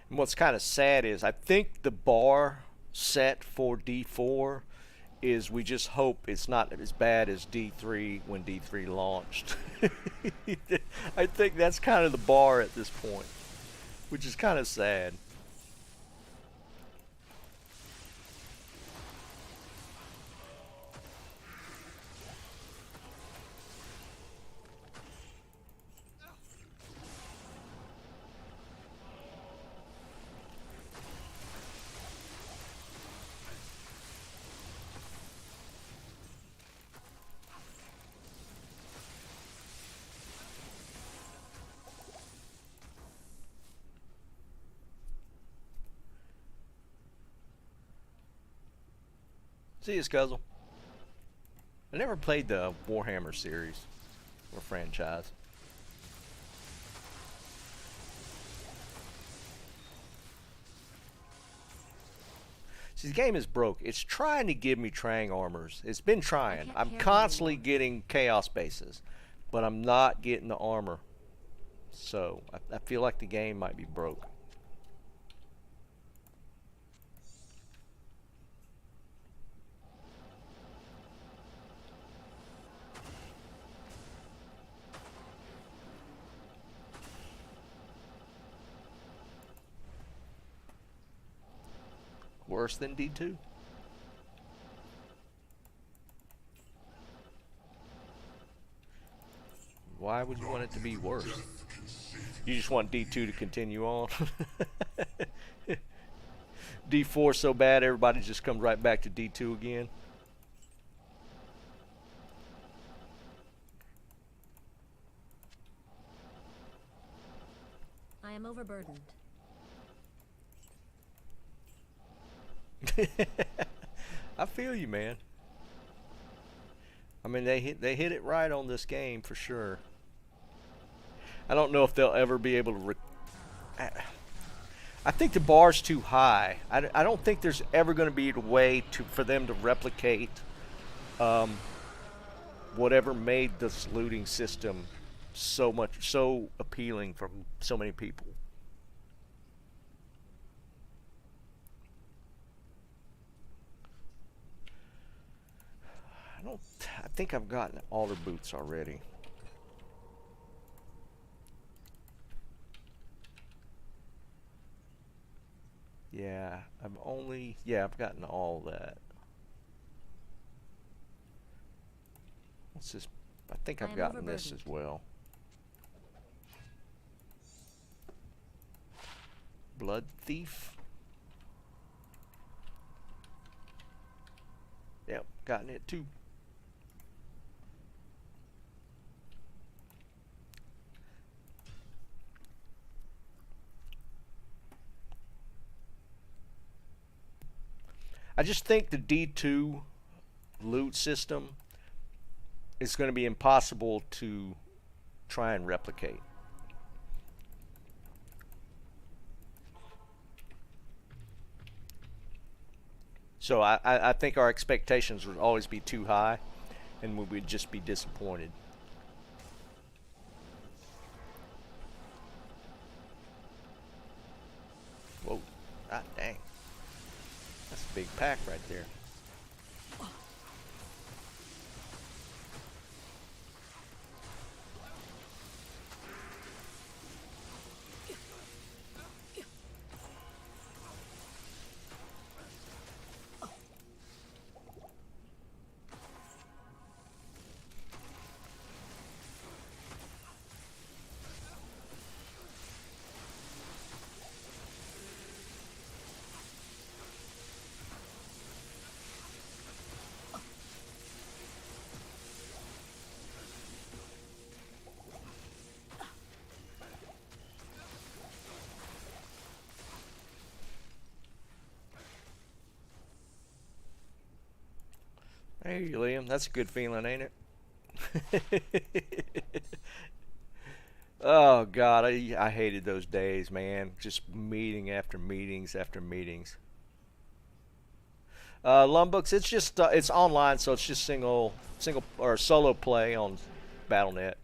And what's kind of sad is I think the bar set for D4 is we just hope it's not as bad as D3 when D3 launched. I think that's kind of the bar at this point, which is kind of sad. See you, Scuzzle. I never played the Warhammer series or franchise. See, the game is broke. It's trying to give me Trang armors. It's been trying. I'm constantly getting Chaos bases, but I'm not getting the armor. So, I feel like the game might be broke. Worse than D2. Why would you want it to be worse? You just want D2 to continue on? D4 so bad everybody just comes right back to D2 again? I am overburdened. I feel you, man. I mean, they hit it right on this game for sure. I don't know if they'll ever be able to. I think the bar's too high. I don't think there's ever going to be a way for them to replicate whatever made this looting system so appealing for so many people. I think I've gotten all the boots already. Yeah, I've gotten all that. What's this? I think I've gotten this as well. Blood Thief. Yep, gotten it too. I just think the D2 loot system is going to be impossible to try and replicate. So I think our expectations would always be too high, and we would just be disappointed. Whoa, ah, dang. That's a big pack right there. Hey, Liam, that's a good feeling, ain't it? Oh God, I hated those days, man. Just meeting after meetings after meetings. Lumbooks, it's just it's online, so it's just single or solo play on Battle.net.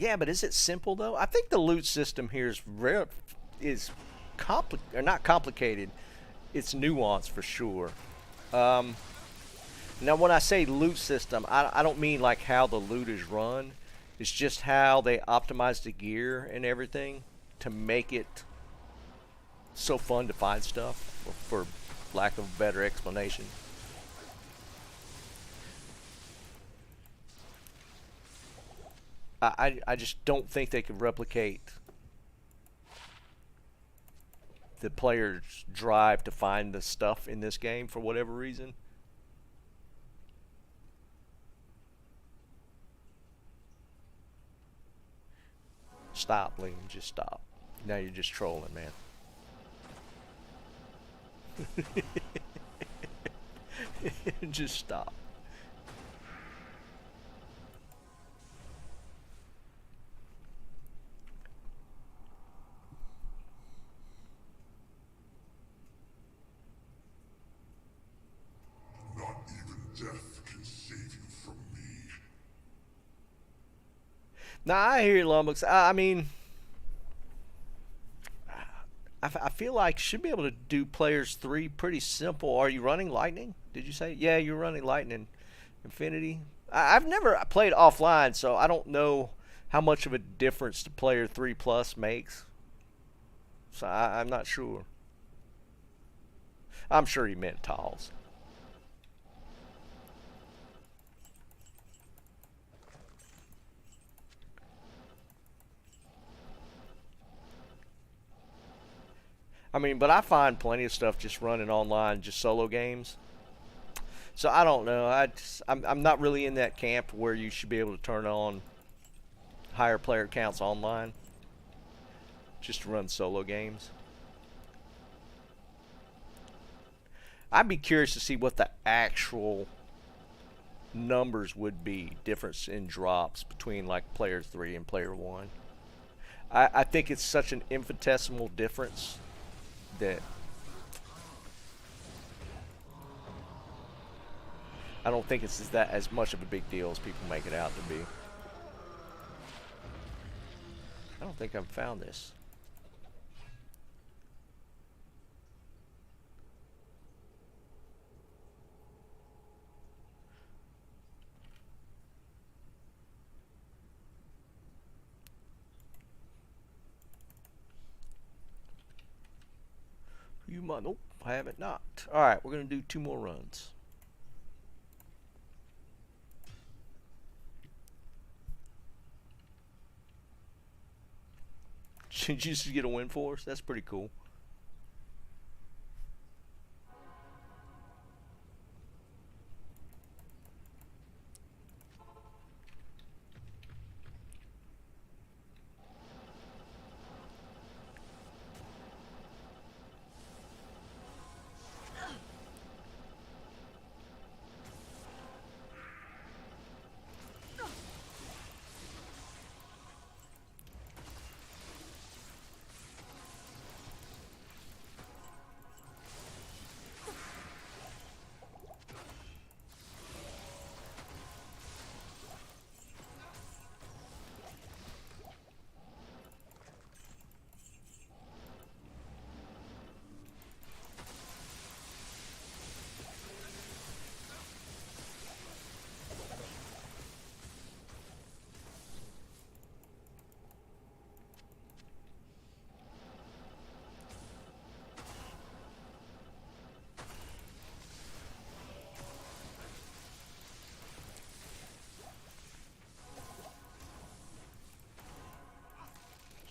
Yeah, but is it simple though? I think the loot system here is not complicated. It's nuanced for sure. Now, when I say loot system, I don't mean like how the loot is run. It's just how they optimize the gear and everything to make it so fun to find stuff, for lack of a better explanation. I just don't think they could replicate the player's drive to find the stuff in this game for whatever reason. Stop, Liam. Just stop. Now you're just trolling, man. Just stop. Not even death can save you from me. Now, I hear you, Lumbox. I mean, I feel like should be able to do players 3 pretty simple. Are you running Lightning? Did you say? Yeah, you're running Lightning Infinity. I've never played offline, so I don't know how much of a difference the player 3 plus makes. So I'm not sure. I'm sure he meant tiles. I mean, but I find plenty of stuff just running online, just solo games. So I don't know. I'm not really in that camp where you should be able to turn on higher player counts online just to run solo games. I'd be curious to see what the actual numbers would be, difference in drops between like player 3 and player 1. I think it's such an infinitesimal difference that I don't think it's as much of a big deal as people make it out to be. I don't think I've found this. You might. Nope, I haven't not. Alright, we're going to do 2 more runs. Did you just get a win for us? That's pretty cool.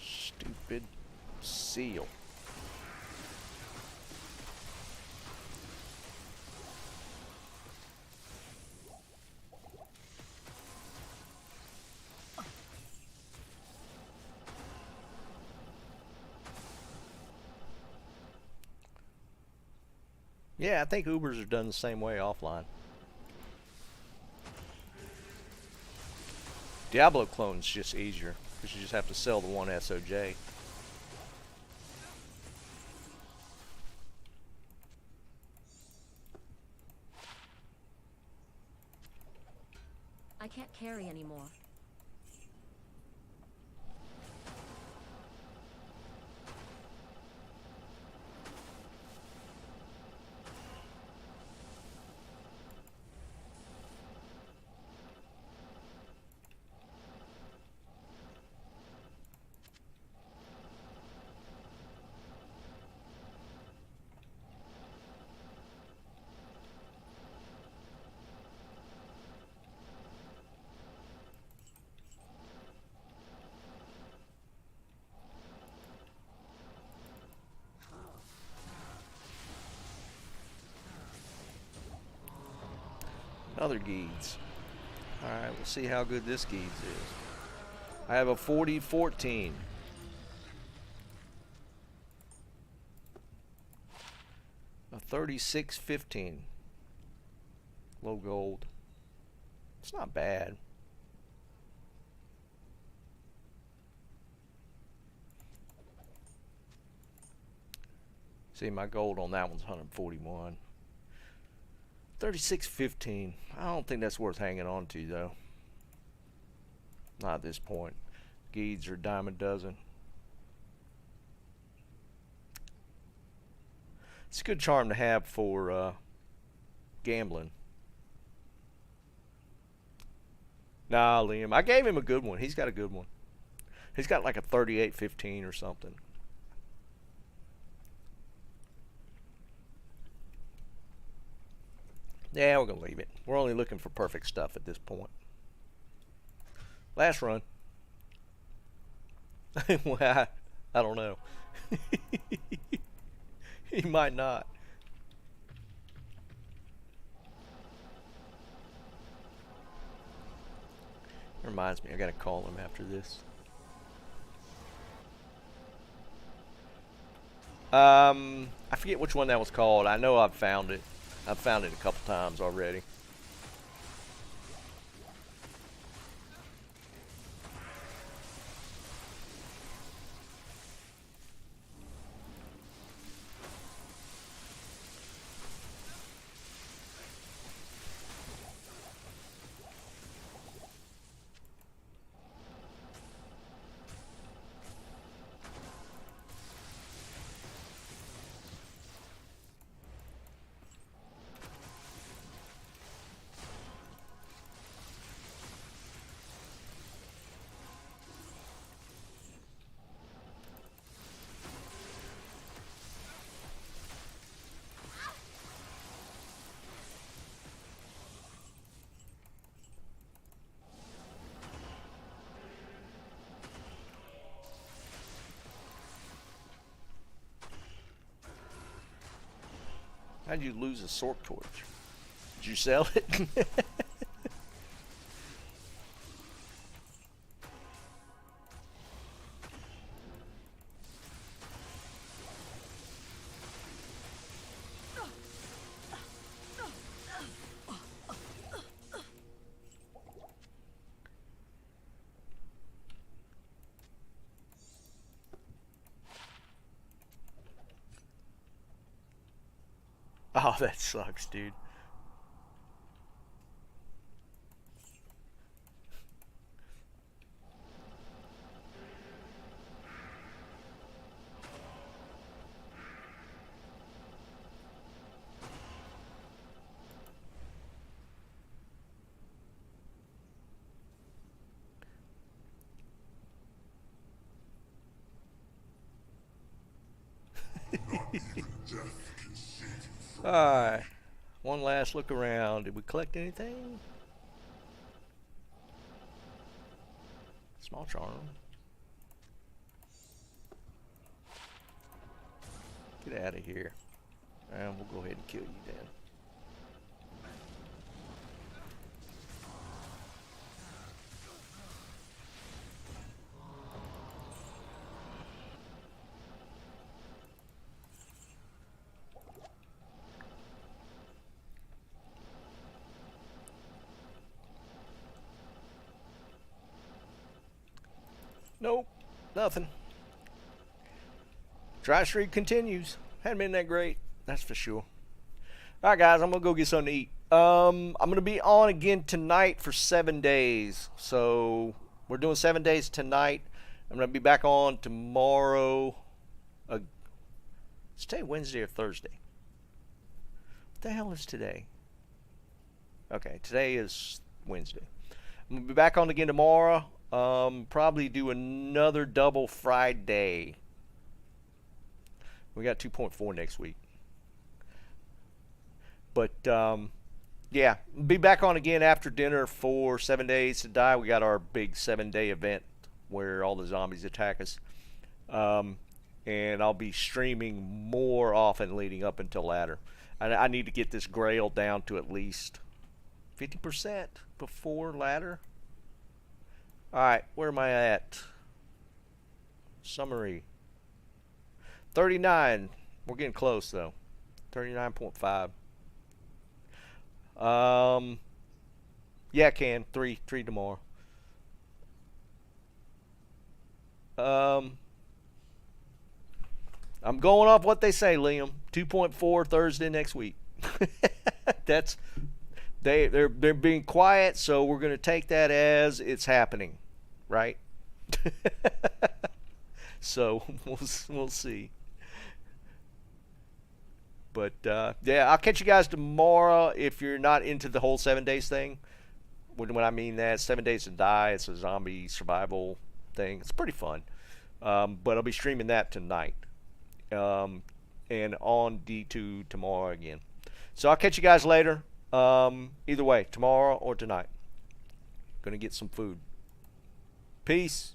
Stupid seal. Yeah, I think Ubers are done the same way offline. Diablo clone's just easier because you just have to sell the 1 SOJ. I can't carry anymore. Other Geeds. Alright, we'll see how good this Geeds is. I have a 40-14. A 36-15. Low gold. It's not bad. See, my gold on that one's 141. 36-15. I don't think that's worth hanging on to, though. Not at this point. Geeds are a dime a dozen. It's a good charm to have for gambling. Nah, Liam. I gave him a good one. He's got a good one. He's got like a 38-15 or something. Yeah, we're going to leave it. We're only looking for perfect stuff at this point. Last run. Well, I don't know. He might not. Reminds me, I got to call him after this. I forget which one that was called. I know I've found it. I've found it a couple times already. How'd you lose a Sork Torch? Did you sell it? Oh, that sucks, dude. Alright. One last look around. Did we collect anything? Small charm. Get out of here. And we'll go ahead and kill you then. Nope, nothing. Dry streak continues. Hadn't been that great, that's for sure. Alright guys, I'm gonna go get something to eat. I'm gonna be on again tonight for 7 days. So we're doing 7 days tonight. I'm gonna be back on tomorrow. Is today Wednesday or Thursday? What the hell is today? Okay, today is Wednesday. I'm gonna be back on again tomorrow. Probably do another double Friday. We got 2.4 next week. But, yeah, be back on again after dinner for 7 days to die. We got our big 7-day event where all the zombies attack us. And I'll be streaming more often leading up until latter. I need to get this grail down to at least 50% before ladder. Alright, where am I at? Summary. 39. We're getting close though. 39.5. Yeah, I can. Three tomorrow. I'm going off what they say, Liam. 2.4 Thursday next week. That's they're being quiet, so we're gonna take that as it's happening, right? So we'll see. But yeah, I'll catch you guys tomorrow if you're not into the whole 7 days thing. When I mean that, 7 days to die, it's a zombie survival thing. It's pretty fun. But I'll be streaming that tonight. And on D2 tomorrow again. So I'll catch you guys later. Either way, tomorrow or tonight. Gonna get some food. Peace.